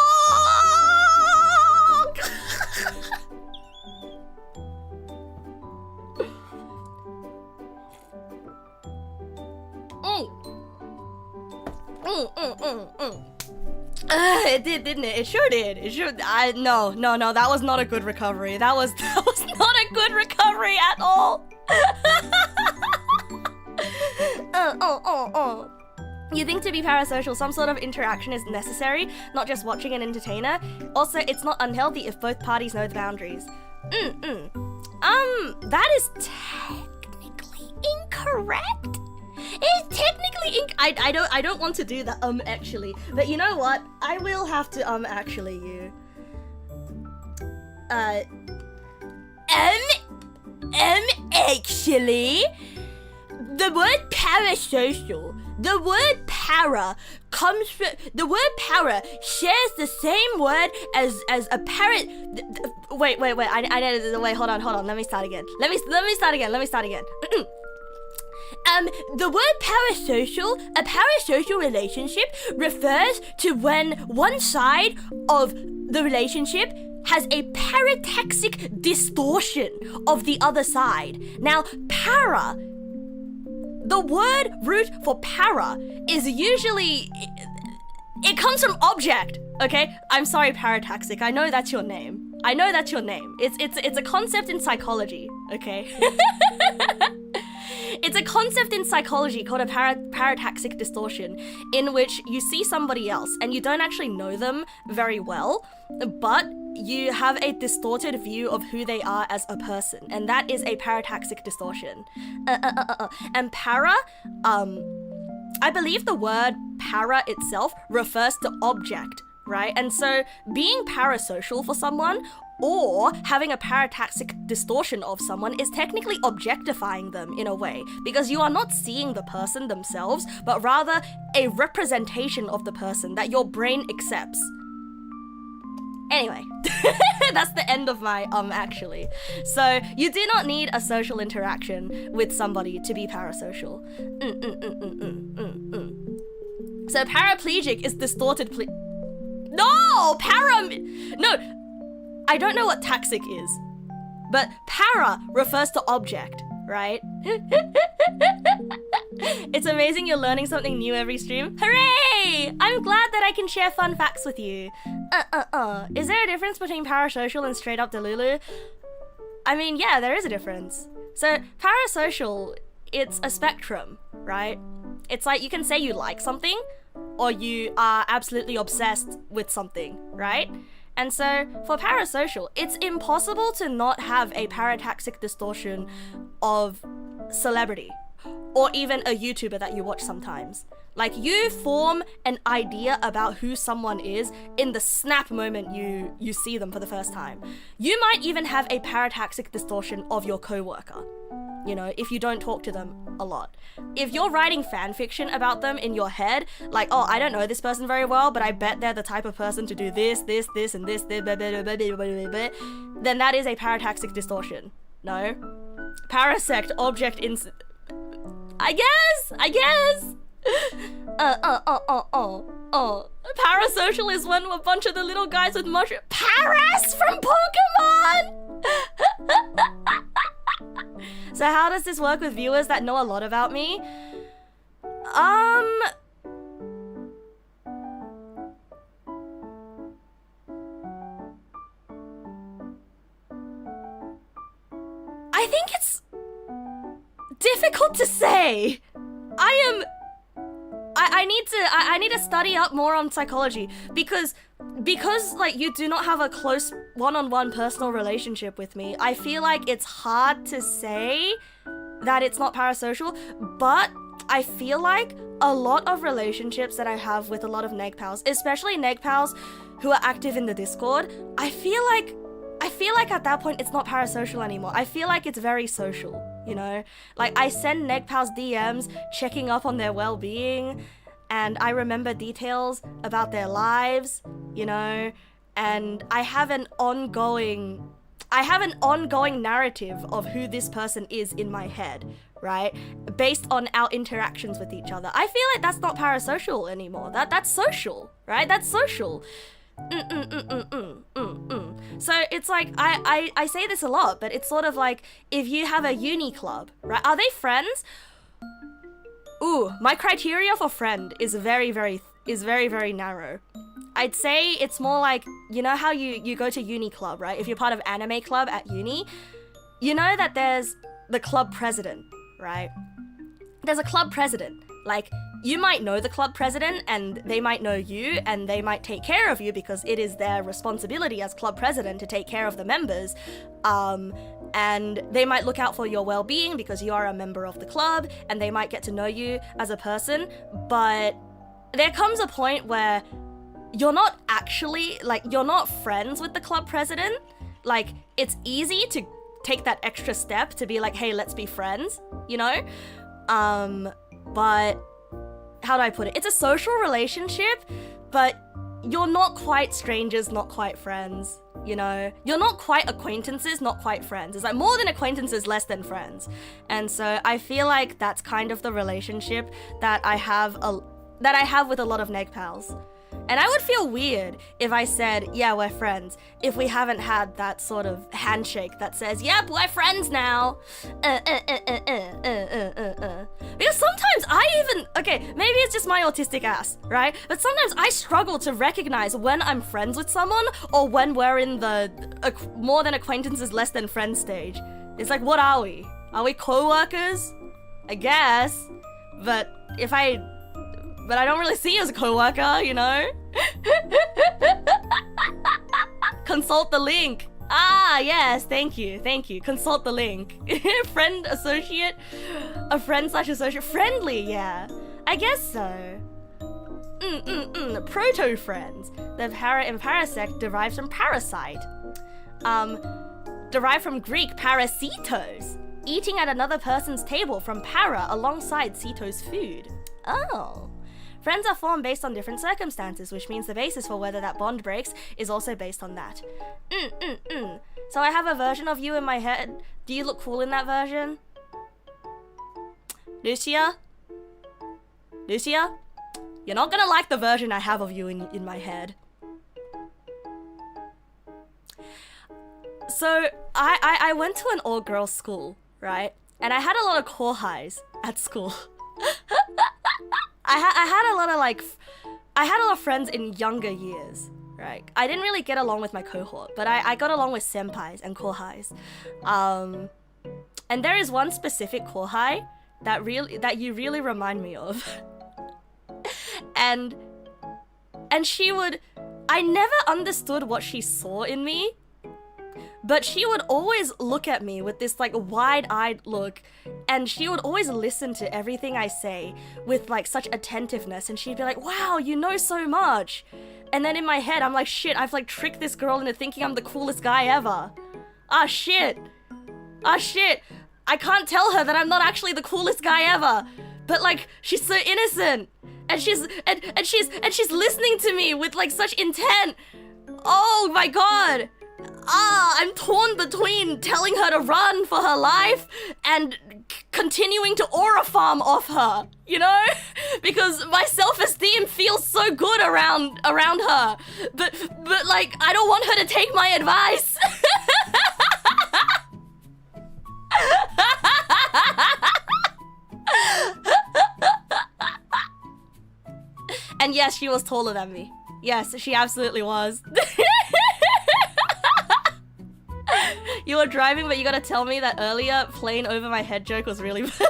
It did, didn't it? It sure did. It sure. No. That was not a good recovery. That was not a good recovery at all. You think to be parasocial, some sort of interaction is necessary, not just watching an entertainer. Also, it's not unhealthy if both parties know the boundaries. That is technically incorrect. It's technically I don't want to do that actually, but you know what? I will have to actually you. Actually, the word parasocial, the word para comes from the word para shares the same word as a parrot. Wait. Wait. Hold on. Let me start again. Let me start again. The word parasocial, a parasocial relationship refers to when one side of the relationship has a parataxic distortion of the other side. Now, para, the word root for para is usually, it comes from object, okay? I'm sorry, parataxic, I know that's your name. It's a concept in psychology, okay? It's a concept in psychology called a parataxic distortion, in which you see somebody else and you don't actually know them very well, but you have a distorted view of who they are as a person, and that is a parataxic distortion. And para, I believe the word para itself refers to object, right? And so being parasocial for someone or having a parataxic distortion of someone is technically objectifying them in a way, because you are not seeing the person themselves, but rather a representation of the person that your brain accepts. Anyway, that's the end of my actually. So you do not need a social interaction with somebody to be parasocial. So paraplegic is distorted No! No! I don't know what taxic is, but para refers to object, right? It's amazing you're learning something new every stream. Hooray! I'm glad that I can share fun facts with you. Is there a difference between parasocial and straight up delulu? I mean, yeah, there is a difference. So parasocial, it's a spectrum, right? It's like you can say you like something, or you are absolutely obsessed with something, right? And so for parasocial, it's impossible to not have a parataxic distortion of celebrity or even a YouTuber that you watch sometimes. Like, you form an idea about who someone is in the snap moment you see them for the first time. You might even have a parataxic distortion of your coworker, you know, if you don't talk to them a lot. If you're writing fan fiction about them in your head, like, oh, I don't know this person very well, but I bet they're the type of person to do this, and this, blah, blah, blah, blah, blah, blah, then that is a parataxic distortion. No? Parasect object in... I guess! Parasocial is when a bunch of the little guys with mushroom... Paras from Pokemon! So how does this work with viewers that know a lot about me? I think it's difficult to say. I need to study up more on psychology because like you do not have a close one-on-one personal relationship with me. I feel like it's hard to say that it's not parasocial, but I feel like a lot of relationships that I have with a lot of neg pals, especially neg pals who are active in the Discord, I feel like at that point it's not parasocial anymore. I feel like it's very social, you know? Like, I send neg pals DMs checking up on their well-being, and I remember details about their lives, you know? And I have an ongoing narrative of who this person is in my head, right? Based on our interactions with each other. I feel like that's not parasocial anymore. That's social, right? That's social. So it's like, I say this a lot, but it's sort of like, if you have a uni club, right? Are they friends? Ooh, my criteria for friend is very, very narrow. I'd say it's more like, you know how you go to uni club, right? If you're part of anime club at uni, you know that there's the club president, right? There's a club president. Like, you might know the club president and they might know you and they might take care of you because it is their responsibility as club president to take care of the members. And they might look out for your well-being because you are a member of the club and they might get to know you as a person. But there comes a point where you're not actually, like, you're not friends with the club president. Like, it's easy to take that extra step to be like, hey, let's be friends, you know? But how do I put it? It's a social relationship, but you're not quite strangers, not quite friends, you know? You're not quite acquaintances, not quite friends. It's like more than acquaintances, less than friends. And so I feel like that's kind of the relationship that I have with a lot of neg pals. And I would feel weird if I said, yeah, we're friends, if we haven't had that sort of handshake that says, yep, we're friends now. Because sometimes okay, maybe it's just my autistic ass, right? But sometimes I struggle to recognize when I'm friends with someone or when we're in the more than acquaintances, less than friends stage. It's like, what are we? Are we co-workers? I guess. But I don't really see you as a co-worker, you know? Consult the link. Ah, yes, thank you. Consult the link. Friend, associate, a friend/associate. Friendly, yeah. I guess so. Proto-friends. The para in parasect derives from parasite. Derived from Greek parasitos. Eating at another person's table from para alongside Sito's food. Oh. Friends are formed based on different circumstances, which means the basis for whether that bond breaks is also based on that. So I have a version of you in my head. Do you look cool in that version? Lucia? You're not gonna like the version I have of you in my head. So I went to an all-girls school, right? And I had a lot of core highs at school. I had a lot of friends in younger years, right? I didn't really get along with my cohort, but I got along with senpais and kohais. And there is one specific kohai that you really remind me of. and she would, I never understood what she saw in me, but she would always look at me with this like wide-eyed look, and she would always listen to everything I say with like such attentiveness, and she'd be like, wow, you know so much. And then in my head, I'm like, shit, I've like tricked this girl into thinking I'm the coolest guy ever. Ah, shit. Ah, shit. I can't tell her that I'm not actually the coolest guy ever. But like, she's so innocent. And she's listening to me with like such intent. Oh my god. I'm torn between telling her to run for her life and continuing to aura farm off her, you know? Because my self-esteem feels so good around her. But like, I don't want her to take my advice. And yes, she was taller than me. Yes, she absolutely was. You were driving, but you gotta tell me that earlier plane over my head joke was really bad.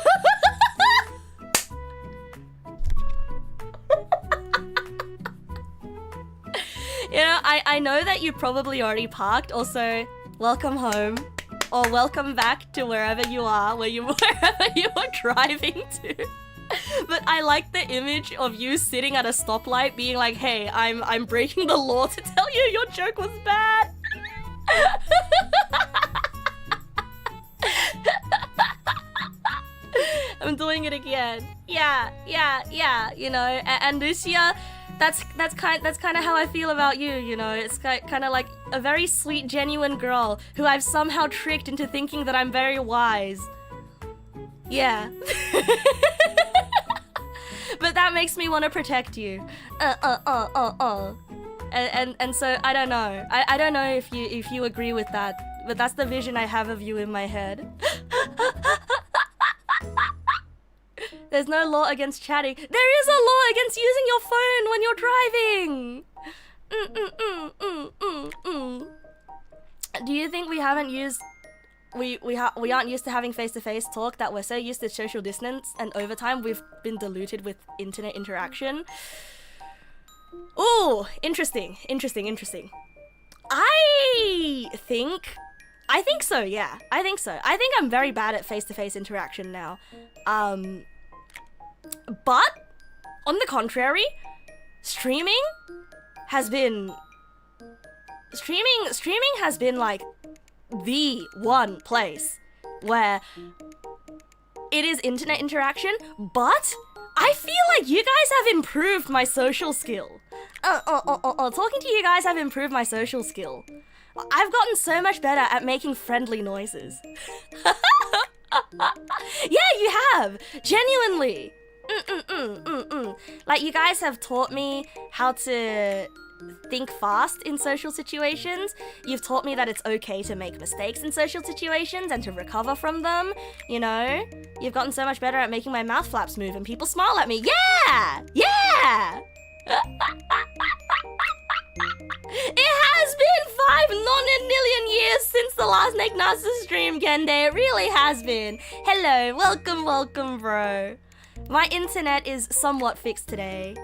You know, I know that you probably already parked. Also, welcome home. Or welcome back to wherever you are, wherever you were driving to. But I like the image of you sitting at a stoplight being like, hey, I'm breaking the law to tell you your joke was bad. I'm doing it again. Yeah, you know, and Lucia, that's kind of how I feel about you, you know. It's kind of like a very sweet, genuine girl who I've somehow tricked into thinking that I'm very wise. Yeah. But that makes me want to protect you. And so I don't know. I don't know if you agree with that, but that's the vision I have of you in my head. There's no law against chatting. There is a law against using your phone when you're driving. Do you think we haven't used we aren't used to having face-to-face talk, that we're so used to social distance, and over time we've been diluted with internet interaction? Ooh, interesting. I think so, yeah. I think so. I think I'm very bad at face-to-face interaction now. But on the contrary, streaming has been like the one place where it is internet interaction, but I feel like you guys have improved my social skill. Talking to you guys have improved my social skill. I've gotten so much better at making friendly noises. Yeah, you have! Genuinely! Like, you guys have taught me how to think fast in social situations. You've taught me that it's okay to make mistakes in social situations and to recover from them, you know? You've gotten so much better at making my mouth flaps move and people smile at me. Yeah! Yeah! It has been 5 non-million years since the last Neg Nasu stream, Gende. It really has been. Hello, welcome, bro. My internet is somewhat fixed today.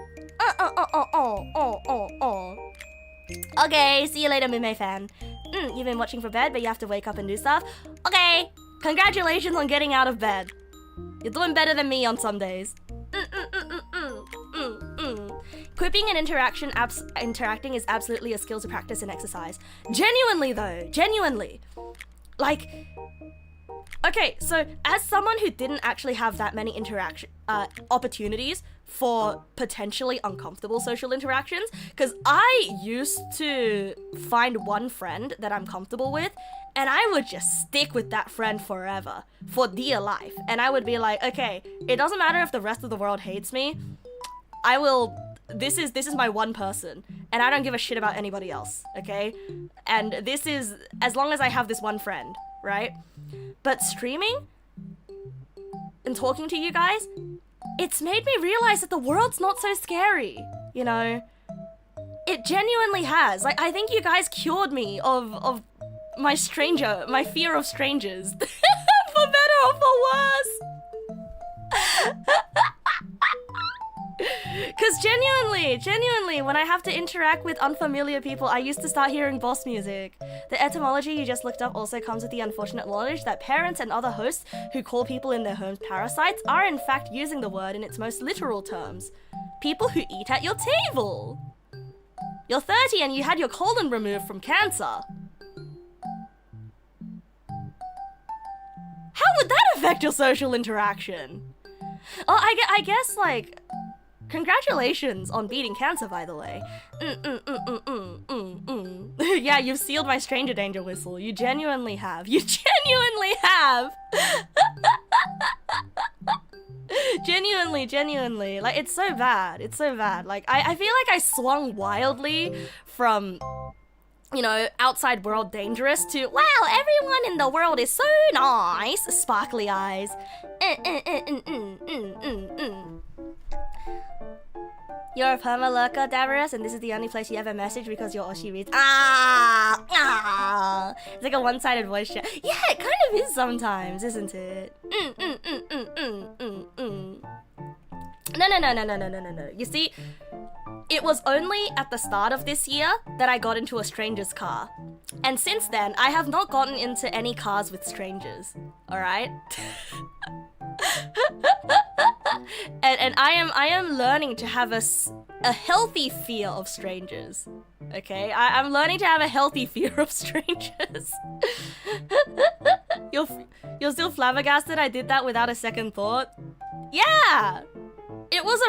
Okay, see you later, Mime fan. You've been watching for bed, but you have to wake up and do stuff. Okay, congratulations on getting out of bed. You're doing better than me on some days. Quipping and interacting is absolutely a skill to practice and exercise. Genuinely though, genuinely. Like, okay, so as someone who didn't actually have that many opportunities for potentially uncomfortable social interactions, because I used to find one friend that I'm comfortable with, and I would just stick with that friend forever, for dear life. And I would be like, okay, it doesn't matter if the rest of the world hates me, this is my one person, and I don't give a shit about anybody else, okay? And this is, as long as I have this one friend, right? But streaming and talking to you guys, it's made me realize that the world's not so scary, you know? It genuinely has. Like, I think you guys cured me of my fear of strangers. For better or for worse. Because genuinely, when I have to interact with unfamiliar people, I used to start hearing boss music. The etymology you just looked up also comes with the unfortunate knowledge that parents and other hosts who call people in their homes parasites are in fact using the word in its most literal terms. People who eat at your table. You're 30 and you had your colon removed from cancer. How would that affect your social interaction? Oh, I guess, like, congratulations on beating cancer, by the way. Yeah, you've sealed my stranger danger whistle. You genuinely have. You genuinely have! Genuinely. Like, it's so bad. It's so bad. Like, I feel like I swung wildly from, you know, outside world dangerous to, wow, everyone in the world is so nice. Sparkly eyes. You're a perma lurker, Davros, and this is the only place you ever message because your Oshi reads. It's like a one-sided voice chat. Yeah, it kind of is sometimes, isn't it? No. You see, it was only at the start of this year that I got into a stranger's car. And since then, I have not gotten into any cars with strangers. Alright? and I am learning to have a healthy fear of strangers. Okay? I'm learning to have a healthy fear of strangers. You're still flabbergasted I did that without a second thought? Yeah! It was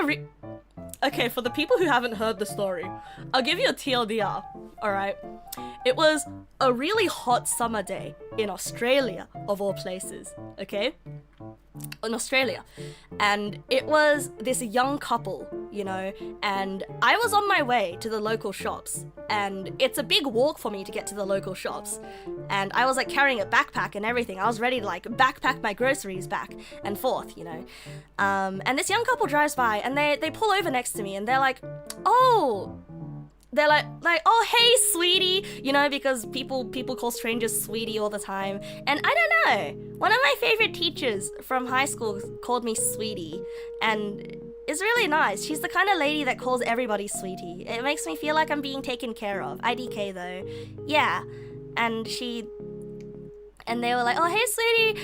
Okay, for the people who haven't heard the story, I'll give you a TLDR, alright? It was a really hot summer day in Australia, of all places, okay? In Australia. And it was this young couple, you know, and I was on my way to the local shops, and it's a big walk for me to get to the local shops. And I was like carrying a backpack and everything. I was ready to like backpack my groceries back and forth, you know. And this young couple drives by and they pull over next to me and they're like, oh, oh, hey, sweetie, you know, because people call strangers sweetie all the time. And I don't know, one of my favorite teachers from high school called me sweetie, and it's really nice. She's the kind of lady that calls everybody sweetie. It makes me feel like I'm being taken care of. IDK though. Yeah. And they were like, oh, hey, sweetie,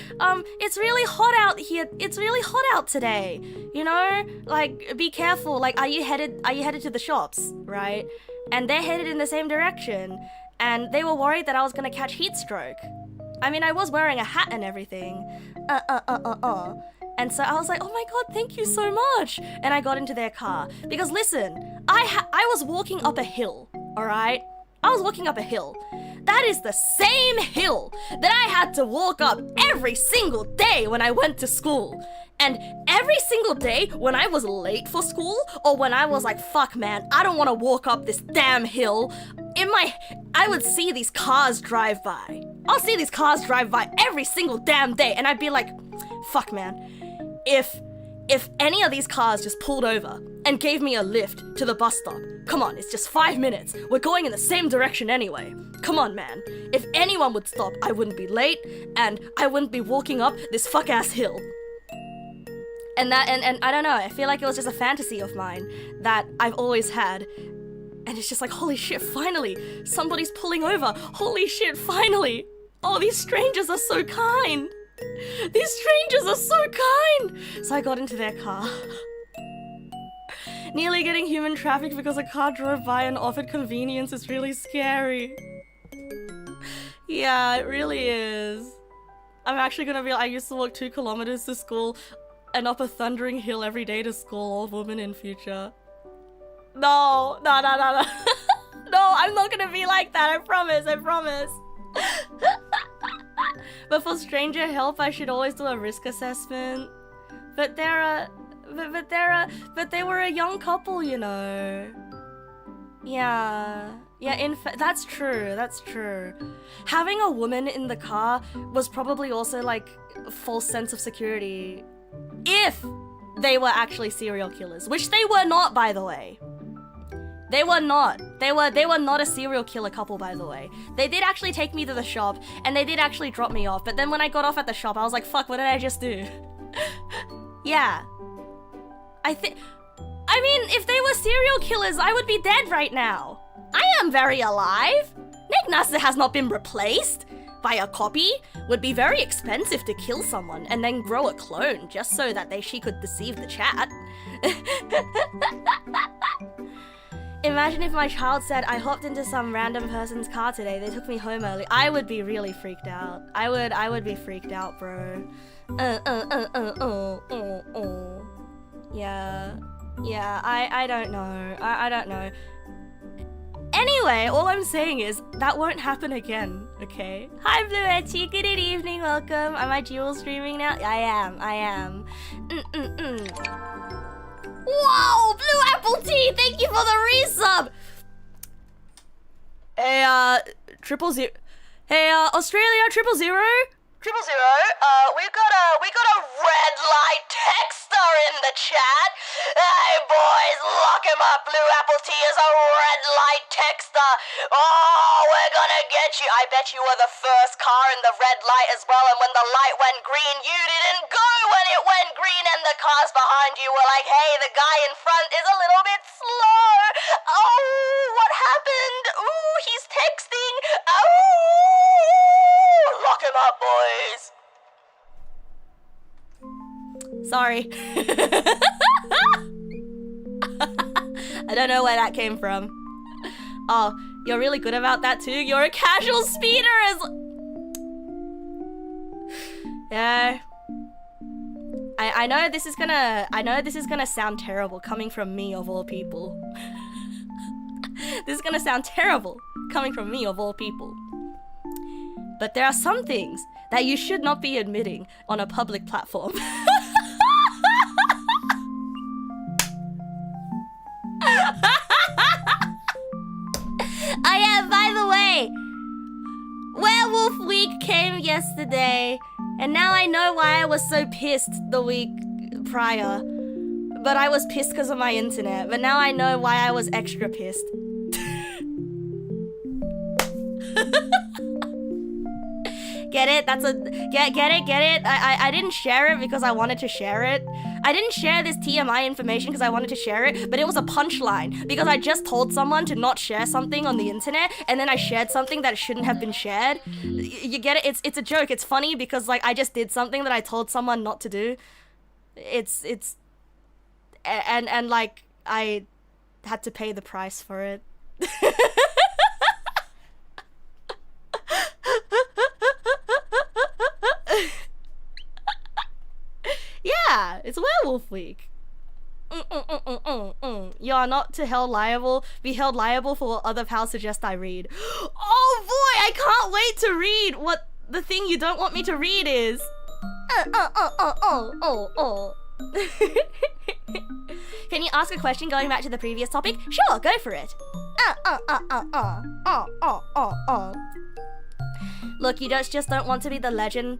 it's really hot out here. It's really hot out today. You know, like, be careful. Like, are you headed to the shops, right? And they're headed in the same direction. And they were worried that I was gonna catch heat stroke. I mean, I was wearing a hat and everything. And so I was like, oh my god, thank you so much. And I got into their car. Because listen, I was walking up a hill, alright? I was walking up a hill. That is the same hill that I had to walk up every single day when I went to school. And every single day when I was late for school, or when I was like, fuck man, I don't want to walk up this damn hill, I would see these cars drive by. I'll see these cars drive by every single damn day, and I'd be like, fuck man, if any of these cars just pulled over and gave me a lift to the bus stop, come on, it's just 5 minutes. We're going in the same direction anyway. Come on, man. If anyone would stop, I wouldn't be late, and I wouldn't be walking up this fuck-ass hill. And I don't know, I feel like it was just a fantasy of mine that I've always had. And it's just like, holy shit, finally, somebody's pulling over. Holy shit, finally. Oh, these strangers are so kind. These strangers are so kind. So I got into their car. Nearly getting human trafficked because a car drove by and offered convenience is really scary. Yeah, it really is. I'm actually gonna be like, I used to walk 2 kilometers to school and up a thundering hill every day to school, old woman in future. No. No, I'm not gonna be like that, I promise. But for stranger help, I should always do a risk assessment. But they were a young couple, you know. Yeah, in fact, that's true. Having a woman in the car was probably also like a false sense of security. If they were actually serial killers, which they were not, by the way. They were not. They were not a serial killer couple, by the way. They did actually take me to the shop, and they did actually drop me off, but then when I got off at the shop, I was like, fuck, what did I just do? Yeah. I I mean, if they were serial killers, I would be dead right now. I am very alive. Neg nass has not been replaced by a copy. Would be very expensive to kill someone and then grow a clone just so that she could deceive the chat. Imagine if my child said, I hopped into some random person's car today, they took me home early. I would be really freaked out. I would be freaked out, bro. Yeah, I don't know. I don't know. Anyway, all I'm saying is that won't happen again, okay? Hi, Blue Etchy. Good evening. Welcome. Am I dual streaming now? I am. Whoa, Blue Apple Tea. Thank you for the resub. Hey, 000. Hey, Australia 000. 000. We got a red light texter in the chat. Hey boys, lock him up. Blue Apple Tea is a red light texter. Oh, we're gonna get you. I bet you were the first car in the red light as well. And when the light went green, you didn't go when it went green. And the cars behind you were like, hey, the guy in front is a little bit slow. Oh, what happened? Ooh, he's texting. Oh, lock him up, boys. Sorry. I don't know where that came from. Oh, you're really good about that too? You're a casual speeder as... Yeah. I know this is gonna sound terrible coming from me of all people. This is gonna sound terrible coming from me of all people. But there are some things that you should not be admitting on a public platform. By the way, Werewolf Week came yesterday, and now I know why I was so pissed the week prior. But I was pissed because of my internet, but now I know why I was extra pissed. Get it? Get it? I didn't share it because I wanted to share it. I didn't share this TMI information because I wanted to share it, but it was a punchline because I just told someone to not share something on the internet, and then I shared something that shouldn't have been shared. You get it? It's a joke. It's funny because like I just did something that I told someone not to do. And like I had to pay the price for it. Yeah, it's Werewolf Week. You are not to be held liable for what other pals suggest I read. Oh boy, I can't wait to read what the thing you don't want me to read is. Can you ask a question going back to the previous topic? Sure, go for it. Look, you just don't want to be the legend.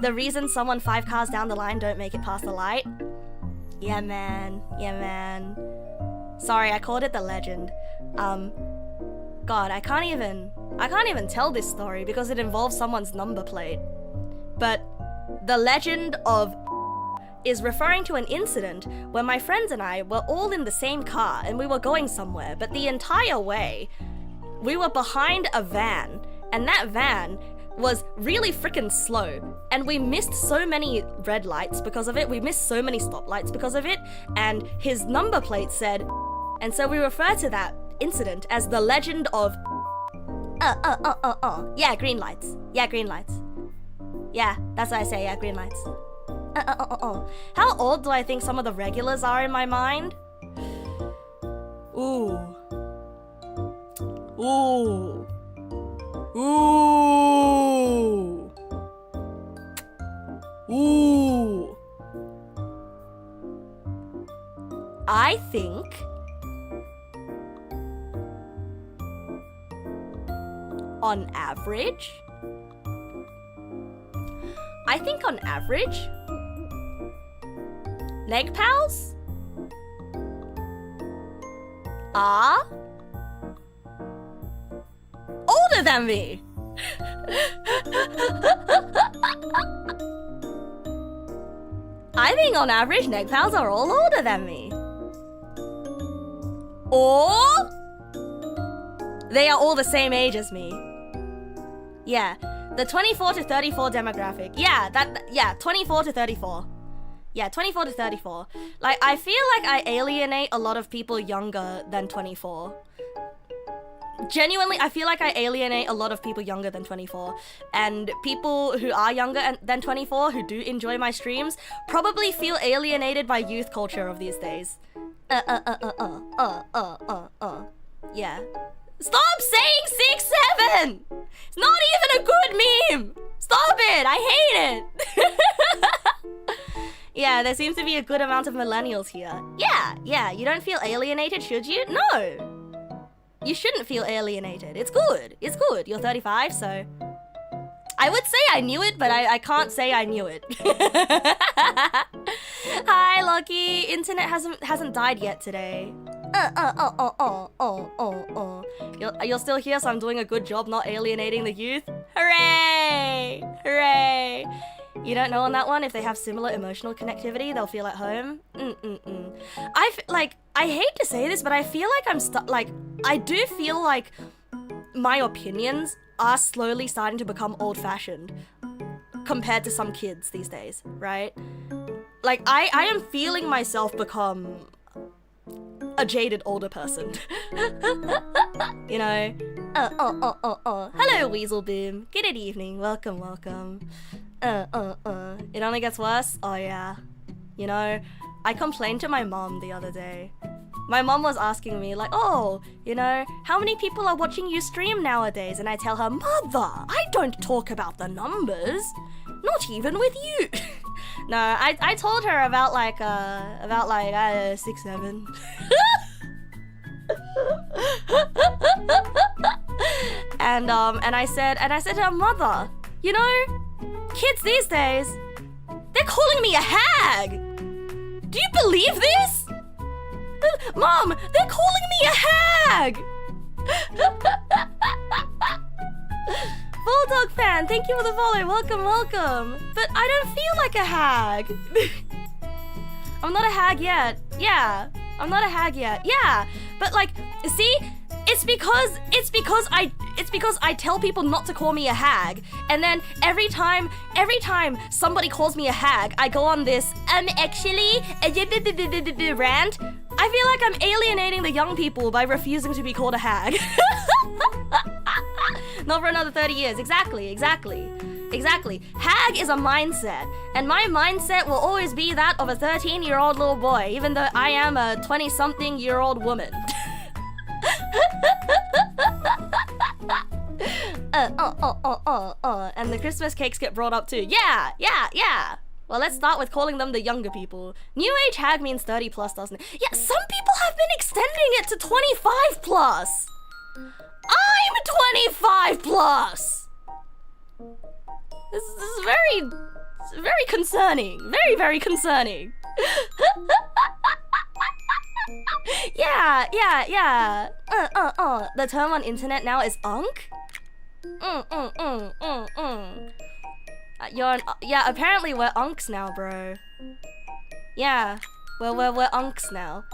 The reason someone 5 cars down the line don't make it past the light. Yeah, man. Sorry, I called it the legend. God, I can't even tell this story because it involves someone's number plate. But the legend of is referring to an incident where my friends and I were all in the same car and we were going somewhere, but the entire way we were behind a van, and that van was really freaking slow, and we missed so many red lights because of it, we missed so many stoplights because of it, and his number plate said, and so we refer to that incident as the legend of yeah, green lights. Yeah, that's what I say, yeah, green lights. How old do I think some of the regulars are in my mind? Ooh. I think on average, Neg pals are older than me. I think on average Neg pals are all older than me. or they are all the same age as me. Yeah, the 24 to 34 demographic. Yeah, 24 to 34. Yeah, 24 to 34. Like, I feel like I alienate a lot of people younger than 24. Genuinely, I feel like I alienate a lot of people younger than 24. And people who are younger than 24, who do enjoy my streams, probably feel alienated by youth culture of these days. Yeah. Stop saying 6'7"! It's not even a good meme! Stop it! I hate it! Yeah, there seems to be a good amount of millennials here. Yeah, you don't feel alienated, should you? No! You shouldn't feel alienated. It's good. It's good. You're 35, so... I would say I knew it, but I can't say I knew it. Hi, Lucky. Internet hasn't died yet today. You're still here, so I'm doing a good job not alienating the youth. Hooray! Hooray! You don't know on that one, if they have similar emotional connectivity, they'll feel at home. I hate to say this, but I feel like I do feel like my opinions are slowly starting to become old-fashioned compared to some kids these days, right? Like, I am feeling myself become a jaded older person. You know? Hello, Weaselboom. Good evening. Welcome. It only gets worse? Oh, yeah. You know, I complained to my mom the other day. My mom was asking me, like, oh, you know, how many people are watching you stream nowadays? And I tell her, Mother, I don't talk about the numbers. Not even with you. No, I told her about 6, 7. And I said to her, Mother, you know, kids these days, they're calling me a hag. Do you believe this? Mom, they're calling me a hag! Bulldog fan, thank you for the follow. Welcome. But I don't feel like a hag. I'm not a hag yet. Yeah, I'm not a hag yet. Yeah, but like, see, it's because I tell people not to call me a hag, and then every time somebody calls me a hag, I go on this actually rant. I feel like I'm alienating the young people by refusing to be called a hag. Not for another 30 years. Exactly. Hag is a mindset, and my mindset will always be that of a 13-year-old little boy, even though I am a 20-something-year-old woman. And the Christmas cakes get brought up too. Yeah. Well, let's start with calling them the younger people. New age hag means 30 plus, doesn't it? Yeah, some people have been extending it to 25 plus. I'm 25 plus. This is very concerning. Very concerning. Yeah. The term on internet now is unk. Yeah, apparently we're unks now, bro. Yeah, we're unks now.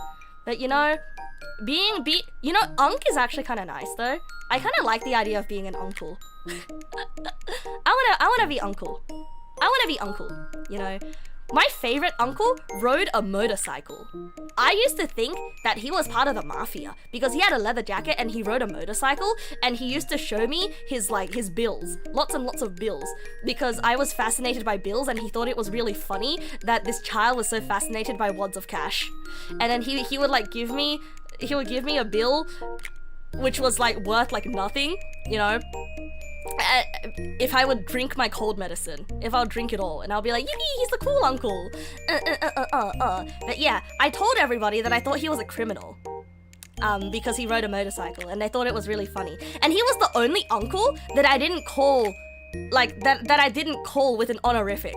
But you know, unk is actually kind of nice though. I kind of like the idea of being an uncle. I wanna be uncle. You know, my favorite uncle rode a motorcycle. I used to think that he was part of the mafia because he had a leather jacket and he rode a motorcycle, and he used to show me his bills, lots and lots of bills, because I was fascinated by bills, and he thought it was really funny that this child was so fascinated by wads of cash. And then he would give me a bill which was worth nothing, you know. If I would drink my cold medicine, if I'll drink it all, and I'll be like, yippee, he's the cool uncle. But yeah, I told everybody that I thought he was a criminal, because he rode a motorcycle, and they thought it was really funny. And he was the only uncle that I didn't call, that I didn't call with an honorific.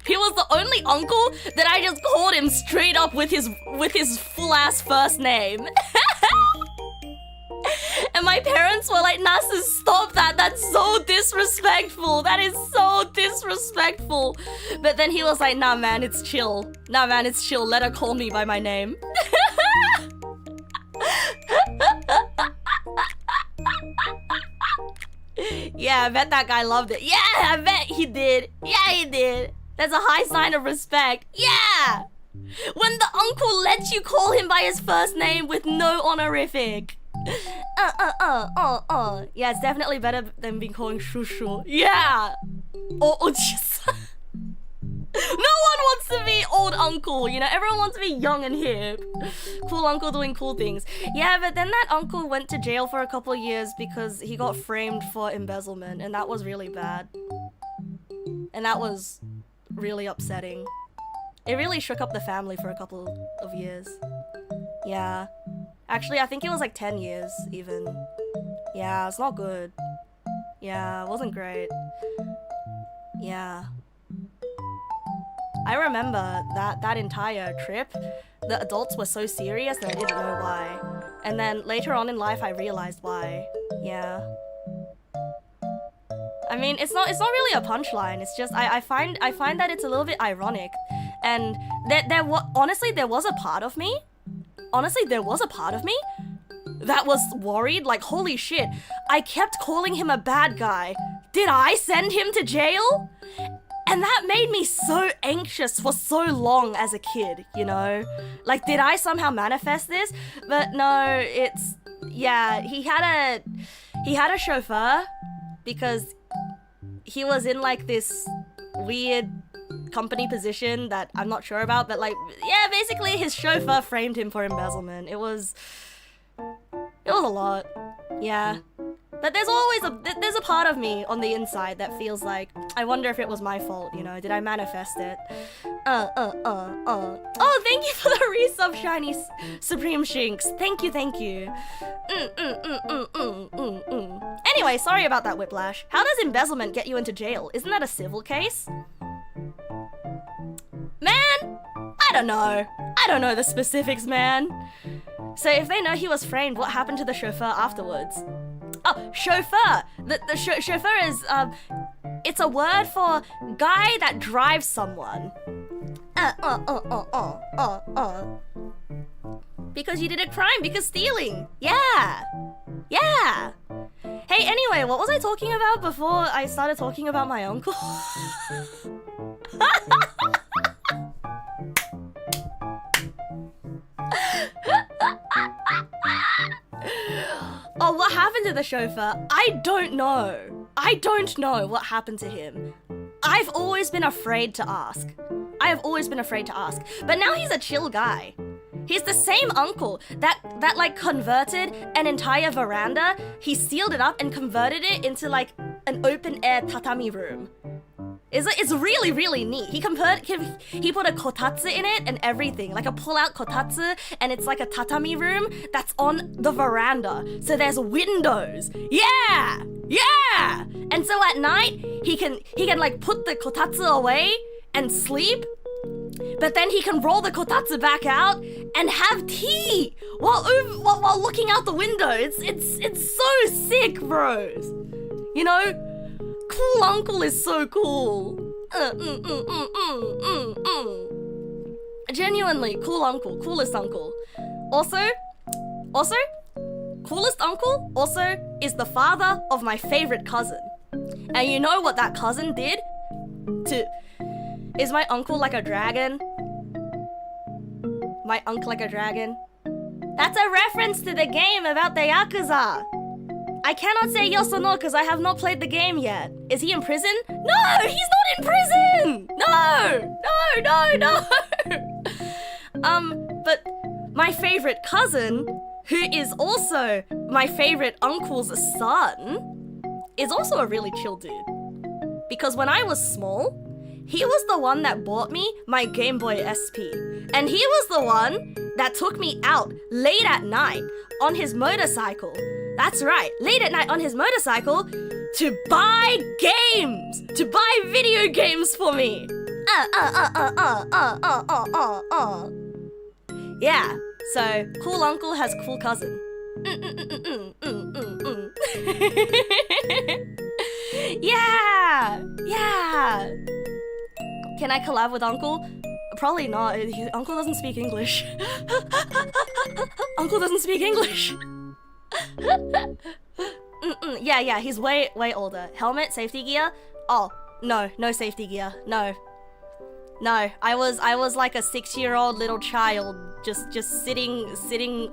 He was the only uncle that I just called him straight up with his full ass first name. And my parents were like, Nasu, stop that. That's so disrespectful. That is so disrespectful. But then he was like, nah, man, it's chill. Let her call me by my name. Yeah, I bet that guy loved it. Yeah, I bet he did. Yeah, he did. That's a high sign of respect. Yeah! When the uncle lets you call him by his first name with no honorific. Yeah, it's definitely better than being called shushu. Yeah! Or just... No one wants to be old uncle, you know? Everyone wants to be young and hip. Cool uncle doing cool things. Yeah, but then that uncle went to jail for a couple of years because he got framed for embezzlement, and that was really bad. And that was really upsetting. It really shook up the family for a couple of years. Yeah. Actually, I think it was like 10 years, even. Yeah, it's not good. Yeah, it wasn't great. Yeah. I remember that entire trip, the adults were so serious and I didn't know why. And then later on in life, I realized why. Yeah. I mean, it's not really a punchline. It's just I find that it's a little bit ironic, and honestly there was a part of me. Honestly, there was a part of me that was worried. Like, holy shit! I kept calling him a bad guy. Did I send him to jail? And that made me so anxious for so long as a kid. You know, like, did I somehow manifest this? But no, it's yeah. He had a chauffeur because he was in like this weird company position that I'm not sure about, but like, yeah, basically his chauffeur framed him for embezzlement. It was a lot. Yeah. But there's always there's a part of me on the inside that feels like, I wonder if it was my fault, you know? Did I manifest it? Oh, thank you for the resub, Shiny Supreme Shinx. Thank you. Anyway, sorry about that, Whiplash. How does embezzlement get you into jail? Isn't that a civil case? Man, I don't know the specifics, man. So if they know he was framed, what happened to the chauffeur afterwards? Oh, chauffeur! The chauffeur is, it's a word for guy that drives someone. Because you did a crime, because stealing. Yeah. Hey, anyway, what was I talking about before I started talking about my uncle? Oh, what happened to the chauffeur? I don't know what happened to him. I've always been afraid to ask. But now he's a chill guy. He's the same uncle that like converted an entire veranda. He sealed it up and converted it into like an open air tatami room. It's really, really neat. He put a kotatsu in it and everything, like a pull-out kotatsu, and it's like a tatami room that's on the veranda. So there's windows. Yeah! And so at night, he can like put the kotatsu away and sleep, but then he can roll the kotatsu back out and have tea while looking out the window. It's so sick, bros. You know? Cool uncle is so cool. Genuinely, cool uncle, coolest uncle. Also, coolest uncle also is the father of my favorite cousin. And you know what that cousin did? Is my uncle like a dragon? My uncle like a dragon? That's a reference to the game about the Yakuza. I cannot say yes or no because I have not played the game yet. Is he in prison? No, he's not in prison! No! But my favorite cousin, who is also my favorite uncle's son, is also a really chill dude. Because when I was small, he was the one that bought me my Game Boy SP. And he was the one that took me out late at night on his motorcycle. That's right, late at night on his motorcycle to buy games, to buy video games for me. Yeah, so cool uncle has cool cousin. Yeah. Can I collab with uncle? Probably not. Uncle doesn't speak English. Uncle doesn't speak English. Yeah, he's way older. Helmet, safety gear? Oh, no safety gear. No. I was like a 6-year-old little child just sitting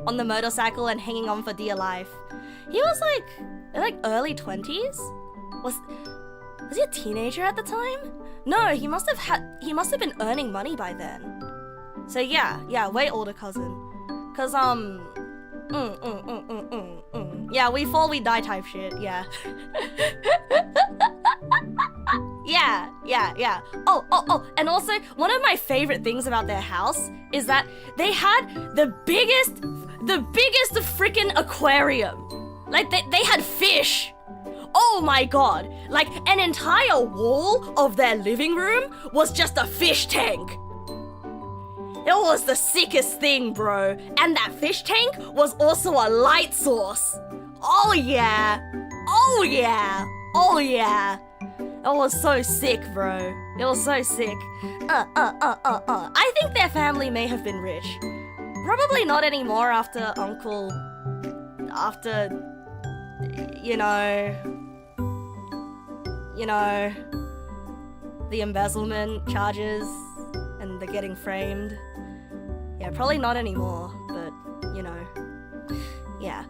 on the motorcycle and hanging on for dear life. He was like early 20s? Was he a teenager at the time? No, he must have been earning money by then. So yeah, way older cousin. Cause yeah, we fall, we die type shit, yeah. Yeah. Oh, and also, one of my favorite things about their house is that they had the biggest freaking aquarium. Like, they had fish. Oh my god. Like, an entire wall of their living room was just a fish tank. It was the sickest thing, bro. And that fish tank was also a light source. Oh yeah. It was so sick, bro. It was so sick. I think their family may have been rich. Probably not anymore after you know, the embezzlement charges and the getting framed. Yeah, probably not anymore, but, you know, yeah.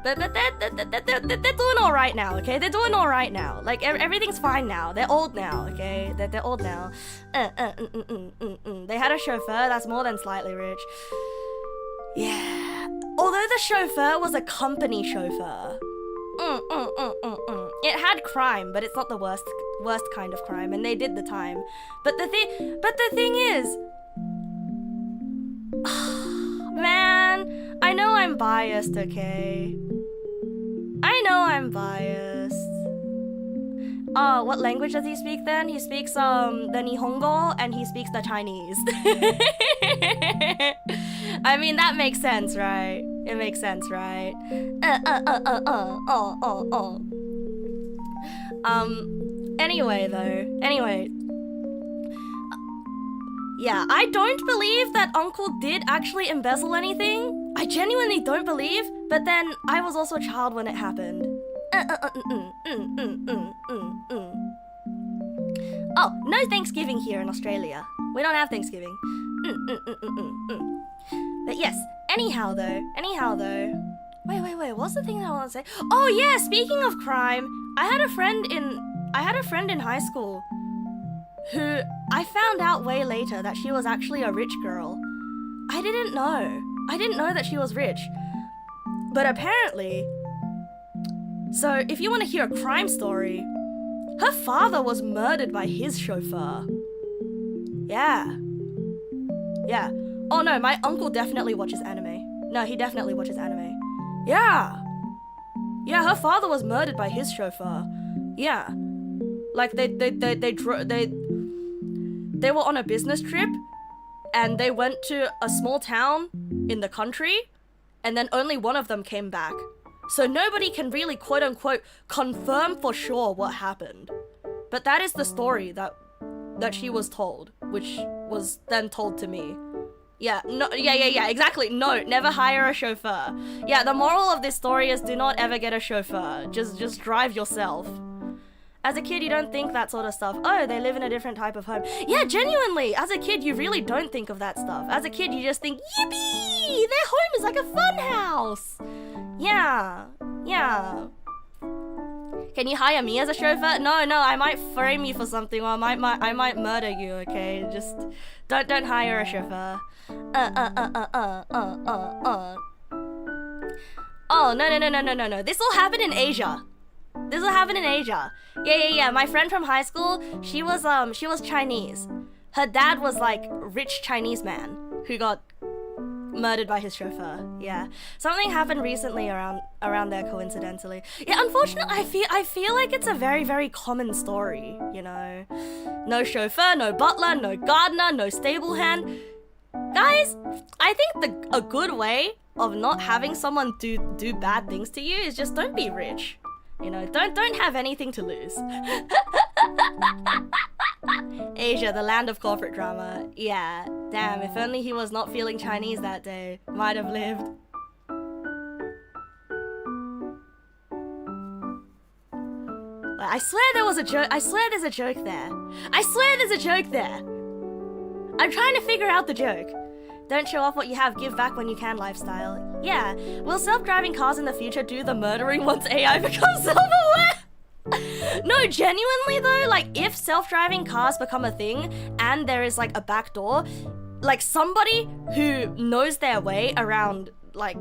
But they're doing all right now, okay? They're doing all right now. Like, everything's fine now. They're old now, okay? They're old now. They had a chauffeur that's more than slightly rich. Yeah. Although the chauffeur was a company chauffeur. It had crime, but it's not the worst kind of crime, and they did the time. But the thing is, man, I know I'm biased, okay? I know I'm biased. What language does he speak then? He speaks the Nihongo and he speaks the Chinese. I mean, that makes sense, right? It makes sense, right? Anyway. Yeah, I don't believe that Uncle did actually embezzle anything. I genuinely don't believe, but then I was also a child when it happened. Oh, no Thanksgiving here in Australia. We don't have Thanksgiving. But yes, anyhow though. Wait, what's the thing that I want to say? Oh yeah, speaking of crime, I had a friend in high school who I found out way later that she was actually a rich girl. I didn't know that she was rich. But apparently, so if you want to hear a crime story, her father was murdered by his chauffeur. Yeah. Oh no, my uncle definitely watches anime. No, he definitely watches anime. Yeah, her father was murdered by his chauffeur. Yeah. Like they were on a business trip and they went to a small town in the country and then only one of them came back. So nobody can really quote unquote confirm for sure what happened. But that is the story that she was told, which was then told to me. Yeah, exactly. No, never hire a chauffeur. Yeah, the moral of this story is do not ever get a chauffeur. Just drive yourself. As a kid, you don't think that sort of stuff. Oh, they live in a different type of home. Yeah, genuinely, as a kid, you really don't think of that stuff. As a kid, you just think, yippee! Their home is like a fun house. Yeah. Can you hire me as a chauffeur? No, I might frame you for something, or I might murder you, okay? Just don't hire a chauffeur. Oh, no. This will happen in Asia. Yeah. My friend from high school, she was Chinese. Her dad was like rich Chinese man who got murdered by his chauffeur. Yeah, something happened recently around there coincidentally. Yeah, unfortunately, I feel like it's a very, very common story. You know, no chauffeur, no butler, no gardener, no stable hand. Guys, I think a good way of not having someone do bad things to you is just don't be rich. You know, don't have anything to lose. Asia, the land of corporate drama. Yeah, damn, if only he was not feeling Chinese that day. Might have lived. I swear there was a joke. I swear there's a joke there. I swear there's a joke there. I'm trying to figure out the joke. Don't show off what you have, give back when you can lifestyle. Yeah. Will self-driving cars in the future do the murdering once AI becomes self-aware? No, genuinely though, like if self-driving cars become a thing and there is like a back door, like somebody who knows their way around, like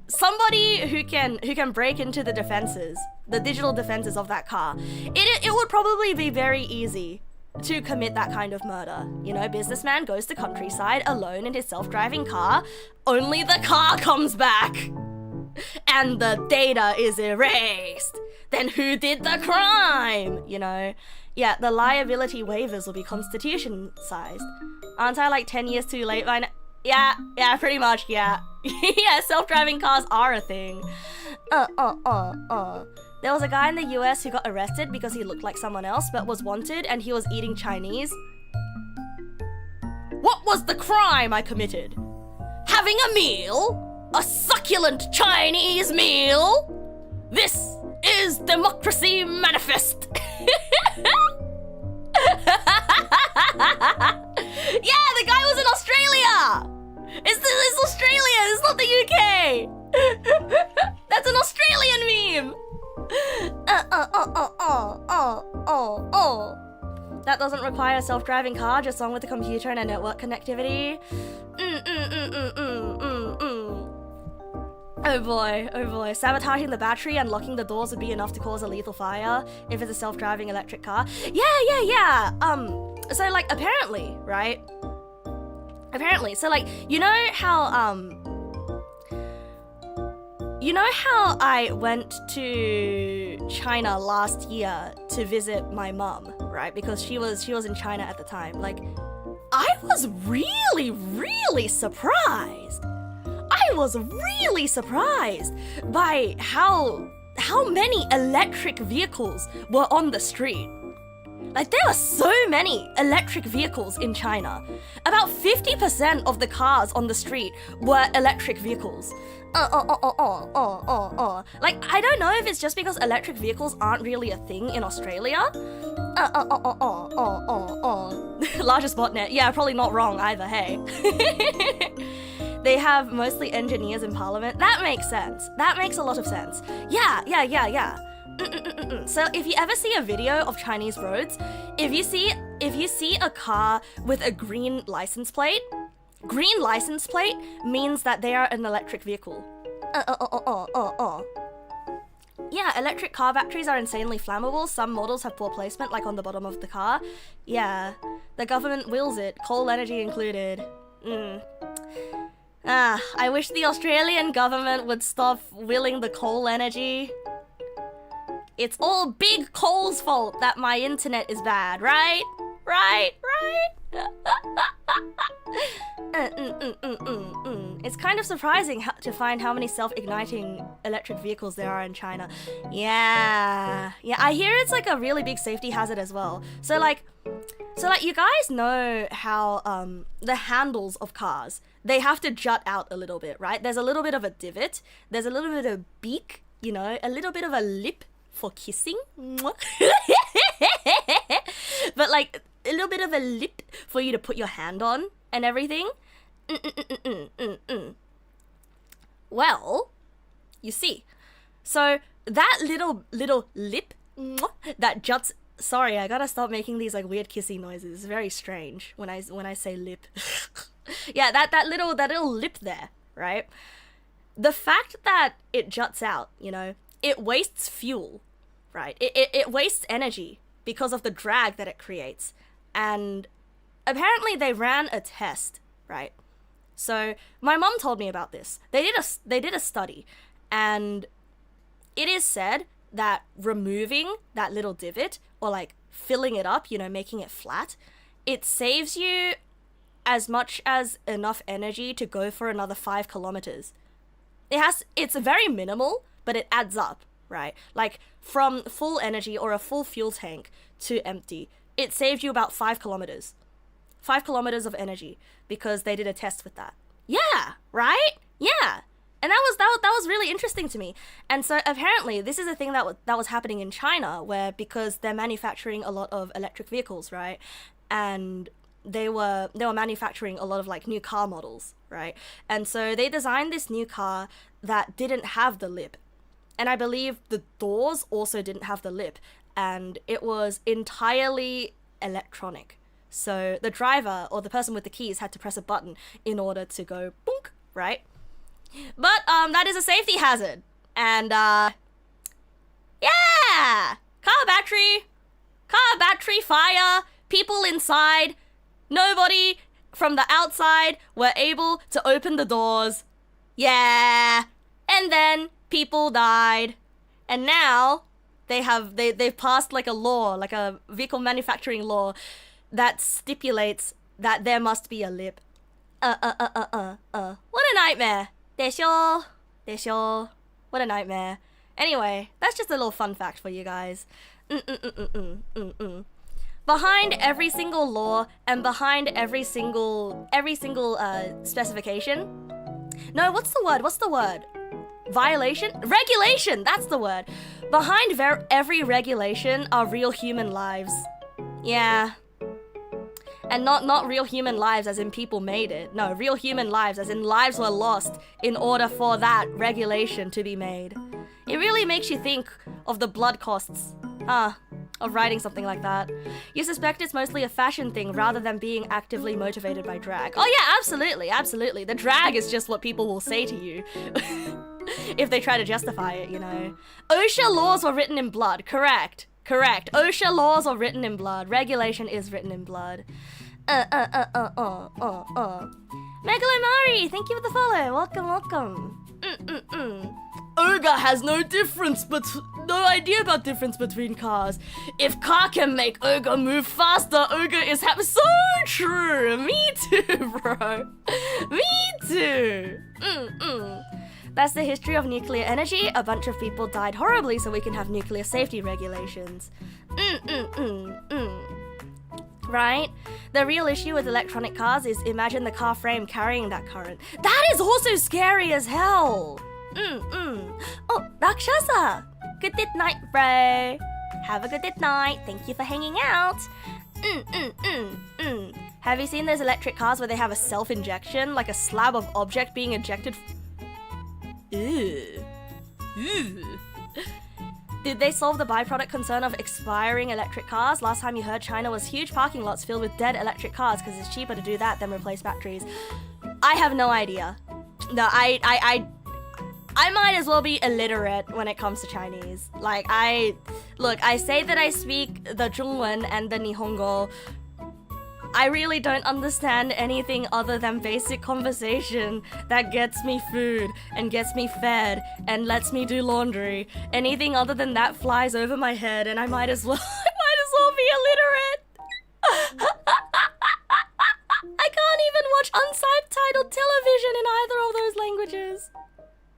somebody who can break into the defenses, the digital defenses of that car, it would probably be very easy to commit that kind of murder. You know, businessman goes to countryside alone in his self-driving car, only the car comes back and the data is erased. Then who did the crime? You know? Yeah, the liability waivers will be constitution sized. Aren't I like 10 years too late by now? Yeah, pretty much, yeah. Yeah, self-driving cars are a thing. There was a guy in the US who got arrested because he looked like someone else but was wanted and he was eating Chinese. What was the crime I committed? Having a meal? A succulent Chinese meal? This is democracy manifest. Yeah, the guy was in Australia! It's Australia, it's not the UK! That's an Australian meme! That doesn't require a self-driving car, just along with the computer and a network connectivity. Oh boy. Sabotaging the battery and locking the doors would be enough to cause a lethal fire if it's a self-driving electric car. Yeah. So like apparently, right? Apparently, so like, you know how I went to China last year to visit my mum, right? Because she was in China at the time. Like, I was really surprised. I was really surprised by how many electric vehicles were on the street. Like, there were so many electric vehicles in China. About 50% of the cars on the street were electric vehicles. Like, I don't know if it's just because electric vehicles aren't really a thing in Australia. Largest botnet. Yeah, probably not wrong either, hey. They have mostly engineers in parliament. That makes sense. That makes a lot of sense. Yeah. So if you ever see a video of Chinese roads, if you see a car with a green license plate means that they are an electric vehicle. Yeah, electric car batteries are insanely flammable. Some models have poor placement, like on the bottom of the car. Yeah, the government wills it, coal energy included. I wish the Australian government would stop willing the coal energy. It's all Big Coal's fault that my internet is bad, right? Right. It's kind of surprising to find how many self-igniting electric vehicles there are in China. Yeah, I hear it's like a really big safety hazard as well. So like you guys know how the handles of cars, they have to jut out a little bit, right? There's a little bit of a divot, there's a little bit of a beak, you know, a little bit of a lip for kissing. But like a little bit of a lip for you to put your hand on and everything. Well, you see, so that little lip that juts. Sorry, I gotta stop making these like weird kissing noises. It's very strange when I say lip. Yeah, that little lip there, right? The fact that it juts out, you know, it wastes fuel, right? It wastes energy because of the drag that it creates. And apparently they ran a test, right? So my mom told me about this. They did a study, and it is said that removing that little divot or like filling it up, you know, making it flat, it saves you as much as enough energy to go for another 5 kilometers. It's very minimal, but it adds up, right? Like from full energy or a full fuel tank to empty, it saved you about 5 kilometers. 5 kilometers of energy because they did a test with that. Yeah, right? Yeah. And that was really interesting to me. And so apparently this is a thing that was happening in China, where because they're manufacturing a lot of electric vehicles, right? And they were manufacturing a lot of like new car models, right? And so they designed this new car that didn't have the lip. And I believe the doors also didn't have the lip, and it was entirely electronic. So the driver or the person with the keys had to press a button in order to go boonk, right? But that is a safety hazard. And yeah! Car battery fire, people inside, nobody from the outside were able to open the doors. Yeah. And then people died. And now they've passed like a law, like a vehicle manufacturing law that stipulates that there must be a lip. What a nightmare. Desho. What a nightmare. Anyway, that's just a little fun fact for you guys. Behind every single law and behind every single specification. No, what's the word? Violation? Regulation, that's the word. Behind every regulation are real human lives. Yeah. And not real human lives as in people made it. No, real human lives as in lives were lost in order for that regulation to be made. It really makes you think of the blood costs, of writing something like that. You suspect it's mostly a fashion thing rather than being actively motivated by drag. Oh yeah, absolutely. The drag is just what people will say to you if they try to justify it, you know. OSHA laws were written in blood, correct. OSHA laws are written in blood. Regulation is written in blood. Megalomari, thank you for the follow. Welcome. Ogre has no idea about difference between cars. If car can make Ogre move faster, Ogre is happy. So true. Me too, bro. Me too. That's the history of nuclear energy. A bunch of people died horribly so we can have nuclear safety regulations. Right? The real issue with electronic cars is imagine the car frame carrying that current. That is also scary as hell. Oh, Rakshasa. Good night, bro. Have a good night. Thank you for hanging out. Have you seen those electric cars where they have a self-injection, like a slab of object being ejected? Ew. Did they solve the byproduct concern of expiring electric cars? Last time you heard China was huge parking lots filled with dead electric cars because it's cheaper to do that than replace batteries. I have no idea. No, I might as well be illiterate when it comes to Chinese. Like, I say that I speak the Zhongwen and the Nihongo. I really don't understand anything other than basic conversation that gets me food and gets me fed and lets me do laundry. Anything other than that flies over my head, and I might as well be illiterate. I can't even watch unsubtitled television in either of those languages.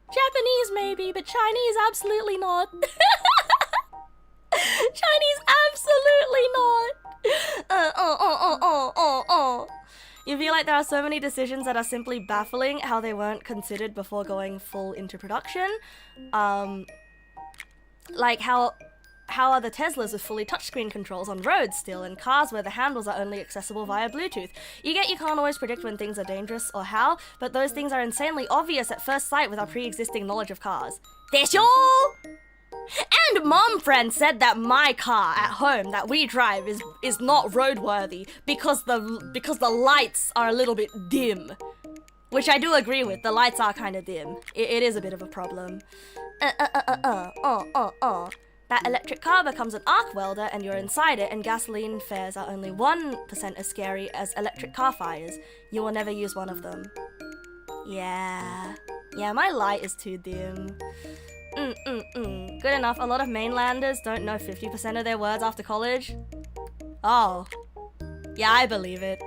Japanese maybe, but Chinese absolutely not. Chinese absolutely not. You feel like there are so many decisions that are simply baffling how they weren't considered before going full into production. Like how are the Teslas with fully touchscreen controls on roads still, and cars where the handles are only accessible via Bluetooth? You can't always predict when things are dangerous or how, but those things are insanely obvious at first sight with our pre-existing knowledge of cars. Desho! And mom friend said that my car at home that we drive is not roadworthy because the lights are a little bit dim. Which I do agree with, the lights are kind of dim. It is a bit of a problem. That electric car becomes an arc welder and you're inside it, and gasoline fires are only 1% as scary as electric car fires. You will never use one of them. Yeah, my light is too dim. Good enough. A lot of mainlanders don't know 50% of their words after college. Oh. Yeah, I believe it.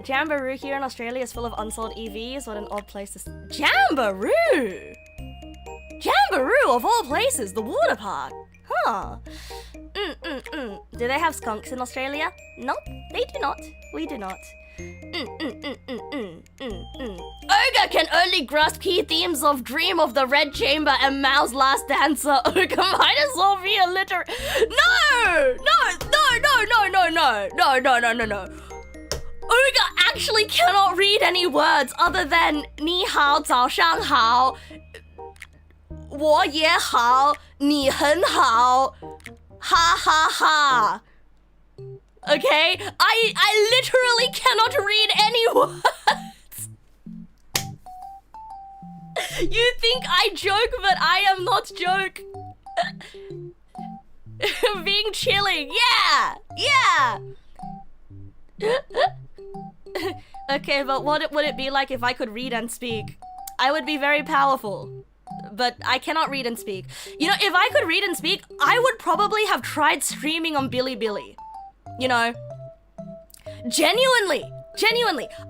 Jamboree here in Australia is full of unsold EVs. What an odd place to... Jamboree! Jamboree of all places, the water park. Huh. Do they have skunks in Australia? Nope, they do not. We do not. Ogre can only grasp key themes of Dream of the Red Chamber and Mao's Last Dancer. Ogre might as well be a liter- No! Ogre actually cannot read any words other than 你好,早上好,我也好,你很好, ha ha ha. Okay? I literally cannot read any words. You think I joke, but I am not joke. Being chilling, yeah. Okay, but what would it be like if I could read and speak? I would be very powerful. But I cannot read and speak. You know, if I could read and speak, I would probably have tried streaming on Bilibili. You know, genuinely,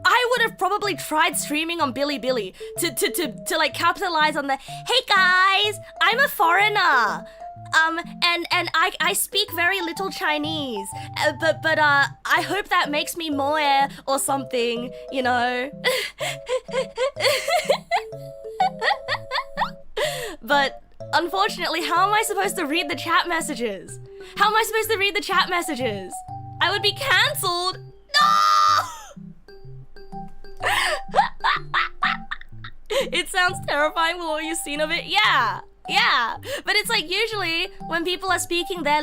I would have probably tried streaming on Bilibili to like capitalize on the, hey guys, I'm a foreigner. And I speak very little Chinese, but I hope that makes me moe or something, you know. But unfortunately, how am I supposed to read the chat messages? I would be cancelled. No! It sounds terrifying with all you've seen of it. Yeah. But it's like usually when people are speaking their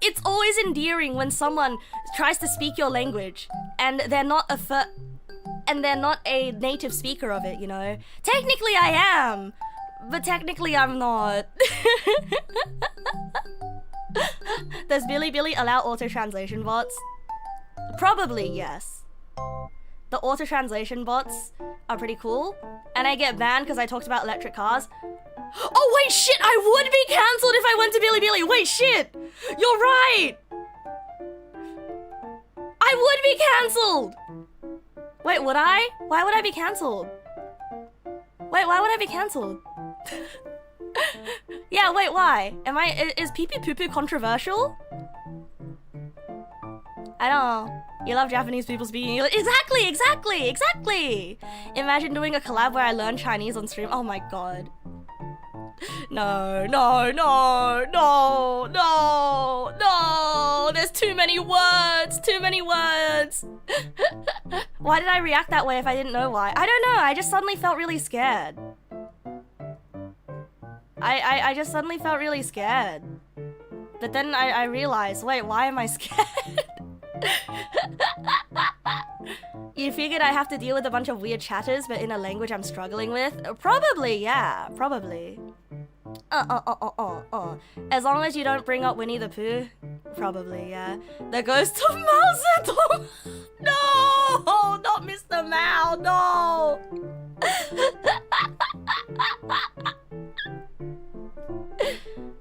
it's always endearing when someone tries to speak your language and they're not a native speaker of it, you know. Technically I am, but technically I'm not. Does Bilibili allow auto-translation bots? Probably yes. The auto-translation bots are pretty cool, and I get banned because I talked about electric cars. Oh wait, shit! I would be cancelled if I went to Bilibili. Wait, shit! You're right. I would be cancelled. Wait, would I? Why would I be cancelled? Wait, why would I be cancelled? Yeah, wait, why? Is pee-pee poo-poo controversial? I don't know. You love Japanese people speaking English. Exactly! Imagine doing a collab where I learn Chinese on stream. Oh my god. No. There's too many words. Why did I react that way if I didn't know why? I don't know. I just suddenly felt really scared. I just suddenly felt really scared. But then I realized, wait, why am I scared? You figured I have to deal with a bunch of weird chatters, but in a language I'm struggling with? Probably, yeah. Probably. As long as you don't bring up Winnie the Pooh. Probably, yeah. The ghost of Mao Zedong! No! Not Mr. Mao, no!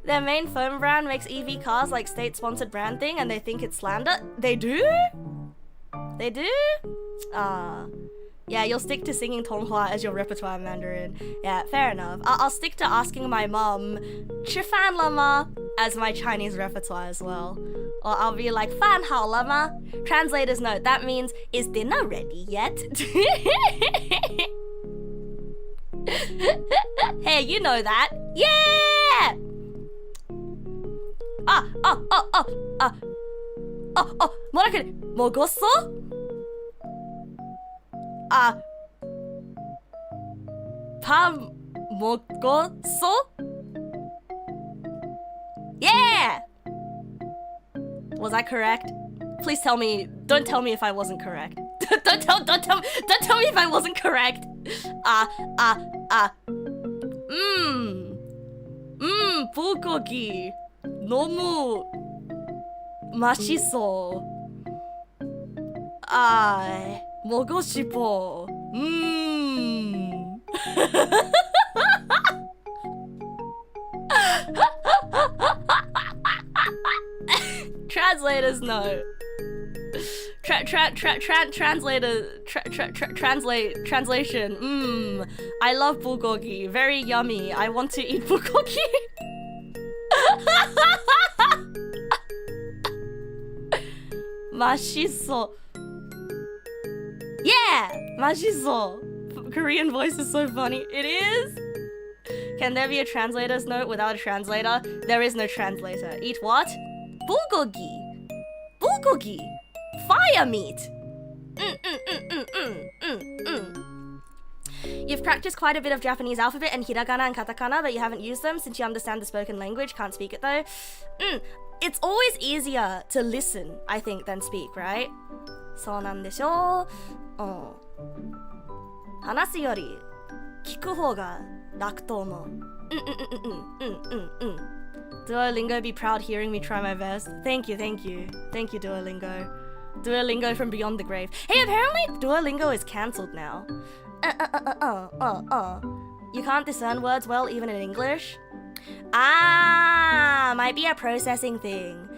Their main phone brand makes EV cars like state-sponsored brand thing and they think it's slander. They do? They do? Yeah, you'll stick to singing Tonghua as your repertoire Mandarin. Yeah, fair enough. I'll stick to asking my mom, 吃饭了吗? as my Chinese repertoire as well. Or I'll be like, 饭好了吗? Translator's note, that means, is dinner ready yet? Hey, you know that. Yeah! 뭐라 그래? 먹었어? 밥 먹었어? Yeah! Was I correct? Please tell me. Don't tell me if I wasn't correct. Don't tell me if I wasn't correct. 불고기 너무 맛있어. 먹고 싶어. Translator's note. Translation. I love bulgogi. Very yummy. I want to eat bulgogi. 맛있어. Majiso. Korean voice is so funny. It is? Can there be a translator's note without a translator? There is no translator. Eat what? Bulgogi. Bulgogi. Fire meat. You've practiced quite a bit of Japanese alphabet and hiragana and katakana, but you haven't used them since you understand the spoken language. Can't speak it though. It's always easier to listen, I think, than speak, right? そうなんでしょう。話すより聞く方が楽と思う。Duolingo be proud hearing me try my best. Thank you, thank you. Thank you, Duolingo. Duolingo from beyond the grave. Hey, apparently Duolingo is cancelled now. You can't discern words well even in English? Ah, might be a processing thing.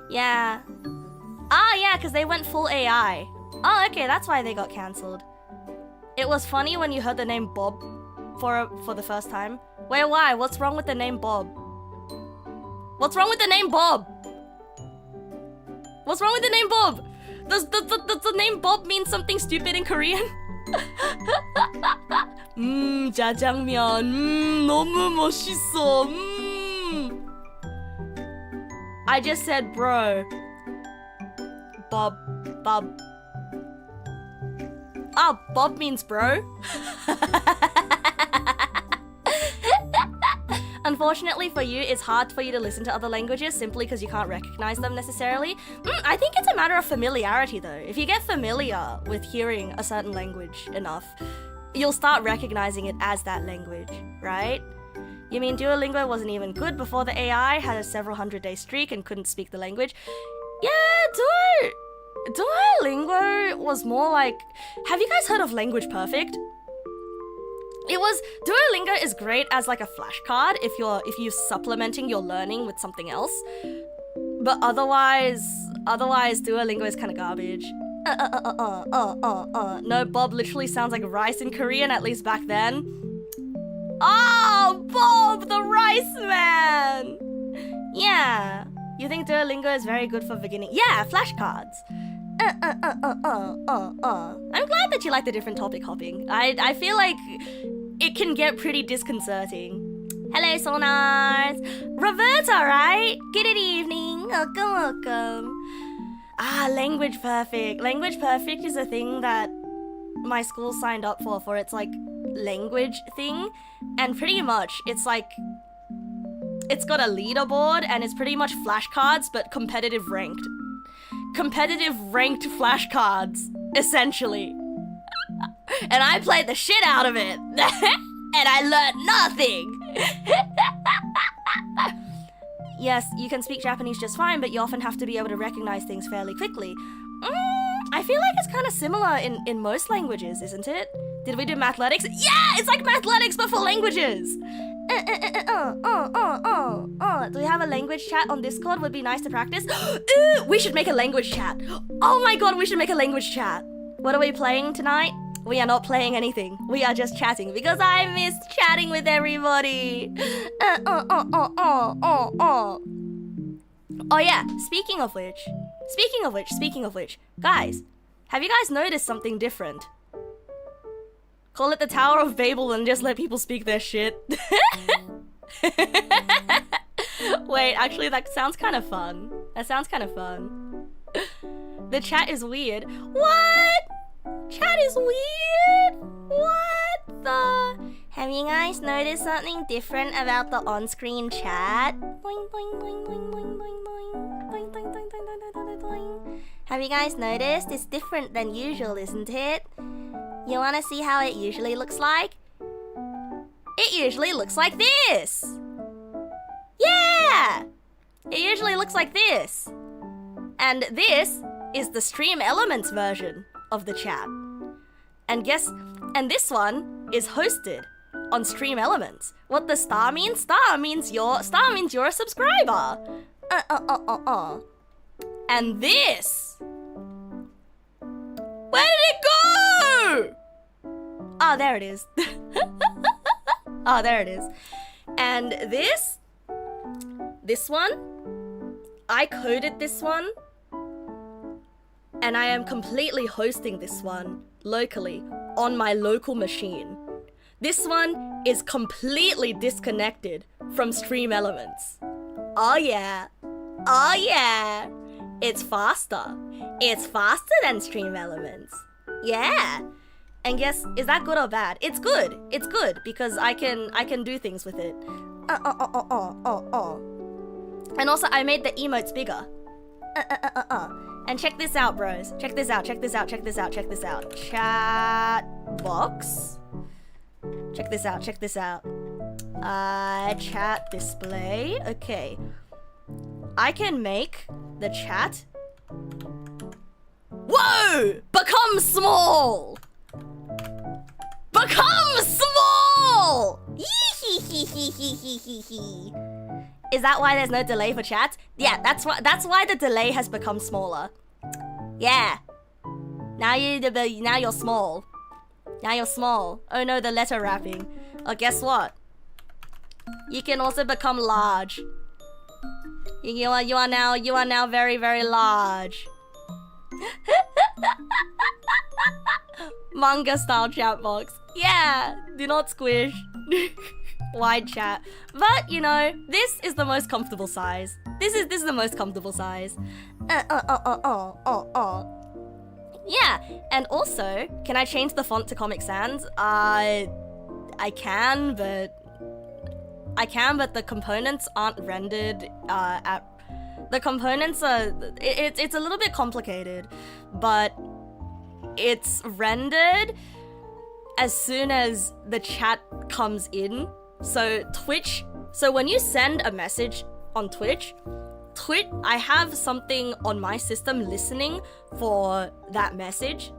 Yeah. Ah, yeah, because they went full AI. Oh, okay, that's why they got cancelled. It was funny when you heard the name Bob for the first time. Wait, why? What's wrong with the name Bob? What's wrong with the name Bob? What's wrong with the name Bob? Does the name Bob mean something stupid in Korean? Jjajangmyeon. 너무 멋있어. I just said bro. Bob. Ah, Bob means bro. Unfortunately for you, it's hard for you to listen to other languages simply because you can't recognize them necessarily. I think it's a matter of familiarity though. If you get familiar with hearing a certain language enough, you'll start recognizing it as that language, right? You mean Duolingo wasn't even good before the AI had a several 100-day streak and couldn't speak the language? Yeah, Duolingo was more like... Have you guys heard of Language Perfect? Duolingo is great as like a flashcard if you're supplementing your learning with something else. But otherwise Duolingo is kind of garbage. No, Bob literally sounds like rice in Korean, at least back then. Oh, Bob, the rice man! Yeah. You think Duolingo is very good for beginning? Yeah, flashcards. I'm glad that you like the different topic hopping. I feel like it can get pretty disconcerting. Hello, Sonars. Roberta, right? Good evening. Welcome. Ah, Language Perfect. Language Perfect is a thing that my school signed up for its like language thing, and pretty much it's like it's got a leaderboard and it's pretty much flashcards but competitive ranked flashcards essentially. And I played the shit out of it and I learned nothing. Yes, you can speak Japanese just fine, but you often have to be able to recognize things fairly quickly. I feel like it's kind of similar in most languages, isn't it? Did we do mathletics? Yeah, it's like mathletics but for languages. Do we have a language chat on Discord? Would be nice to practice. We should make a language chat. Oh my god, we should make a language chat. What are we playing tonight? We are not playing anything. We are just chatting because I missed chatting with everybody. Oh yeah, speaking of which, guys, have you guys noticed something different? Call it the Tower of Babel and just let people speak their shit. Wait, actually that sounds kind of fun. The chat is weird. What? Chat is weird? What the? Have you guys noticed something different about the on-screen chat? Boing, boing, boing, boing, boing, boing, boing. Boing, boing, boing, boing, boing, boing, boing. Have you guys noticed? It's different than usual, isn't it? You wanna see how it usually looks like? It usually looks like this! Yeah! It usually looks like this. And this is the Stream Elements version of the chat. And this one is hosted on Stream Elements. What does star mean? Star means you're a subscriber. And this, where did it go? Oh, there it is. Oh, there it is. And this one, I coded this one and I am completely hosting this one locally on my local machine. This one is completely disconnected from Stream Elements. Oh yeah. Oh yeah. It's faster. It's faster than Stream Elements. Yeah. And guess, is that good or bad? It's good. It's good because I can do things with it. And also I made the emotes bigger. And check this out, bros. Check this out. Check this out. Check this out. Check this out. Chat box. Check this out. Check this out. Chat display. Okay. I can make the chat. Whoa! Become small! Become small! Is that why there's no delay for chat? Yeah, that's why the delay has become smaller. Yeah. Now you're small. Now you're small. Oh no, the letter wrapping. Oh, guess what? You can also become large. You are now very, very large. Manga style chat box. Yeah, do not squish. Wide chat. But you know, this is the most comfortable size. This is the most comfortable size. Yeah, and also, can I change the font to Comic Sans? I can, but the components aren't rendered the components are it's a little bit complicated, but it's rendered as soon as the chat comes in. So when you send a message on Twitch, I have something on my system listening for that message,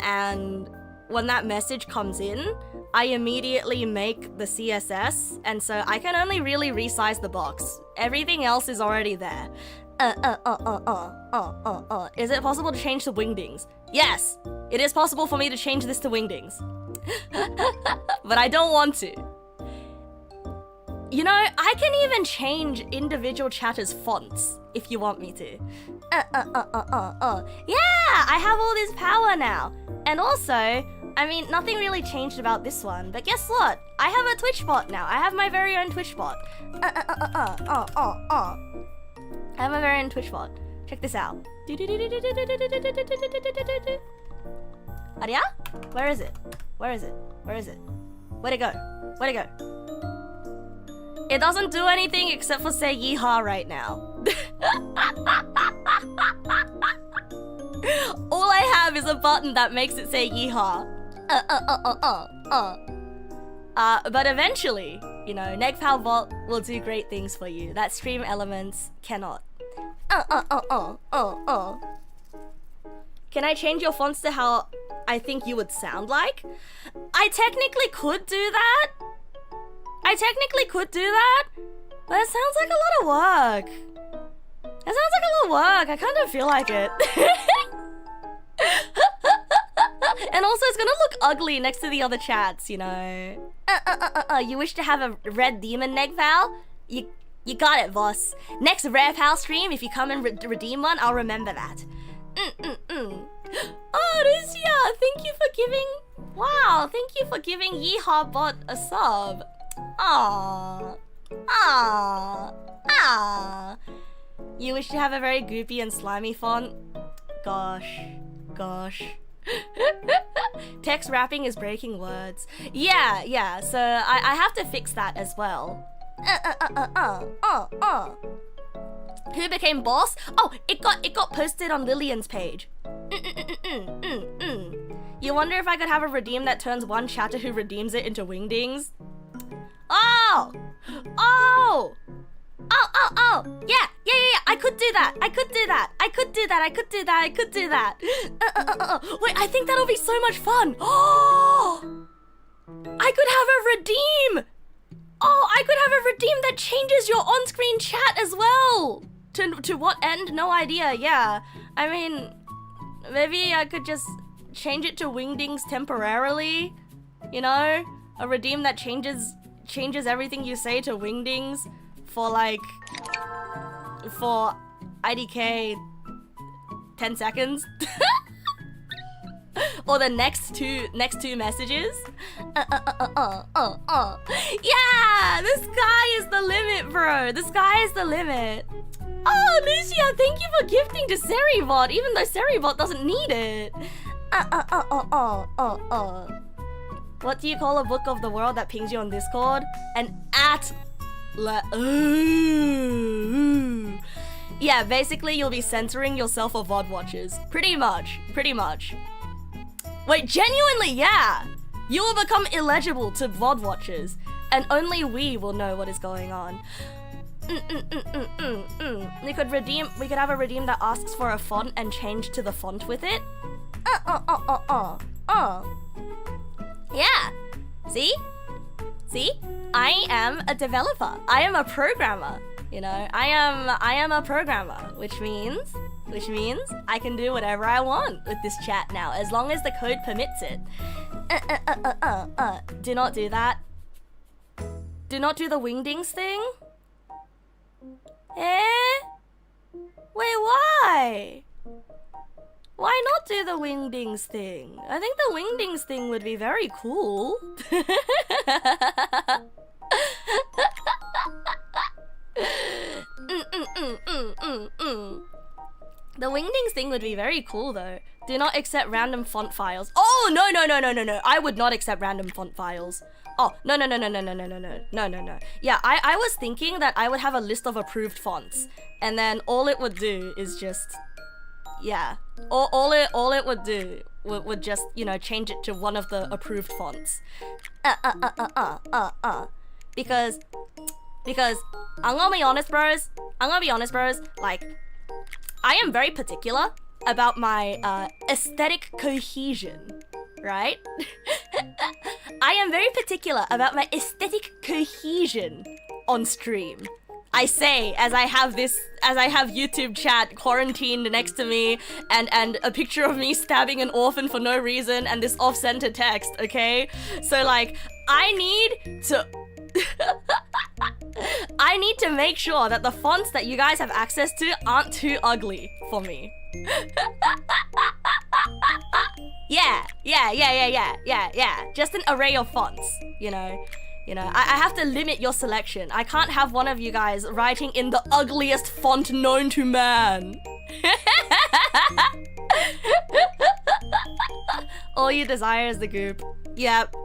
and when that message comes in, I immediately make the CSS, and so I can only really resize the box. Everything else is already there. Is it possible to change to wingdings? Yes, it is possible for me to change this to wingdings. But I don't want to. You know, I can even change individual chatters' fonts if you want me to. Yeah, I have all this power now. And also, I mean, nothing really changed about this one, but guess what? I have a Twitch bot now. I have my very own Twitch bot. I have my very own Twitch bot. Check this out. Aria? Where is it? Where is it? Where is it? Where'd it go? Where'd it go? It doesn't do anything except for say yeehaw right now. All I have is a button that makes it say yeehaw. But eventually, you know, Negpal bot will do great things for you that Stream Elements cannot. Can I change your fonts to how I think you would sound like? I technically could do that. But it sounds like a lot of work. I kind of feel like it. And also, it's gonna look ugly next to the other chats, you know. You wish to have a red demon, Negval? You got it, boss. Next Rare Pal stream, if you come and redeem one, I'll remember that. Oh, Rizia, thank you for giving... Wow, thank you for giving Yeehaw Bot a sub. Aww. You wish to have a very goopy and slimy font? Gosh. Text wrapping is breaking words. Yeah, so I have to fix that as well. Who became boss? Oh, it got posted on Lillian's page. You wonder if I could have a redeem that turns one chatter who redeems it into wingdings? Oh! Yeah, I could do that. Wait, I think that'll be so much fun. Oh! I could have a redeem. Oh, I could have a redeem that changes your on-screen chat as well. To what end? No idea, yeah. I mean, maybe I could just change it to wingdings temporarily. You know? A redeem that changes everything you say to wingdings for IDK 10 seconds. Or the next two messages. Yeah, the sky is the limit, bro. The sky is the limit. Oh, Lucia, thank you for gifting to Seribot, even though Seribot doesn't need it. What do you call a book of the world that pings you on Discord? An Yeah, basically you'll be censoring yourself for VOD watchers. Pretty much. Wait, genuinely, yeah! You will become illegible to VOD watchers, and only we will know what is going on. We could have a redeem that asks for a font and change to the font with it. Yeah. See? I am a developer. I am a programmer. You know, I am a programmer, which means I can do whatever I want with this chat now, as long as the code permits it. Do not do that. Do not do the wingdings thing. Eh? Wait, why? Why not do the wingdings thing? I think the wingdings thing would be very cool. The wingdings thing would be very cool though. Do not accept random font files. Oh, no. I would not accept random font files. Oh, no. Yeah, I was thinking that I would have a list of approved fonts, and then all it would do is just, yeah, all it would do would just, you know, change it to one of the approved fonts. Because I'm gonna be honest, bros. Like, I am very particular about my aesthetic cohesion, right? I am very particular about my aesthetic cohesion on stream. I say as I have YouTube chat quarantined next to me, and a picture of me stabbing an orphan for no reason, and this off-center text, okay? So like, I need to make sure that the fonts that you guys have access to aren't too ugly for me. Yeah. Just an array of fonts, you know. I have to limit your selection. I can't have one of you guys writing in the ugliest font known to man. All you desire is the goop. Yep.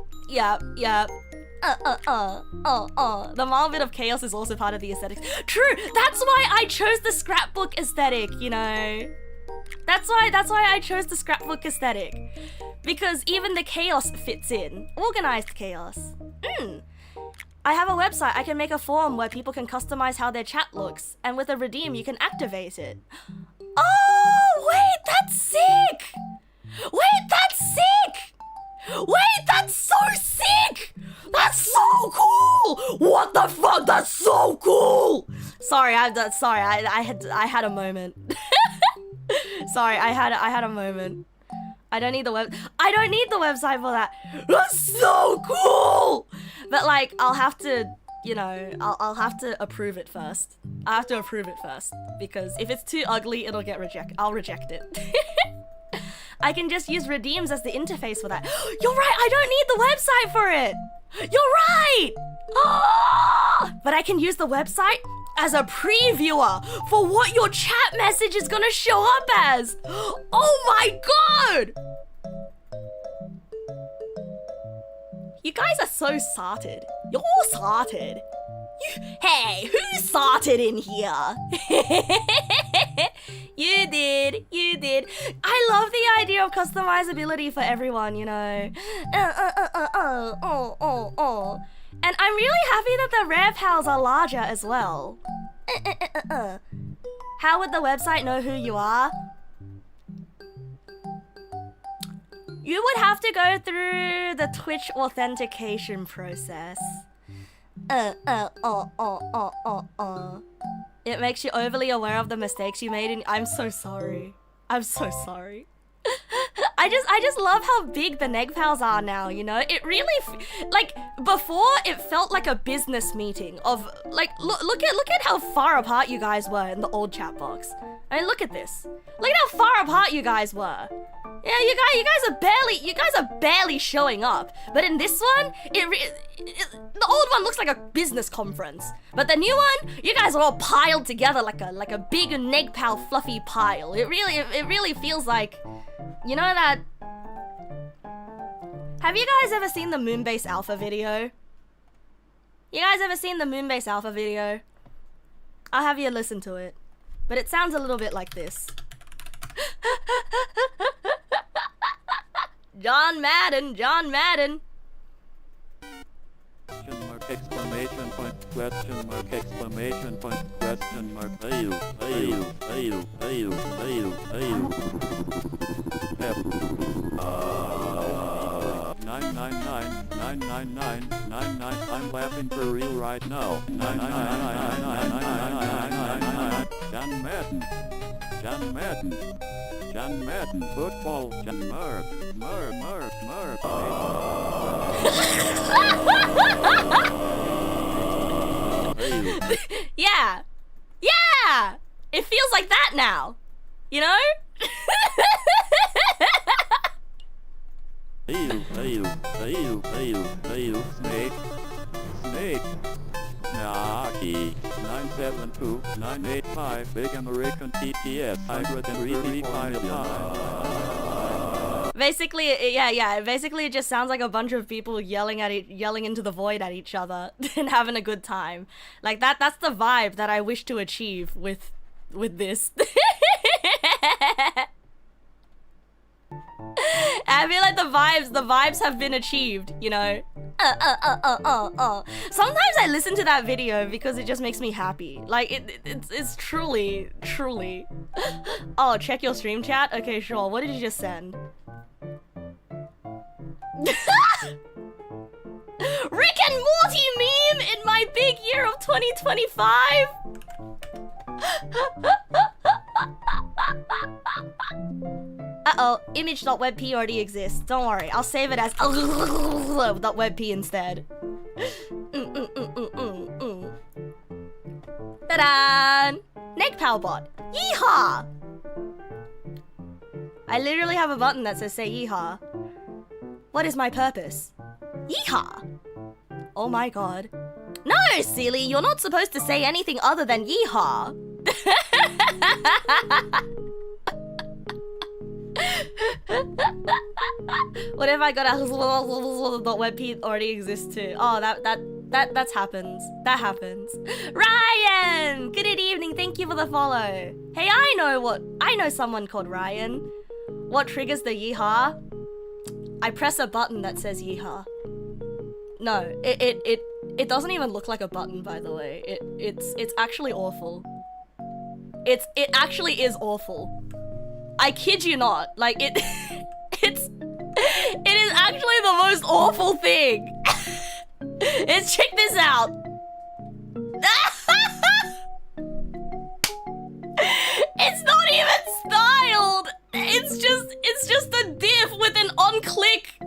The mild bit of chaos is also part of the aesthetics. True, that's why I chose the scrapbook aesthetic, you know. That's why I chose the scrapbook aesthetic. Because even the chaos fits in. Organized chaos. I have a website. I can make a form where people can customize how their chat looks, and with a redeem you can activate it. Oh, wait, that's sick! Wait, that's so sick! That's so cool! What the fuck? That's so cool! Sorry, I had a moment. Sorry, I had a moment. I don't need the website for that. That's so cool! But like, I'll have to, you know, I'll have to approve it first. I have to approve it first, because if it's too ugly, it'll get rejected. I'll reject it. I can just use redeems as the interface for that. You're right, I don't need the website for it. You're right. But I can use the website as a previewer for what your chat message is gonna show up as. Oh my god. You guys are so sarted. You're sarted. Hey, who sarted in here? You did. I love the idea of customizability for everyone, you know. And I'm really happy that the rare pals are larger as well. How would the website know who you are? You would have to go through the Twitch authentication process. It makes you overly aware of the mistakes you made, and I'm so sorry. I I just love how big the Neg Pals are now, you know? It really, like, before it felt like a business meeting of, like, look at how far apart you guys were in the old chat box. I mean, look at this. Look at how far apart you guys were. Yeah, you guys are barely showing up. But in this one, the old one looks like a business conference. But the new one, you guys are all piled together like a big Neg Pal fluffy pile. It really feels like, you know that. Have you guys ever seen the Moonbase Alpha video? You guys ever seen the Moonbase Alpha video? I'll have you listen to it. But it sounds a little bit like this. John Madden. Exclamation point, question mark, exclamation point, question mark, ayu. 999, I'm laughing for real right now. 999, John Madden, football, Mark. Yeah! It feels like that now. You know? Snake. Naki. 972-985 Big American TTS hybrid and Basically, basically it just sounds like a bunch of people yelling into the void at each other and having a good time. Like that's the vibe that I wish to achieve with this. I feel like the vibes have been achieved, you know. Sometimes I listen to that video because it just makes me happy. Like it's truly. Oh, check your stream chat? Okay, sure. What did you just send? Rick and Morty meme in my big year of 2025. Uh-oh, image.webp already exists. Don't worry, I'll save it as .webp instead. Ta-da! Negpalbot. Yeehaw! I literally have a button that says say yeehaw. What is my purpose? Yeehaw! Oh my god. No, silly, you're not supposed to say anything other than yeehaw. What if I got a .webp already exists too? Oh, that happens. That happens. Ryan! Good evening, thank you for the follow. Hey, I know someone called Ryan. What triggers the yeehaw? I press a button that says yeehaw. No, it doesn't even look like a button, by the way. It's actually awful. It actually is awful. I kid you not. Like it is actually the most awful thing. Check this out. It's not even styled. It's just a diff with an on click.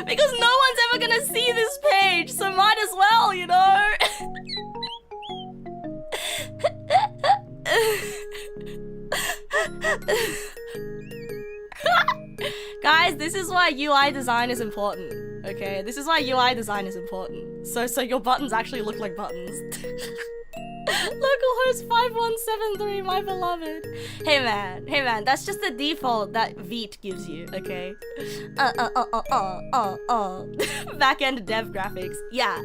Because no one's ever gonna see this page, so might as well, you know? Guys, this is why UI design is important, okay? This is why UI design is important. So your buttons actually look like buttons. Localhost 5173, my beloved. Hey man, that's just the default that Veet gives you, okay? Backend dev graphics, yeah.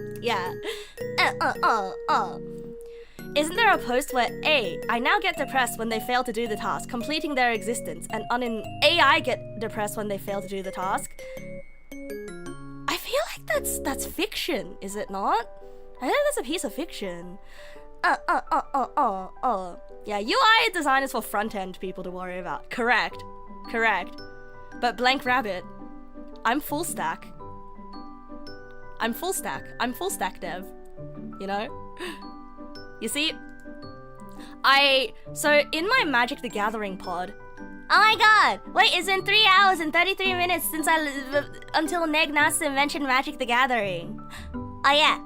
Isn't there a post where I now get depressed when they fail to do the task, completing their existence, and AI get depressed when they fail to do the task? I feel like that's fiction, is it not? I think that's a piece of fiction. Yeah, UI design is for front-end people to worry about. Correct. But Blank Rabbit, I'm full stack. I'm full stack dev, you know? You see, so in my Magic the Gathering pod, oh my god, wait, it's been 3 hours and 33 minutes since until Neg Nass mentioned Magic the Gathering. Oh yeah.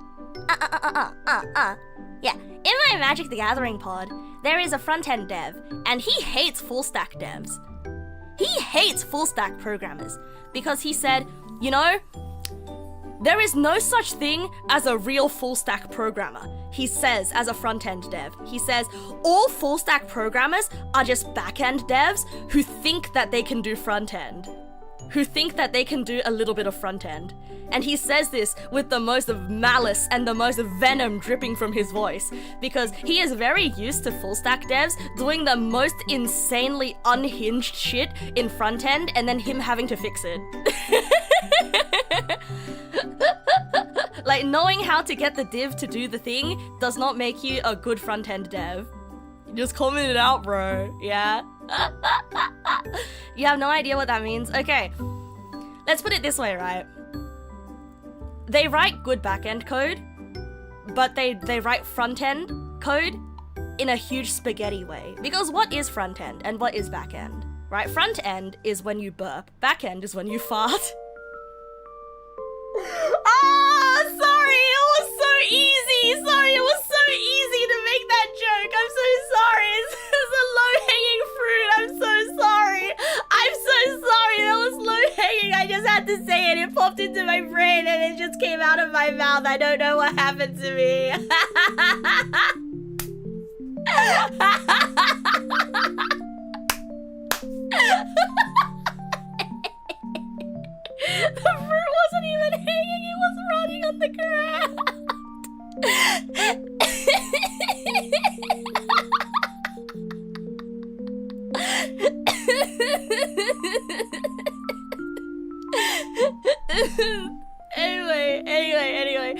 Yeah, in my Magic the Gathering pod, there is a front-end dev, and he hates full-stack devs. He hates full-stack programmers, because he said, you know, there is no such thing as a real full-stack programmer. He says, as a front-end dev, he says, all full-stack programmers are just back-end devs who think that they can do front-end. Who think that they can do a little bit of front-end. And he says this with the most of malice and the most venom dripping from his voice, because he is very used to full-stack devs doing the most insanely unhinged shit in front-end and then him having to fix it. Like, knowing how to get the div to do the thing does not make you a good front-end dev. Just comment it out, bro. Yeah? You have no idea what that means? Okay. Let's put it this way, right? They write good back-end code, but they write front-end code in a huge spaghetti way. Because what is front-end and what is back-end? Right? Front-end is when you burp. Back-end is when you fart. Ah, sorry, it was so easy. Sorry, it was so easy to make that joke. I'm so sorry. It's a low-hanging fruit. I'm so sorry. I'm so sorry. That was low-hanging. I just had to say it. It popped into my brain and it just came out of my mouth. I don't know what happened to me. The fruit wasn't even hanging, it was running on the ground. Anyway.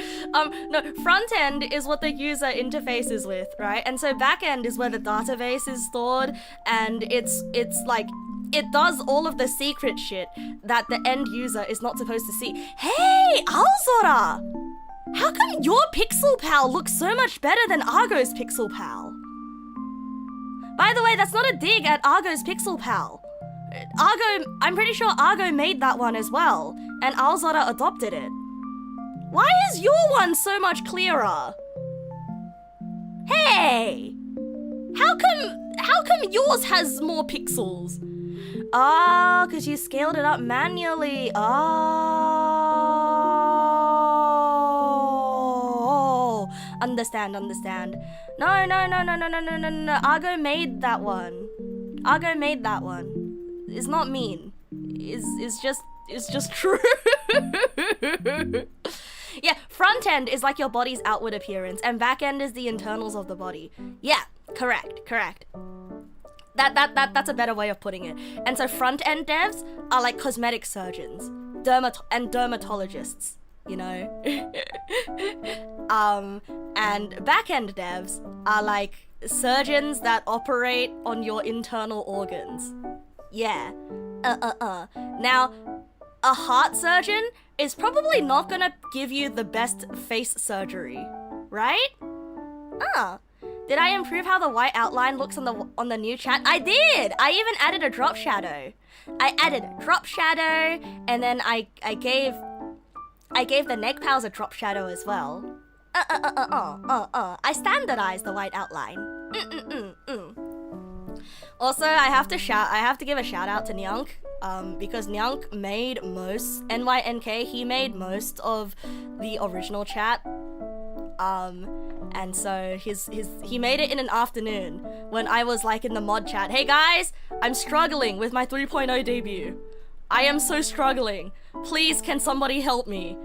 No, front end is what the user interfaces with, right? And so back end is where the database is stored, and it's like, it does all of the secret shit that the end user is not supposed to see. Hey, Alzora! How come your Pixel Pal looks so much better than Argo's Pixel Pal? By the way, that's not a dig at Argo's Pixel Pal. I'm pretty sure Argo made that one as well, and Alzora adopted it. Why is your one so much clearer? Hey! How come yours has more pixels? Oh, because you scaled it up manually. Oh. Understand. No. Argo made that one. It's not mean. It's just true. Yeah, front end is like your body's outward appearance, and back end is the internals of the body. Yeah, correct. That's a better way of putting it. And so front-end devs are like cosmetic surgeons, and dermatologists, you know? And back-end devs are like surgeons that operate on your internal organs. Yeah. Now, a heart surgeon is probably not gonna give you the best face surgery, right? Did I improve how the white outline looks on the new chat? I did! I even added a drop shadow. And then I gave the Neg Pals a drop shadow as well. I standardized the white outline. Also, I have to give a shout out to Nyank, because Nyank made most NYNK. He made most of the original chat. And so he made it in an afternoon when I was like in the mod chat. Hey guys, I'm struggling with my 3.0 debut. I am so struggling. Please, can somebody help me?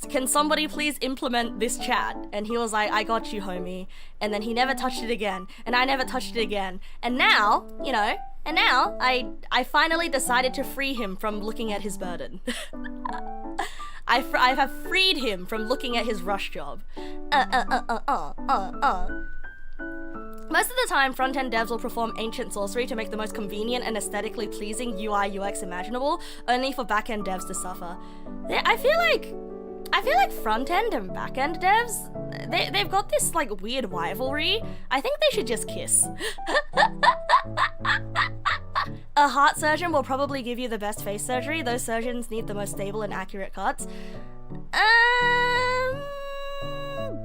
Can somebody please implement this chat? And he was like, I got you, homie. And then he never touched it again, and I never touched it again. And now, you know, I finally decided to free him from looking at his burden. I have freed him from looking at his rush job. Most of the time, front-end devs will perform ancient sorcery to make the most convenient and aesthetically pleasing UI UX imaginable, only for back-end devs to suffer. I feel I feel like front-end and back-end devs, they've got this like weird rivalry. I think they should just kiss. A heart surgeon will probably give you the best face surgery. Those surgeons need the most stable and accurate cuts.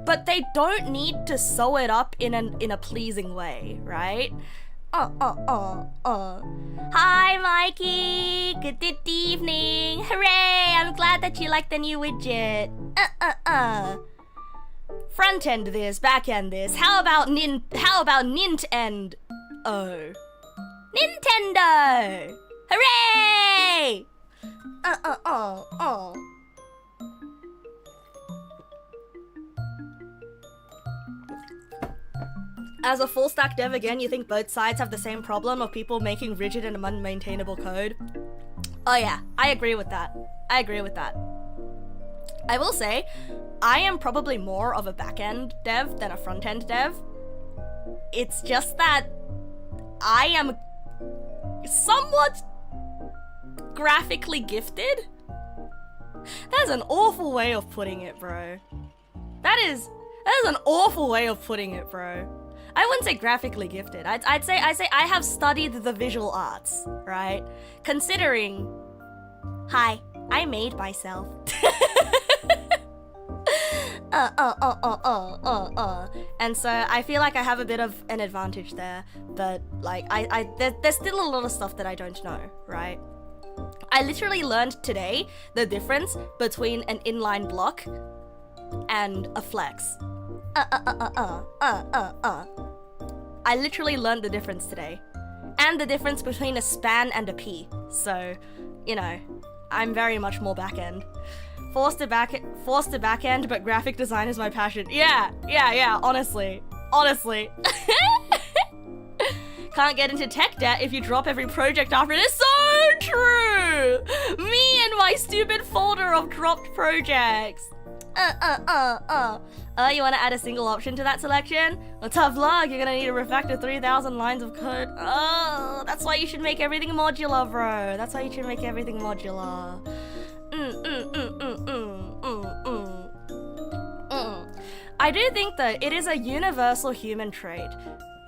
But they don't need to sew it up in a pleasing way, right? Hi, Mikey. Good evening. Hooray! I'm glad that you like the new widget. Front end this, back end this. How about Nint end? Oh, Nintendo! Hooray! As a full stack dev again, you think both sides have the same problem of people making rigid and unmaintainable code? Oh yeah, I agree with that. I agree with that. I will say, I am probably more of a back-end dev than a front-end dev. It's just that I am somewhat graphically gifted. That's an awful way of putting it, bro. That is an awful way of putting it, bro. I wouldn't say graphically gifted. I'd say I have studied the visual arts, right? Considering, hi, I made myself. And so I feel like I have a bit of an advantage there, but like there's still a lot of stuff that I don't know, right? I literally learned today the difference between an inline block and a flex. I literally learned the difference today. And the difference between a span and a P. So, you know, I'm very much more back-end. Forced to back-end, but graphic design is my passion. Yeah, honestly. Can't get into tech debt if you drop every project after it. It's so true! Me and my stupid folder of dropped projects. You want to add a single option to that selection? Well, tough luck, you're gonna need to refactor 3,000 lines of code. Oh, that's why you should make everything modular, bro. That's why you should make everything modular. I do think, though, it is a universal human trait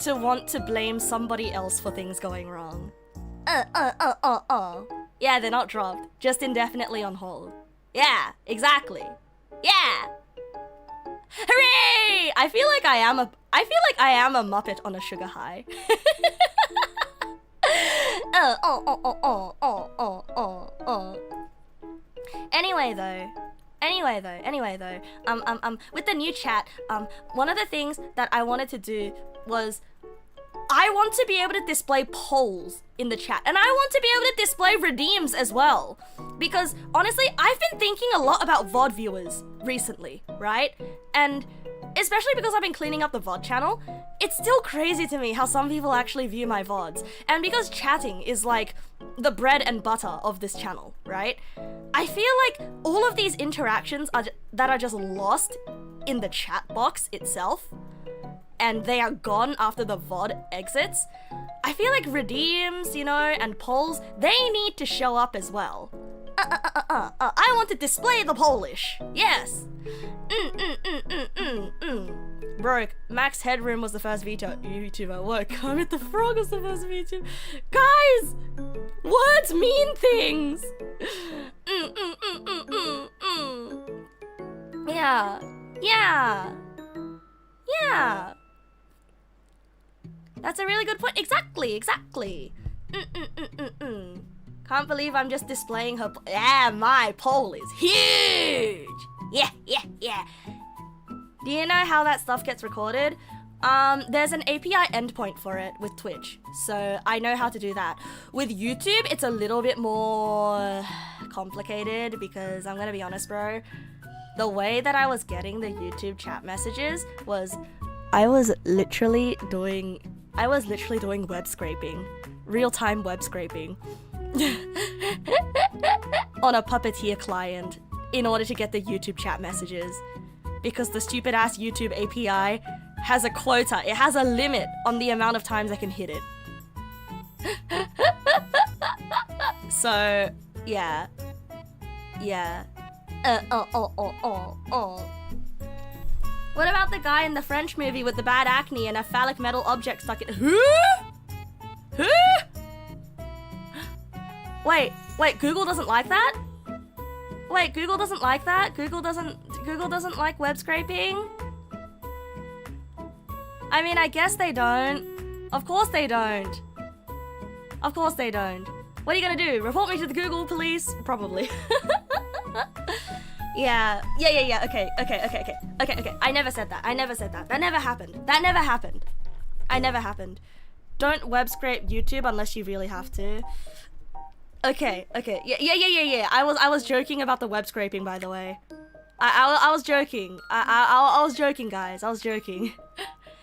to want to blame somebody else for things going wrong. Yeah, they're not dropped, just indefinitely on hold. Yeah, exactly. Yeah! Hooray! I feel like I am a Muppet on a sugar high. Anyway though, with the new chat, one of the things that I wanted to do was I want to be able to display polls in the chat, and I want to be able to display redeems as well. Because honestly, I've been thinking a lot about VOD viewers recently, right? And especially because I've been cleaning up the VOD channel, it's still crazy to me how some people actually view my VODs. And because chatting is like the bread and butter of this channel, right? I feel like all of these interactions that are just lost in the chat box itself, and they are gone after the VOD exits. I feel like redeems, you know, and polls, they need to show up as well. I want to display the Polish. Yes. Broke. Max Headroom was the first VTuber. What? Kermit the Frog was the first VTuber. Guys! Words mean things! Yeah. That's a really good point. Exactly. Can't believe I'm just displaying her. Yeah, my poll is huge. Yeah. Do you know how that stuff gets recorded? There's an API endpoint for it with Twitch, so I know how to do that. With YouTube, it's a little bit more complicated because I'm gonna be honest, bro. The way that I was getting the YouTube chat messages was I was literally doing web scraping, real-time web scraping on a Puppeteer client in order to get the YouTube chat messages, because the stupid ass YouTube API has a quota. It has a limit on the amount of times I can hit it. So, yeah. What about the guy in the French movie with the bad acne and a phallic metal object stuck in? Who? Wait, Google doesn't like that? Wait, Google doesn't like that? Google doesn't like web scraping? I mean, I guess they don't. Of course they don't. Of course they don't. What are you gonna do? Report me to the Google police? Probably. Yeah. Okay. I never said that. That never happened. I never happened. Don't web scrape YouTube unless you really have to. Okay. Yeah. I was joking about the web scraping, by the way. I was joking. I was joking, guys. I was joking.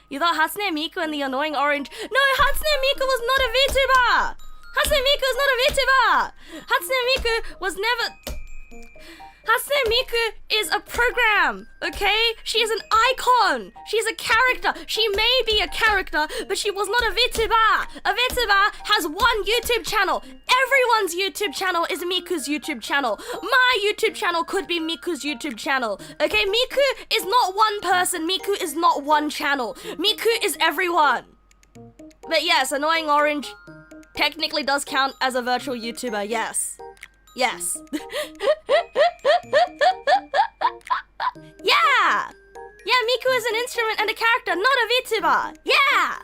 You thought Hatsune Miku and the annoying orange... No, Hatsune Miku was not a VTuber! Hatsune Miku is not a VTuber! Hatsune Miku was never... Hatsune Miku is a program, okay? She is an icon. She's a character. She may be a character, but she was not a VTuber. A VTuber has one YouTube channel. Everyone's YouTube channel is Miku's YouTube channel. My YouTube channel could be Miku's YouTube channel, okay? Miku is not one person. Miku is not one channel. Miku is everyone. But yes, Annoying Orange technically does count as a virtual YouTuber, yes. Yes. Yeah! Yeah, Miku is an instrument and a character, not a VTuber! Yeah!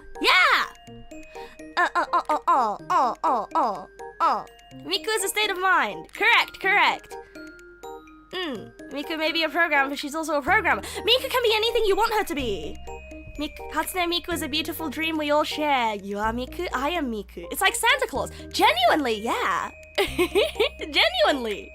Miku is a state of mind. Correct. Miku may be a program, but she's also a programmer. Miku can be anything you want her to be. Hatsune Miku is a beautiful dream we all share. You are Miku, I am Miku. It's like Santa Claus. Genuinely, yeah. Genuinely.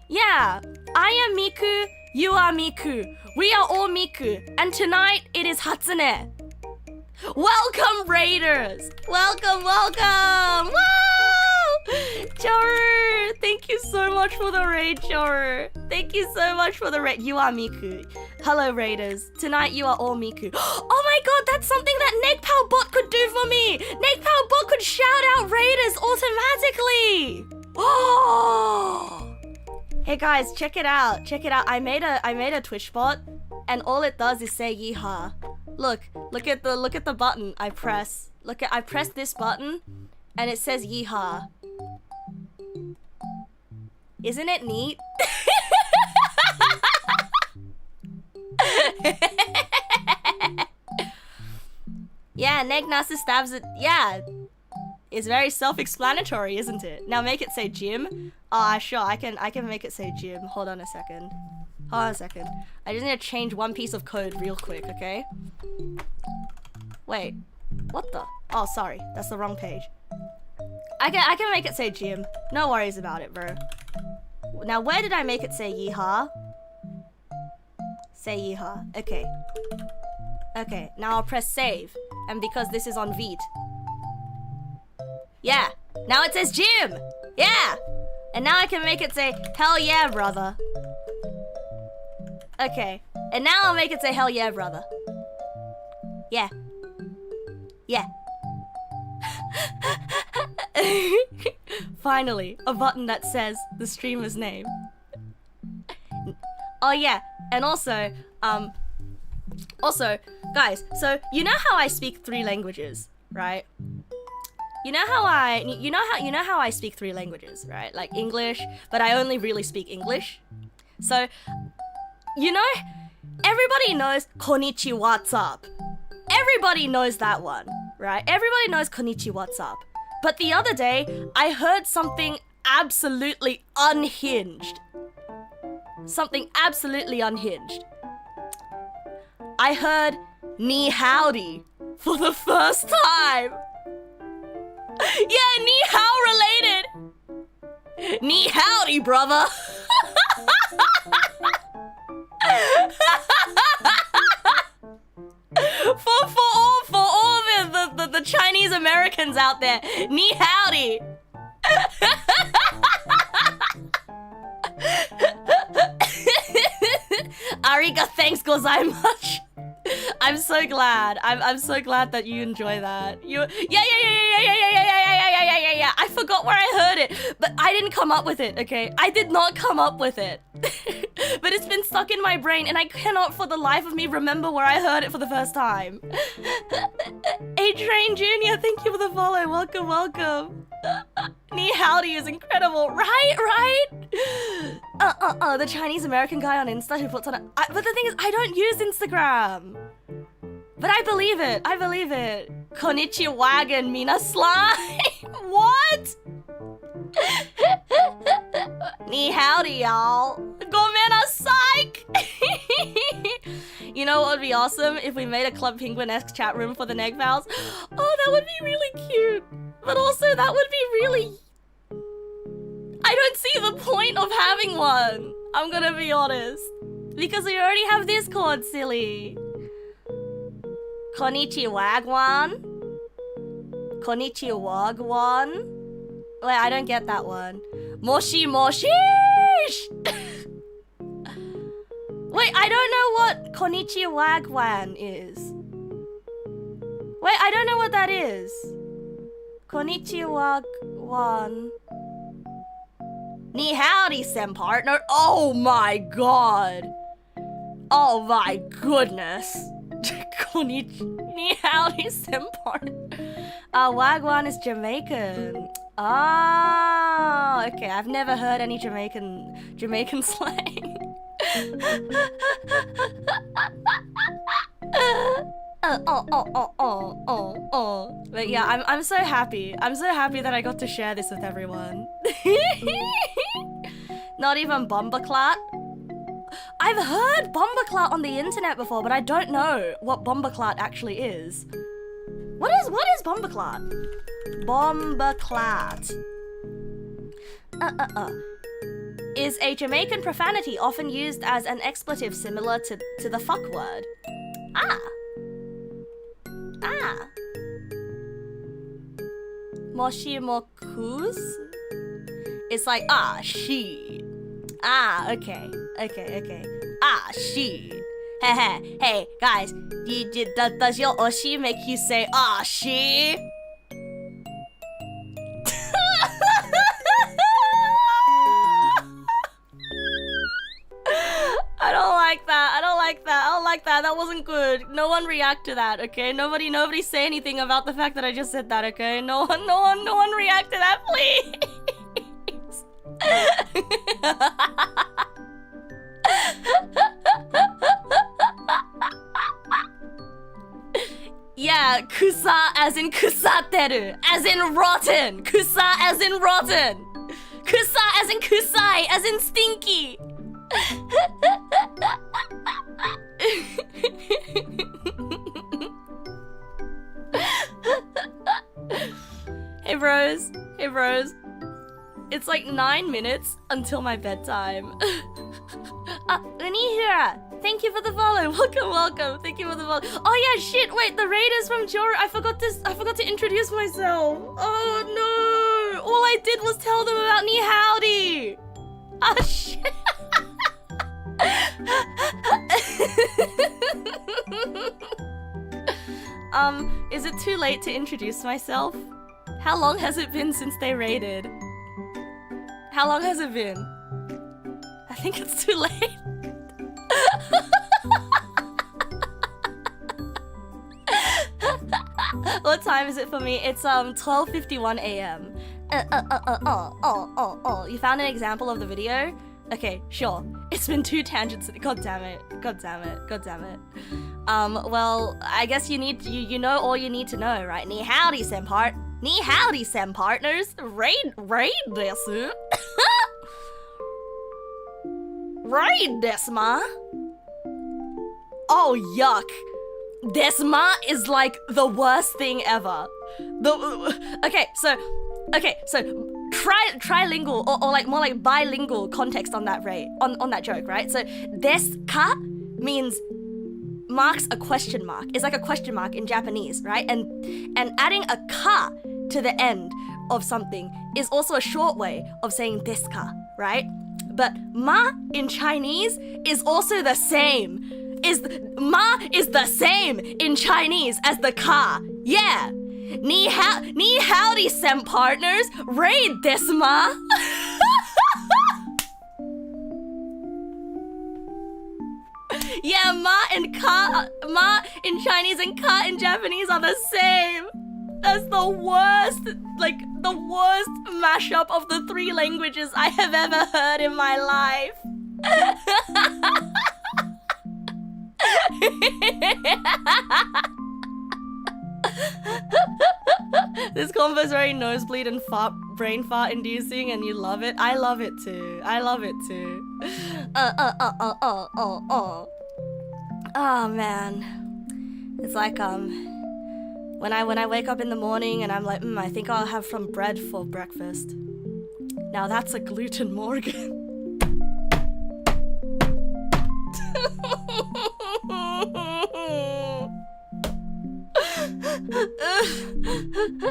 Yeah, I am Miku, you are Miku. We are all Miku, and tonight it is Hatsune. Welcome, Raiders. Welcome. Wow! Joru, thank you so much for the raid, Joru. Thank you so much for the raid. You are Miku. Hello, Raiders. Tonight you are all Miku. Oh my god, that's something that Negpal bot could do for me. Negpal bot could shout out Raiders automatically. Oh! Hey guys, check it out. I made a Twitch bot, and all it does is say yeehaw. Look at the button I press. I press this button, and it says yeehaw. Isn't it neat? Yeah, Neg Nasu stabs it. Yeah. It's very self-explanatory, isn't it? Now make it say gym. Sure, I can make it say gym. Hold on a second. I just need to change one piece of code real quick, okay? Wait. What the? Oh, sorry. That's the wrong page. I can make it say gym. No worries about it, bro. Now, where did I make it say yeehaw? Say yeehaw. Okay. Okay, now I'll press save. And because this is on Vt. Yeah, now it says gym. Yeah. And now I can make it say, hell yeah, brother. Okay, and now I'll make it say, hell yeah, brother. Yeah. Finally, a button that says the streamer's name. Oh yeah, and also, guys, so you know how I speak 3 languages, right? You know how I speak 3 languages, right? Like English, but I only really speak English. So, you know, everybody knows konnichiwa, what's up. Everybody knows that one, right? Everybody knows konnichiwa, what's up. But the other day, I heard something absolutely unhinged. I heard ni howdy for the first time. Yeah, ni hao related. Ni howdy, brother. For all the Chinese Americans out there, ni howdy. Ariga, thanks gozaimasu. I'm so glad. I'm so glad that you enjoy that. Yeah. I forgot where I heard it, but I didn't come up with it, okay? I did not come up with it. But it's been stuck in my brain and I cannot for the life of me remember where I heard it for the first time. A-Train Jr., thank you for the follow. Welcome, welcome. Ni howdy is incredible, right? The Chinese American guy on Insta who puts on but the thing is, I don't use Instagram. But I believe it. Konnichiwa wagon mina slime. What? Ni howdy, y'all. Gomena psych. You know what would be awesome if we made a Club Penguin-esque chat room for the Neg Pals? Oh, that would be really cute. But also, that would be really... I don't see the point of having one. I'm gonna be honest. Because we already have Discord, silly. Konnichiwa wagwan. Konnichiwa wagwan. Wait, I don't get that one. Moshi moshish! Wait, I don't know what Konnichiwa wagwan is. Wait, I don't know what that is. Konnichiwa wagwan. Ni howdy, Sem partner. Oh my god. Oh my goodness. Ni howdy, Sem partner. Wagwan is Jamaican. Ah, okay. I've never heard any Jamaican slang. But yeah, I'm so happy. I'm so happy that I got to share this with everyone. Not even Bombaclat. I've heard Bombaclat on the internet before, but I don't know what Bombaclat actually is. What is Bombaclat? Bombaclat. Is a Jamaican profanity often used as an expletive similar to the fuck word. Ah. Moshimokus? It's like, ah, she. Ah, okay. Ah, she. Hey, guys, does your oshi make you say, ah, she? I don't like that. That wasn't good. No one react to that, okay? Nobody say anything about the fact that I just said that, okay? No one react to that, please. Yeah, kusa as in kusateru, as in rotten. Kusa as in rotten. Kusa as in kusai, as in stinky. Hey bros. It's like 9 minutes until my bedtime. Unihira, thank you for the follow. Welcome. Thank you for the follow. Oh yeah, shit. Wait, the raiders from Jor. I forgot to introduce myself. Oh no! All I did was tell them about Ni howdy. Ah shit. Is it too late to introduce myself? How long has it been since they raided? How long has it been? I think it's too late. What time is it for me? It's 12:51 a.m. You found an example of the video? Okay, sure. It's been 2 tangents. God damn it. Well, I guess you know all you need to know, right? Ni howdy, Sempart. Ni howdy, Sem partners. Raid desu. Raid desma. Oh yuck. Desma is like the worst thing ever. Okay, so trilingual or like more like bilingual context on that on that joke, right? So deska means marks a question mark. It's like a question mark in Japanese, right? And adding a ka to the end of something is also a short way of saying deska, right? But ma in Chinese is also the same. is the same in Chinese as the ka. Yeah. Ni howdy, sem partners. Raid this ma. Yeah, ma in Chinese and ka in Japanese are the same. That's the worst, like the worst mashup of the three languages I have ever heard in my life. This convo is very nosebleed and brain fart inducing, and you love it. I love it too. I love it too. Oh man, it's like when I wake up in the morning and I'm like, I think I'll have some bread for breakfast. Now that's a gluten Morgan.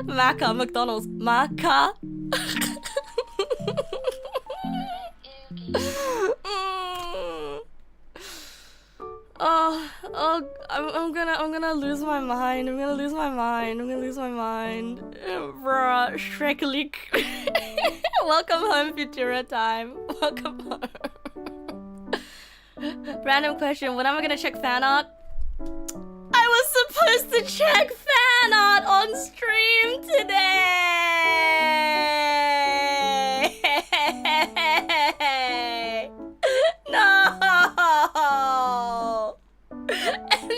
Maca, McDonald's, Maca. I'm gonna lose my mind. I'm gonna lose my mind. Bruh, Shreklik. Welcome home, Futura time. Welcome home. Random question, when am I gonna check fan art? I was supposed to check fan art on stream today. No. And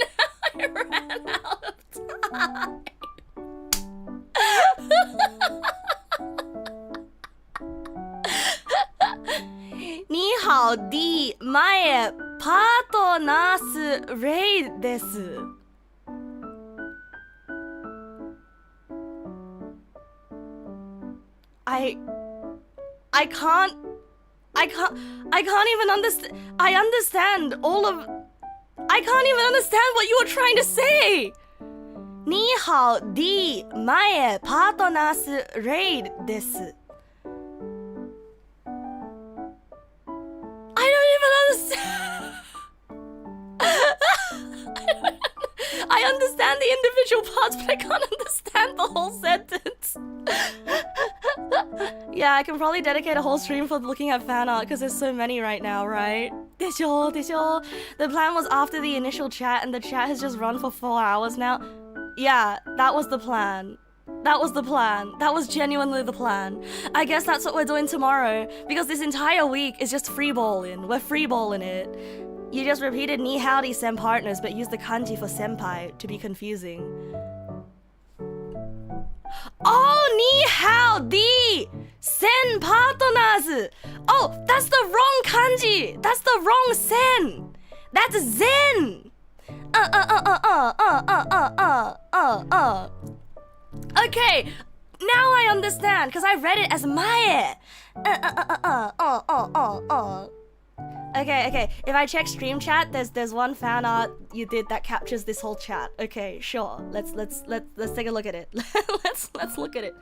I ran out of time. Ni hao di mae partners rei desu. I can't even understand. I can't even understand what you were trying to say. Ni hao di mae partners rei desu. I don't even understand. I understand the individual parts, but I can't understand the whole sentence. Yeah, I can probably dedicate a whole stream for looking at fan art because there's so many right now, right? Desho. The plan was after the initial chat, and the chat has just run for 4 hours now. Yeah, that was the plan. That was genuinely the plan. I guess that's what we're doing tomorrow, because this entire week is just freeballing. We're freeballing it. You just repeated ni howdy sem partners, but used the kanji for senpai to be confusing. Oh, ni howdy sen partners. Oh, that's the wrong kanji. That's the wrong sen. That's zen. Okay, now I understand, because I read it as mae. Okay. If I check stream chat, there's one fan art you did that captures this whole chat. Okay, sure. Let's take a look at it. let's look at it.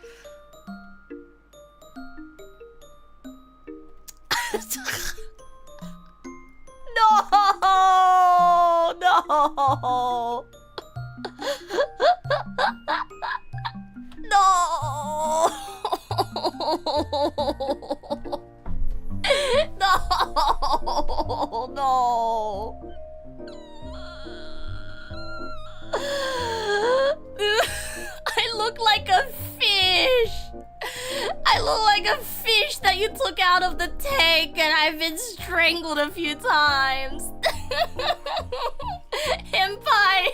No. No. I look like a fish. I look like a fish that you took out of the tank and I've been strangled a few times. Henpai.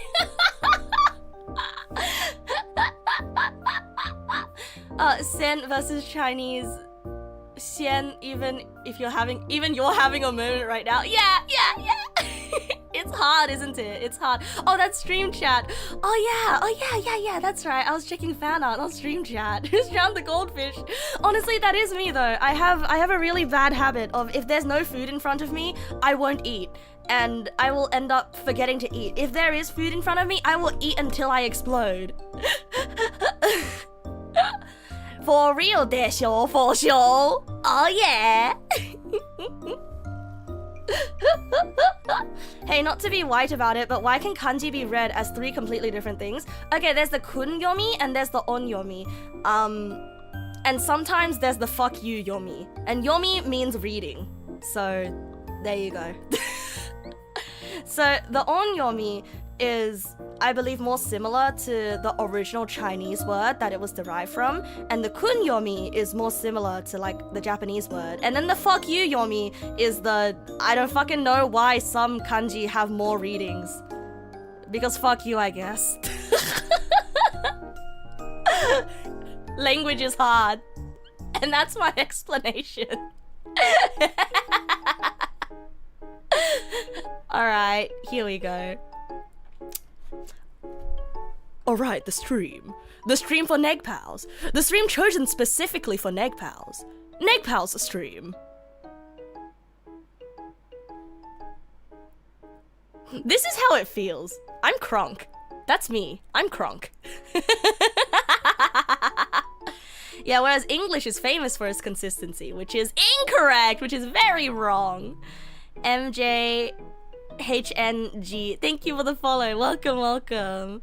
Sen versus Chinese. Xian, even you're having a moment right now. Yeah. It's hard, isn't it? It's hard. Oh, that's stream chat. Oh yeah, that's right. I was checking fan art on stream chat. Who's drowned the goldfish? Honestly, that is me though. I have a really bad habit of, if there's no food in front of me, I won't eat. And I will end up forgetting to eat. If there is food in front of me, I will eat until I explode. For real, desho, for sure. Oh yeah. Hey, not to be white about it, but why can kanji be read as 3 completely different things? Okay, there's the kun yomi and there's the on yomi. And sometimes there's the fuck you yomi. And yomi means reading. So, there you go. So, the on yomi is, I believe, more similar to the original Chinese word that it was derived from, and the kun yomi is more similar to like the Japanese word, and then the fuck you yomi is the, I don't fucking know why some kanji have more readings, because fuck you, I guess. Language is hard, and that's my explanation. Alright, here we go. Alright, the stream. The stream for Neg Pals. The stream chosen specifically for Neg Pals. Neg Pals stream. This is how it feels. I'm crunk. That's me. I'm crunk. Yeah, whereas English is famous for its consistency, which is incorrect, which is very wrong. MJ HNG, thank you for the follow. Welcome, welcome.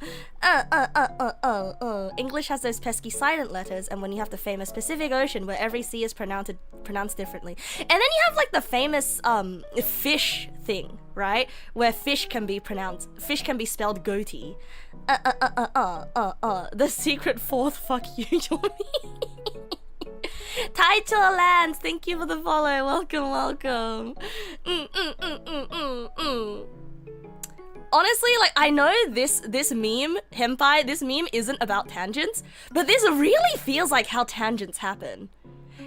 English has those pesky silent letters, and when you have the famous Pacific Ocean where every C is pronounced differently. And then you have like the famous fish thing, right? Where fish can be spelled goatee. The secret fourth fuck you, Yomi. Taito Lands, thank you for the follow. Welcome, welcome. Honestly, like, I know this meme, HENPAI, this meme isn't about tangents, but this really feels like how tangents happen.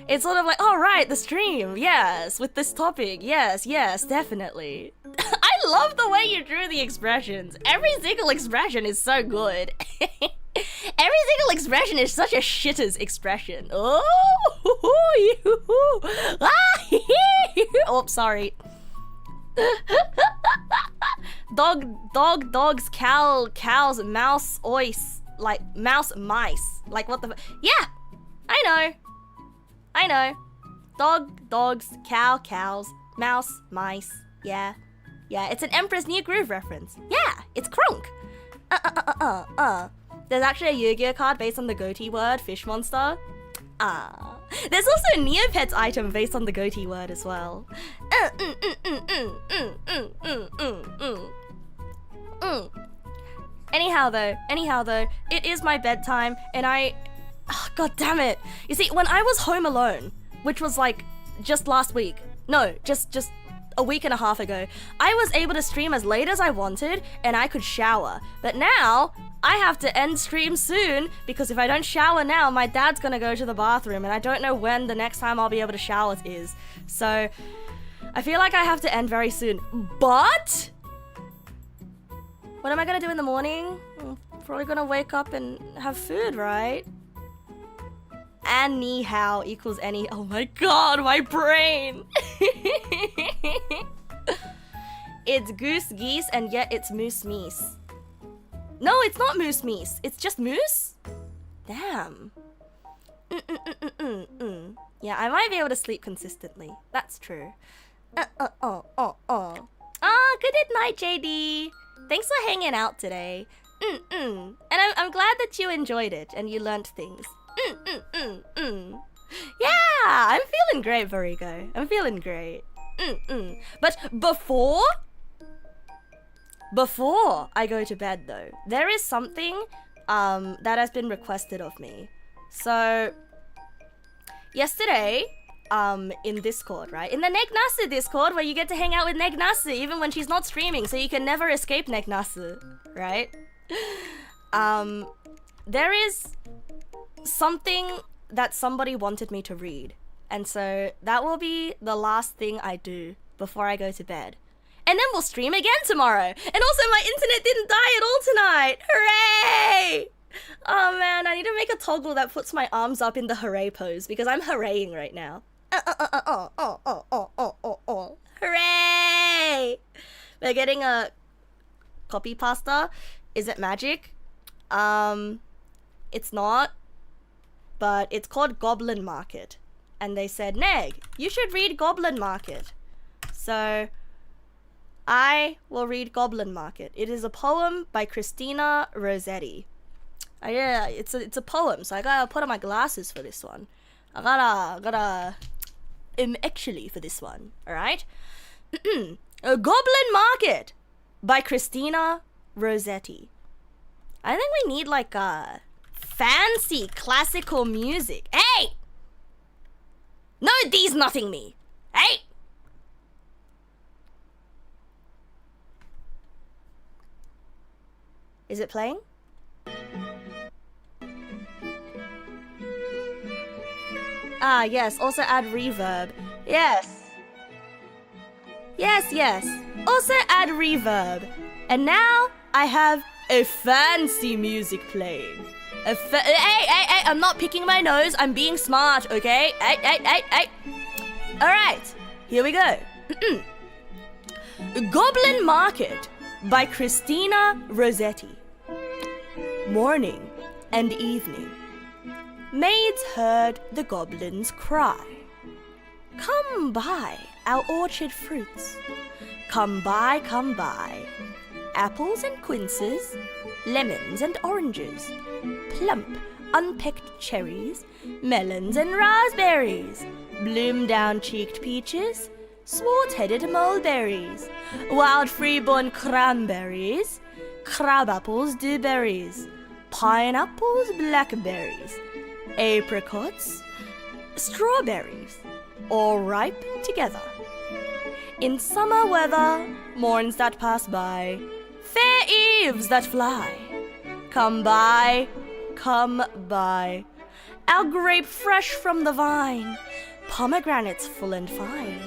It's sort of like, oh right, the stream, yes, with this topic, yes, definitely. I love the way you drew the expressions. Every single expression is so good. Every single expression is such a shitters expression. Oh, sorry. Dogs, cows, mouse, ois, like mouse, mice. Like what the? Yeah, I know. Dogs, cows, mouse, mice. Yeah, it's an Emperor's New Groove reference. Yeah, it's crunk. There's actually a Yu-Gi-Oh card based on the goatee word, fish monster. There's also a Neopets item based on the goatee word as well. Anyhow though, it is my bedtime, and god damn it. You see, when I was home alone, which was like just last week, no, just a week and a half ago, I was able to stream as late as I wanted, and I could shower. But now, I have to end stream soon, because if I don't shower now, my dad's gonna go to the bathroom, and I don't know when the next time I'll be able to shower is. So, I feel like I have to end very soon. But what am I gonna do in the morning? I'm probably gonna wake up and have food, right? And ni hao equals any. Oh my god, my brain! It's goose, geese, and yet it's moose, meese. No, it's not moose, meese. It's just moose? Damn. Yeah, I might be able to sleep consistently. That's true. Good night, JD. Thanks for hanging out today. And I'm glad that you enjoyed it and you learnt things. Yeah, I'm feeling great, Barigo. I'm feeling great. But before I go to bed though, there is something that has been requested of me. So yesterday, in Discord, right? In the Neg nasu Discord, where you get to hang out with Neg nasu even when she's not streaming, so you can never escape Neg nasu, right? There is something that somebody wanted me to read, and so that will be the last thing I do before I go to bed. And then we'll stream again tomorrow. And also my internet didn't die at all tonight. Hooray! Oh man, I need to make a toggle that puts my arms up in the hooray pose, because I'm hooraying right now. Hooray! We're getting a copy pasta. Is it magic? It's not. But it's called Goblin Market. And they said, Neg, you should read Goblin Market. So I will read Goblin Market. It is a poem by Christina Rossetti. Yeah, it's a poem, so I gotta put on my glasses for this one. I gotta actually for this one, alright? A Goblin Market by Christina Rossetti. I think we need like a fancy classical music. Hey! No, these nothing me. Hey! Is it playing? Ah, yes, also add reverb. Yes. Yes. Also add reverb. And now I have a fancy music playing. Hey, I'm not picking my nose. I'm being smart, okay? Hey. Alright, here we go. Goblin Market by Christina Rossetti. Morning and evening. Maids heard the goblins cry. Come buy our orchard fruits. Come buy. Apples and quinces, lemons and oranges, plump, unpicked cherries, melons and raspberries, bloom-down-cheeked peaches, swart-headed mulberries, wild freeborn cranberries, crabapples, dewberries, pineapples, blackberries, apricots, strawberries, all ripe together. In summer weather, morns that pass by, fair eves that fly. Come buy, our grape fresh from the vine, pomegranates full and fine,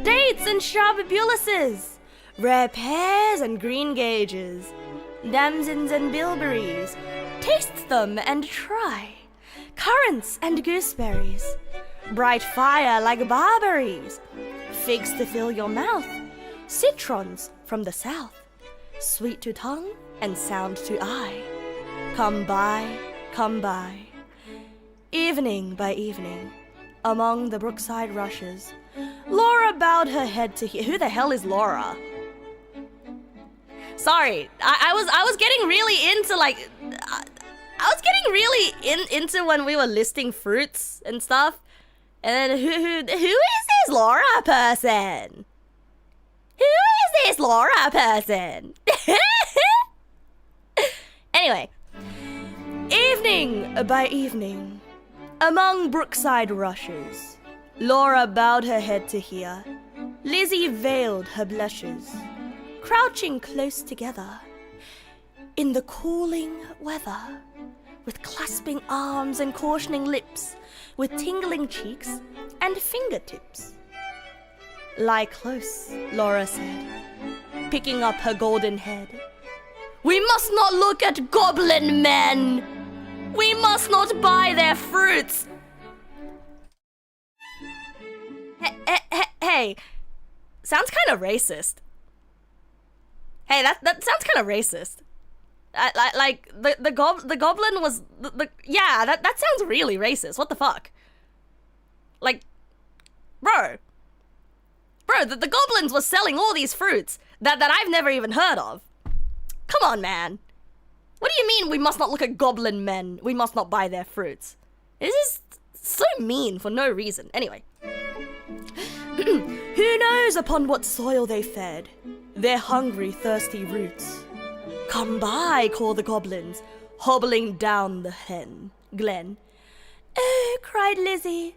dates and sharp bullaces, rare pears and green gages, damsons and bilberries, taste them and try, currants and gooseberries, bright fire like barberries, figs to fill your mouth, citrons from the south, sweet to tongue and sound to eye. Come buy, evening by evening, among the brookside rushes, Laura bowed her head to hear. Who the hell is Laura? Sorry, I was getting really into like, I was getting really into when we were listing fruits and stuff. And then who is this Laura person? Who is this Laura person? Anyway, evening by evening, among brookside rushes, Laura bowed her head to hear. Lizzie veiled her blushes, crouching close together in the cooling weather, with clasping arms and cautioning lips, with tingling cheeks and fingertips. Lie close, Laura said, picking up her golden head. We must not look at goblin men. We must not buy their fruits. Hey, sounds kind of racist. Hey, that sounds kind of racist. Like the goblin was yeah, that sounds really racist. What the fuck? Like, bro, the goblins were selling all these fruits that I've never even heard of. Come on, man. What do you mean we must not look at goblin men? We must not buy their fruits. This is so mean for no reason. Anyway. Who knows upon what soil they fed their hungry, thirsty roots? Come by, call the goblins, hobbling down the glen. Oh, cried Lizzie.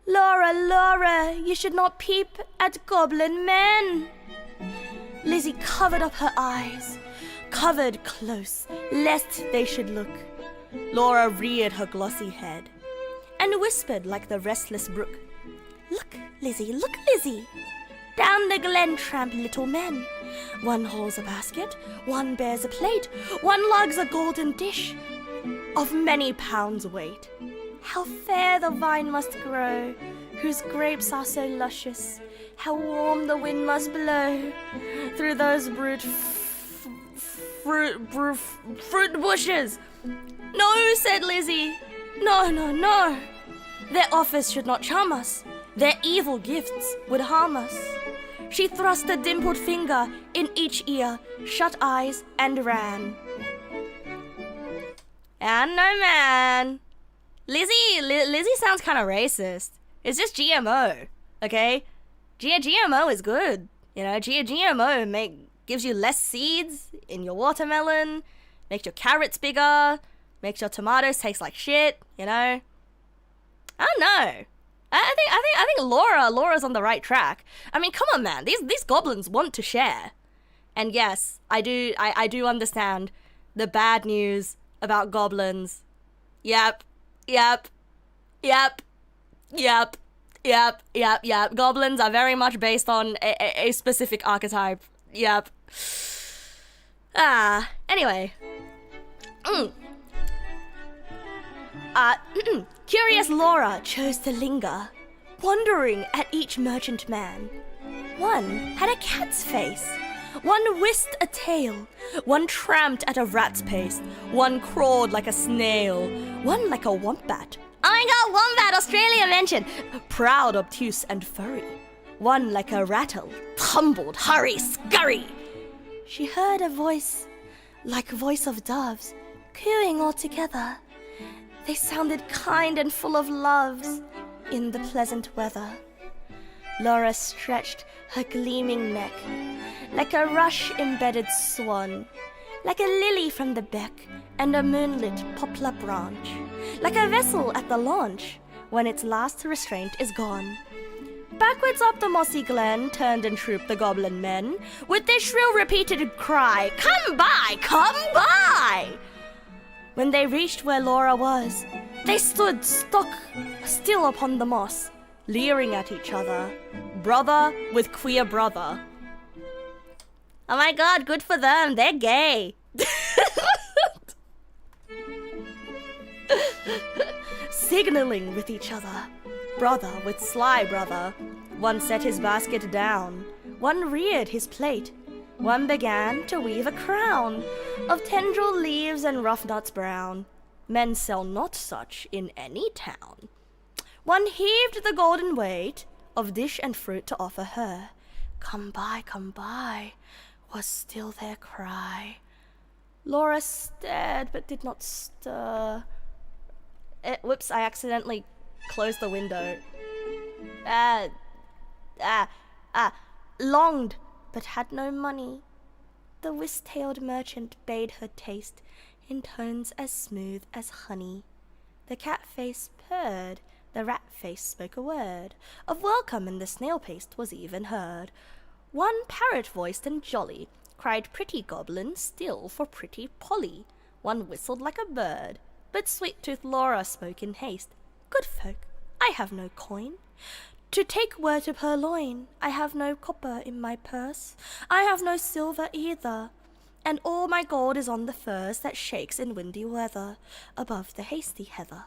Laura, you should not peep at goblin men. Lizzie covered up her eyes, covered close, lest they should look. Laura reared her glossy head, and whispered like the restless brook. Look, Lizzie, down the glen tramp little men. One hauls a basket, one bears a plate, one lugs a golden dish of many pounds weight. How fair the vine must grow, whose grapes are so luscious. How warm the wind must blow through those fruit bushes. No, said Lizzie. No. Their offers should not charm us. Their evil gifts would harm us. She thrust a dimpled finger in each ear, shut eyes, and ran. And no man. Lizzie sounds kind of racist. It's just GMO, okay? GMO is good. You know, GMO gives you less seeds in your watermelon, makes your carrots bigger, makes your tomatoes taste like shit, you know? I don't know. I think Laura's on the right track. I mean, come on, man. These goblins want to share. And yes, I do understand the bad news about goblins. Yep. Goblins are very much based on a specific archetype. Yep. Anyway. Curious Laura chose to linger, wondering at each merchant man. One had a cat's face, one whisked a tail, one tramped at a rat's pace, one crawled like a snail, one like a wombat. Oh my god, wombat, Australia mentioned! Proud, obtuse, and furry. One like a rattle, tumbled, hurry, scurry. She heard a voice, like voice of doves, cooing all together. They sounded kind and full of loves in the pleasant weather. Laura stretched her gleaming neck, like a rush-embedded swan, like a lily from the beck and a moonlit poplar branch, like a vessel at the launch when its last restraint is gone. Backwards up the mossy glen turned and trooped the goblin men, with their shrill repeated cry, "Come by, come by!" When they reached where Laura was, they stood stock still upon the moss, leering at each other, brother with queer brother. Oh my god, good for them, they're gay. Signaling with each other, brother with sly brother. One set his basket down, one reared his plate, one began to weave a crown of tendril leaves and rough nuts brown. Men sell not such in any town. One heaved the golden weight of dish and fruit to offer her. Come by, was still their cry. Laura stared but did not stir. Whoops, I accidentally closed the window. Longed but had no money. The whisk-tailed merchant bade her taste in tones as smooth as honey. The cat face purred, the rat face spoke a word of welcome, and the snail paste was even heard. One parrot-voiced and jolly cried pretty goblin still for pretty Polly. One whistled like a bird, but sweet-toothed Laura spoke in haste. Good folk, I have no coin to take word to purloin. I have no copper in my purse, I have no silver either, and all my gold is on the furze that shakes in windy weather above the hasty heather.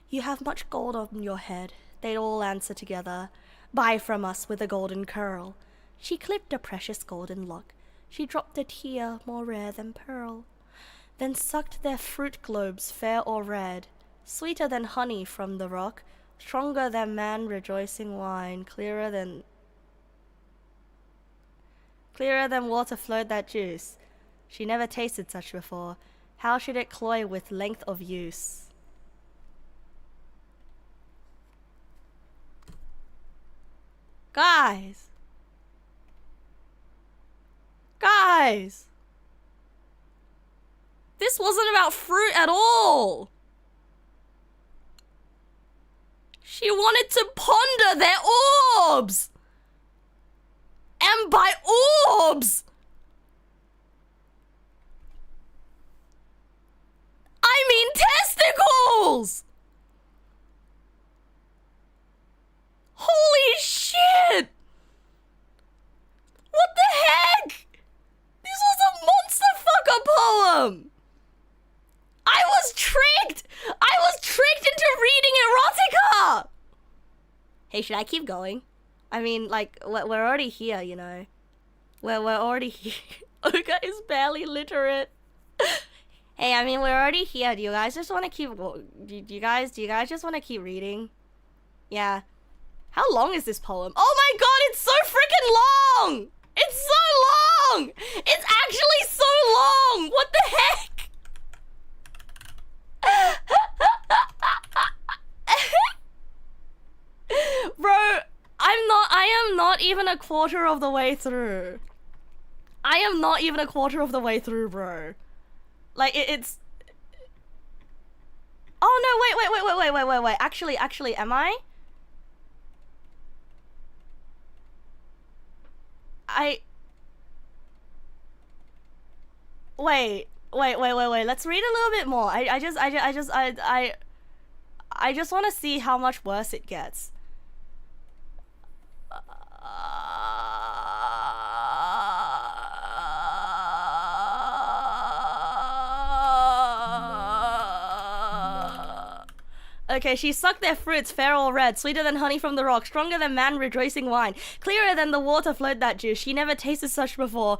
You have much gold on your head, they'd all answer together. Buy from us with a golden curl. She clipped a precious golden lock, she dropped a tear more rare than pearl, then sucked their fruit globes fair or red, sweeter than honey from the rock, stronger than man rejoicing wine, clearer than water flowed that juice. She never tasted such before. How should it cloy with length of use? Guys! This wasn't about fruit at all! She wanted to ponder their orbs! And by orbs, I mean testicles! Holy shit! What the heck? This was a monster fucker poem! I was tricked! I was tricked into reading erotica! Hey, should I keep going? I mean, like, we're already here, you know. We're already here. Oka is barely literate. Hey, I mean, we're already here. Do you guys just want to keep... Do you guys just want to keep reading? Yeah. How long is this poem? Oh my god, it's so freaking long! It's so long! It's actually so long! What the heck? Bro, I am not even a quarter of the way through. I am not even a quarter of the way through, bro. Like, it's... Oh no, wait. Actually, am I? Wait. Let's read a little bit more. I just want to see how much worse it gets. Okay, she sucked their fruits, fair or red, sweeter than honey from the rock, stronger than man rejoicing wine, clearer than the water flowed that juice. She never tasted such before.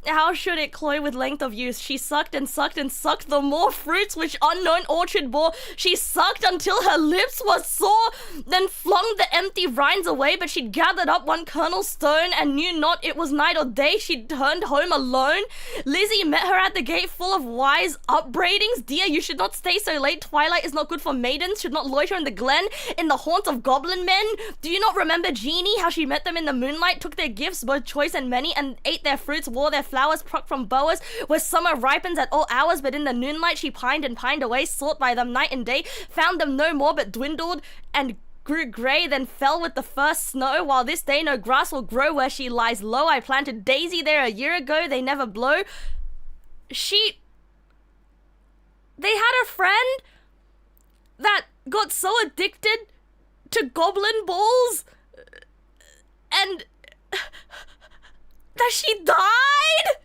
How should it cloy with length of use? She sucked and sucked and sucked the more fruits which unknown orchard bore. She sucked until her lips were sore, then flung the empty rinds away, but she'd gathered up one kernel stone and knew not it was night or day. She turned home alone. Lizzie met her at the gate full of wise upbraidings. Dear, you should not stay so late. Twilight is not good for maidens, should not loiter in the glen, in the haunts of goblin men. Do you not remember Jeannie, how she met them in the moonlight, took their gifts, both choice and many, and ate their fruits, wore their flowers plucked from bowers, where summer ripens at all hours, but in the noonlight she pined and pined away, sought by them night and day, found them no more, but dwindled and grew grey, then fell with the first snow, while this day no grass will grow where she lies low. I planted daisy there a year ago, they never blow. They had a friend that got so addicted to goblin balls and that she died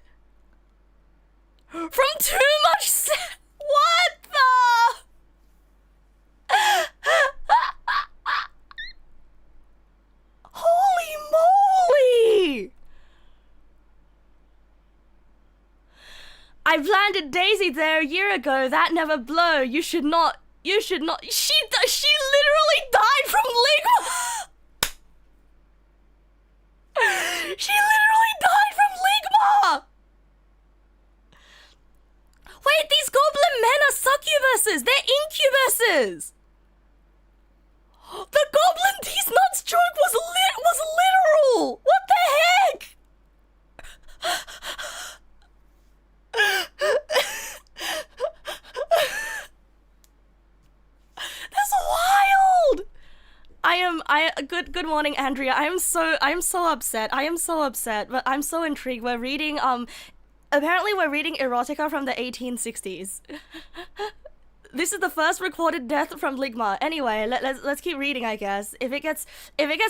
from too much what the? Holy moly! I planted daisy there a year ago, that never blow. You should not. She literally died from ligma. She literally died from ligma! Wait, these goblin men are succubuses! They're incubuses! The goblin these nuts joke was literal! What the heck? That's wild! Good morning, Andrea. I am so upset. But I'm so intrigued. We're reading apparently we're reading erotica from the 1860s. This is the first recorded death from ligma. Anyway, let's keep reading, I guess. If it gets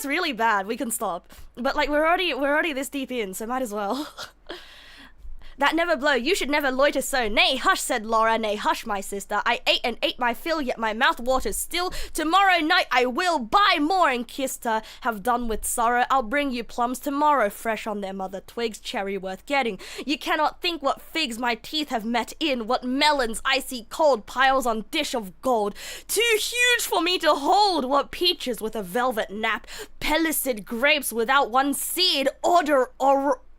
really bad, we can stop. But like we're already this deep in, so might as well. That never blow, you should never loiter so. Nay, hush, said Laura, nay, hush, my sister. I ate and ate my fill, yet my mouth waters still. Tomorrow night I will buy more, and kissed her. Have done with sorrow, I'll bring you plums tomorrow, fresh on their mother twigs, cherry worth getting. You cannot think what figs my teeth have met in, what melons icy cold, piles on dish of gold. Too huge for me to hold, what peaches with a velvet nap, pellucid grapes without one seed,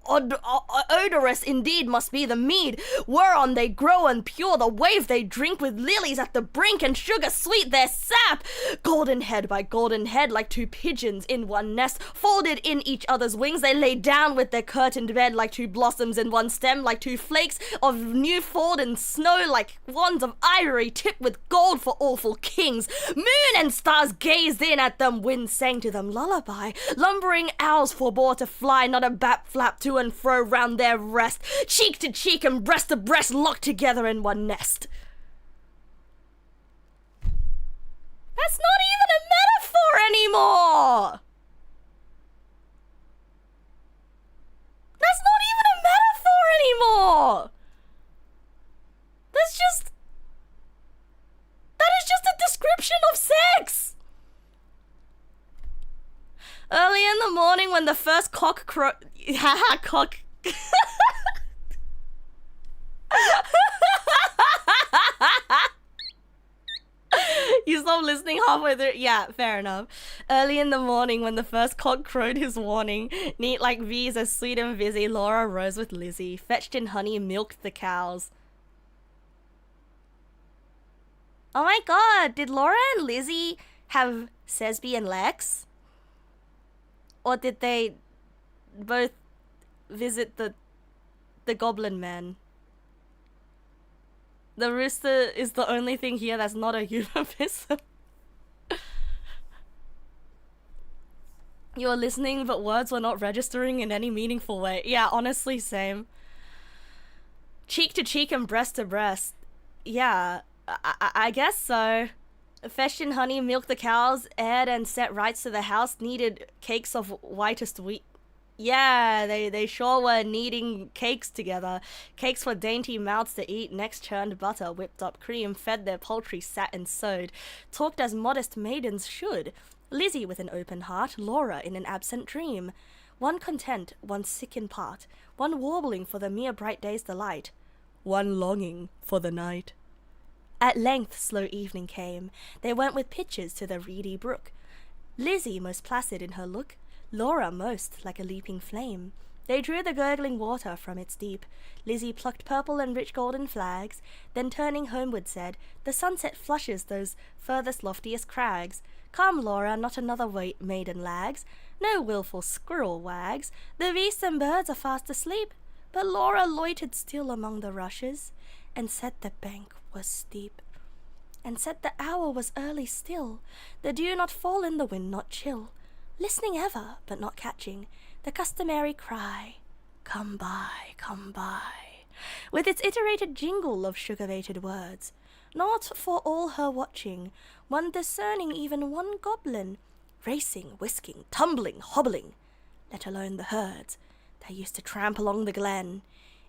odorous indeed must be the mead, whereon they grow and pure the wave they drink, with lilies at the brink and sugar sweet their sap. Golden head by golden head, like two pigeons in one nest, folded in each other's wings, they lay down with their curtained bed, like two blossoms in one stem, like two flakes of new fallen snow, like wands of ivory tipped with gold for awful kings. Moon and stars gazed in at them, wind sang to them lullaby, lumbering owls forbore to fly, not a bat flapped to and fro round their rest, cheek to cheek and breast to breast, locked together in one nest. That's not even a metaphor anymore! That's not even a metaphor anymore! That is just a description of sex! Early in the morning when the first cock crow... Haha, cock... He's stop listening halfway through. Yeah, fair enough. Early in the morning when the first cock crowed his warning, neat like V's as sweet and busy, Laura rose with Lizzie, fetched in honey, milked the cows. Oh my god, did Laura and Lizzie have Sesby and Lex? Or did they both visit the goblin man? The rooster is the only thing here that's not a euphemism. You were listening, but words were not registering in any meaningful way. Yeah, honestly, same. Cheek to cheek and breast to breast. Yeah, I guess so. Fetched in honey, milked the cows, aired and set rights to the house, kneaded cakes of whitest wheat. Yeah, they sure were kneading cakes together. Cakes for dainty mouths to eat, next churned butter, whipped up cream, fed their poultry, sat and sewed. Talked as modest maidens should. Lizzie with an open heart, Laura in an absent dream. One content, one sick in part, one warbling for the mere bright day's delight, one longing for the night. At length slow evening came, they went with pitchers to the reedy brook. Lizzie most placid in her look, Laura most like a leaping flame. They drew the gurgling water from its deep. Lizzie plucked purple and rich golden flags, then turning homeward said, the sunset flushes those furthest loftiest crags. Come, Laura, not another maiden lags, no wilful squirrel wags, the beasts and birds are fast asleep. But Laura loitered still among the rushes, and said the bank was steep, and said the hour was early still, the dew not fall and the wind not chill, listening ever, but not catching, the customary cry, come by, with its iterated jingle of sugar-baited words, not for all her watching, one discerning even one goblin, racing, whisking, tumbling, hobbling, let alone the herds, that used to tramp along the glen,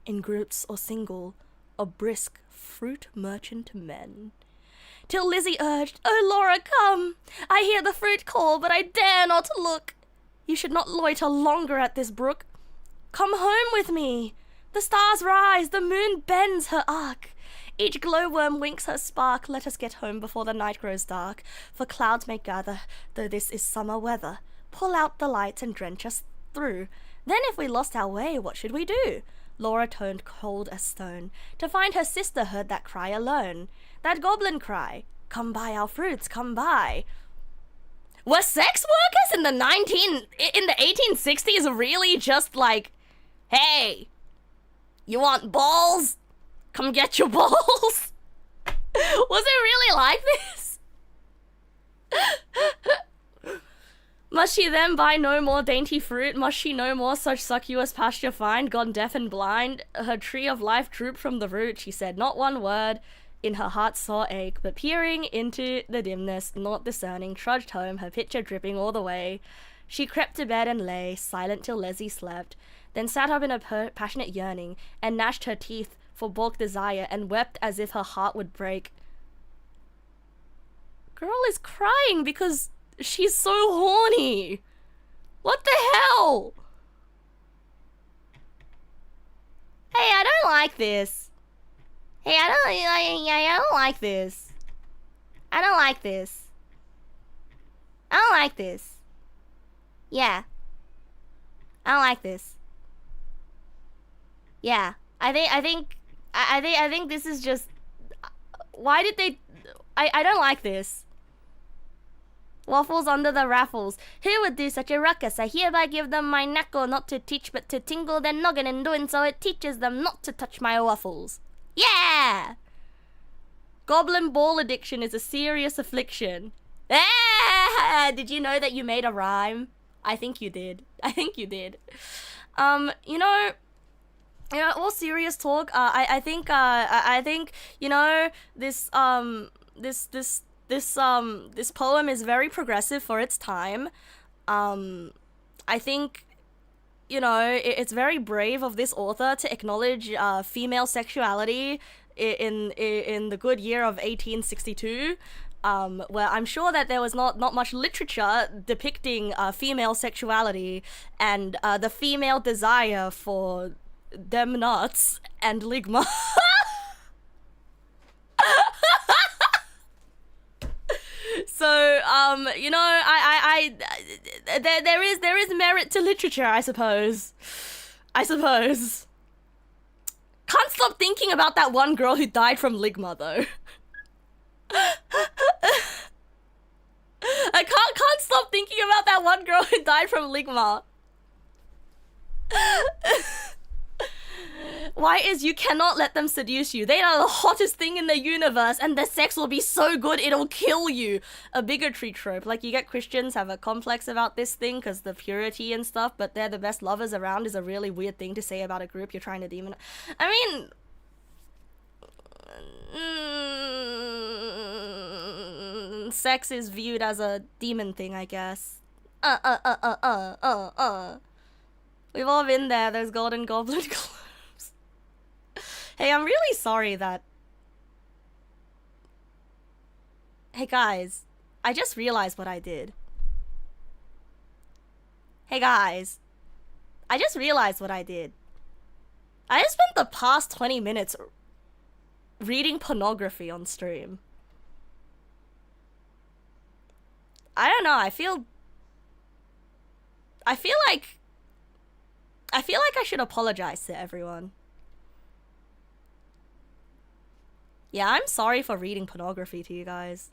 in groups or single, of brisk fruit merchant men. Till Lizzie urged, oh Laura, come! I hear the fruit call, but I dare not look. You should not loiter longer at this brook. Come home with me. The stars rise, the moon bends her arc. Each glowworm winks her spark. Let us get home before the night grows dark, for clouds may gather, though this is summer weather. Pull out the lights and drench us through. Then if we lost our way, what should we do? Laura turned cold as stone, to find her sister heard that cry alone. That goblin cry, come buy our fruits, come buy. Were sex workers in the 1860s really just like, hey, you want balls? Come get your balls. Was it really like this? Must she then buy no more dainty fruit? Must she no more such succulous pasture find? Gone deaf and blind, her tree of life drooped from the root. She said not one word, in her heart's sore ache, but peering into the dimness, not discerning, trudged home, her pitcher dripping all the way. She crept to bed and lay, silent till Leslie slept, then sat up in a passionate yearning, and gnashed her teeth for balked desire, and wept as if her heart would break. Girl is crying because she's so horny. What the hell? Hey, I don't like this. Hey, I don't like this. I don't like this. I don't like this. Yeah. I don't like this. Yeah. I think this is just, why did they, I don't like this. Waffles under the raffles. Who would do such a ruckus? I hereby give them my knuckle, not to teach but to tingle their noggin. In doing so, it teaches them not to touch my waffles. Yeah! Goblin ball addiction is a serious affliction. Ah! Did you know that you made a rhyme? I think you did. I think you did. You know, all serious talk, I think, you know, this poem is very progressive for its time. I think, you know, it's very brave of this author to acknowledge female sexuality in the good year of 1862, where I'm sure that there was not much literature depicting female sexuality and the female desire for them nuts and ligma. So, you know, there is merit to literature, I suppose. Can't stop thinking about that one girl who died from ligma, though. I can't stop thinking about that one girl who died from ligma. Why is you cannot let them seduce you? They are the hottest thing in the universe, and their sex will be so good it'll kill you. A bigotry trope. Like, you get Christians have a complex about this thing because the purity and stuff, but they're the best lovers around is a really weird thing to say about a group you're trying to demonize. I mean, sex is viewed as a demon thing, I guess. We've all been there, those golden goblin globes. Hey, I'm really sorry that... Hey guys, I just realized what I did. Hey guys, I just realized what I did. I just spent the past 20 minutes reading pornography on stream. I don't know, I feel like I should apologize to everyone. Yeah, I'm sorry for reading pornography to you guys.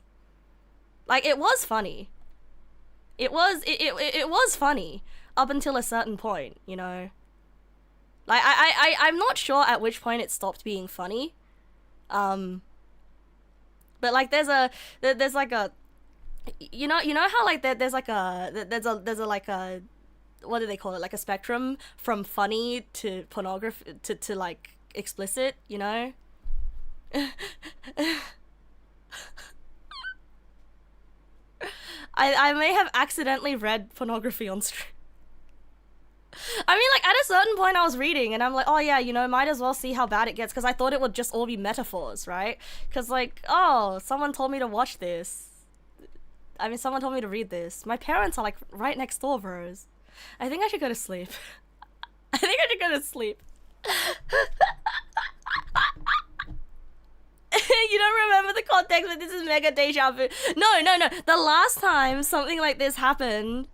Like, it was funny. It was funny up until a certain point, you know. Like, I'm not sure at which point it stopped being funny. But like, there's like a, you know how like there's like a like a, what do they call it? Like a spectrum from funny to pornography to like explicit, you know? I may have accidentally read pornography on stream. I mean, like, at a certain point I was reading and I'm like, oh yeah, you know, might as well see how bad it gets, because I thought it would just all be metaphors, right? Because like, oh, someone told me to watch this. I mean, someone told me to read this. My parents are like right next door, bros. I think I should go to sleep. I think I should go to sleep. You don't remember the context, but this is mega deja vu. No. The last time something like this happened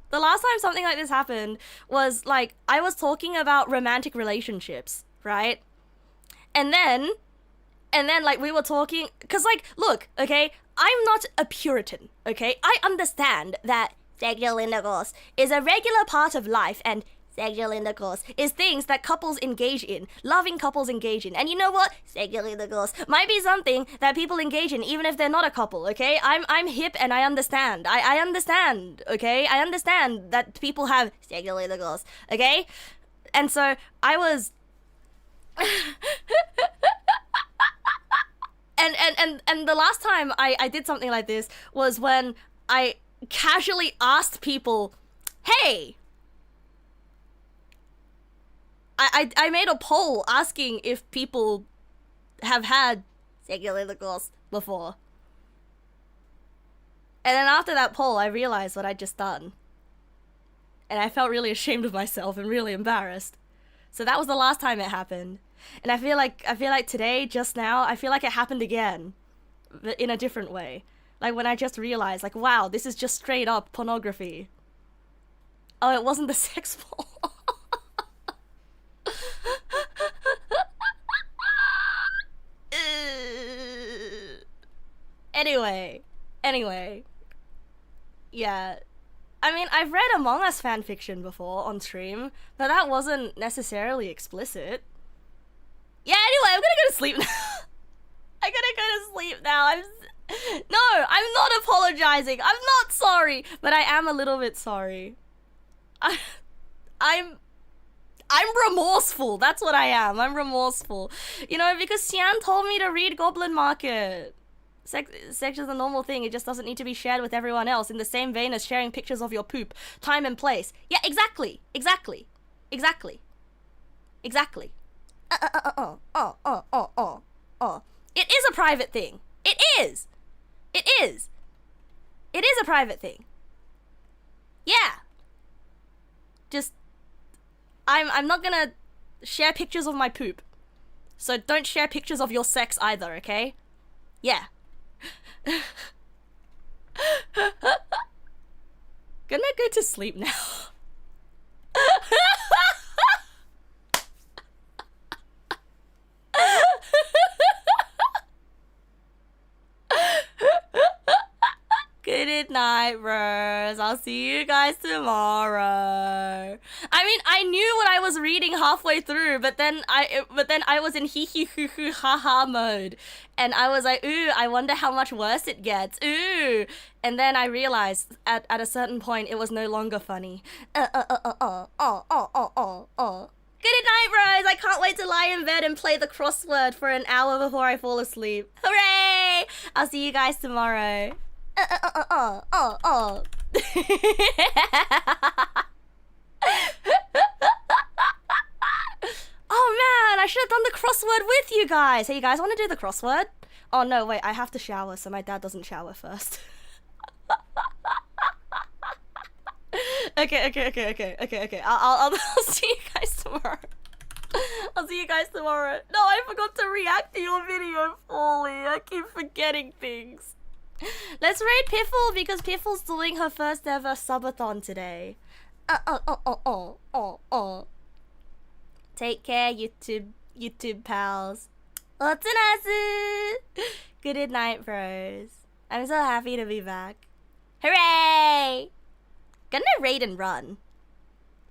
was like, I was talking about romantic relationships, right? And then like we were talking, cause like, look, okay, I'm not a Puritan, okay? I understand that sexual intercourse is a regular part of life, and sexual intercourse is things that couples engage in, loving couples engage in. And you know what? Sexual intercourse might be something that people engage in even if they're not a couple, okay? I'm hip and I understand. I understand, okay? I understand that people have sexual intercourse, okay? And so I was... and the last time I did something like this was when I casually asked people, hey... I made a poll asking if people have had sexual intercourse before. And then after that poll, I realized what I'd just done. And I felt really ashamed of myself and really embarrassed. So that was the last time it happened. And I feel like today, just now, I feel like it happened again. But in a different way. Like when I just realized, like, wow, this is just straight up pornography. Oh, it wasn't the sex poll. Anyway, yeah. I mean, I've read Among Us fanfiction before on stream, but that wasn't necessarily explicit. Yeah, anyway, I'm gonna go to sleep now. I'm gonna go to sleep now. I'm not apologizing. I'm not sorry, but I am a little bit sorry. I'm remorseful. That's what I am. I'm remorseful. You know, because Sian told me to read Goblin Market. Sex is a normal thing. It just doesn't need to be shared with everyone else in the same vein as sharing pictures of your poop. Time and place. Yeah, exactly. It is a private thing. It is a private thing. Yeah. Just... I'm not gonna share pictures of my poop. So don't share pictures of your sex either, okay? Yeah. Gonna go to sleep now. Good night, bros. I'll see you guys tomorrow. I mean, I knew what I was reading halfway through, but then I was in hee hee hoo hoo ha ha mode, and I was like, ooh, I wonder how much worse it gets. Ooh, and then I realized at a certain point it was no longer funny. Good night, bros. I can't wait to lie in bed and play the crossword for an hour before I fall asleep. Hooray! I'll see you guys tomorrow. Oh man, I should have done the crossword with you guys. Hey, you guys want to do the crossword? Oh no, wait, I have to shower, so my dad doesn't shower first. Okay. I'll see you guys tomorrow. I'll see you guys tomorrow. No, I forgot to react to your video fully. I keep forgetting things. Let's raid Piffle because Piffle's doing her first ever subathon today. Take care, YouTube pals. Otsunasu! Good night, bros. I'm so happy to be back. Hooray! Gonna raid and run.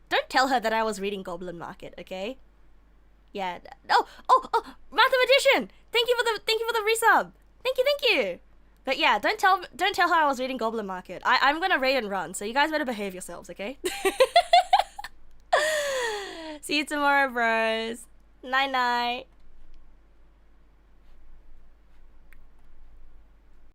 Don't tell her that I was reading Goblin Market, okay? Yeah. Oh, Mathematician! Thank you for the resub. Thank you. But yeah, don't tell her I was reading Goblin Market. I'm gonna raid and run, so you guys better behave yourselves, okay? See you tomorrow, bros. Night night.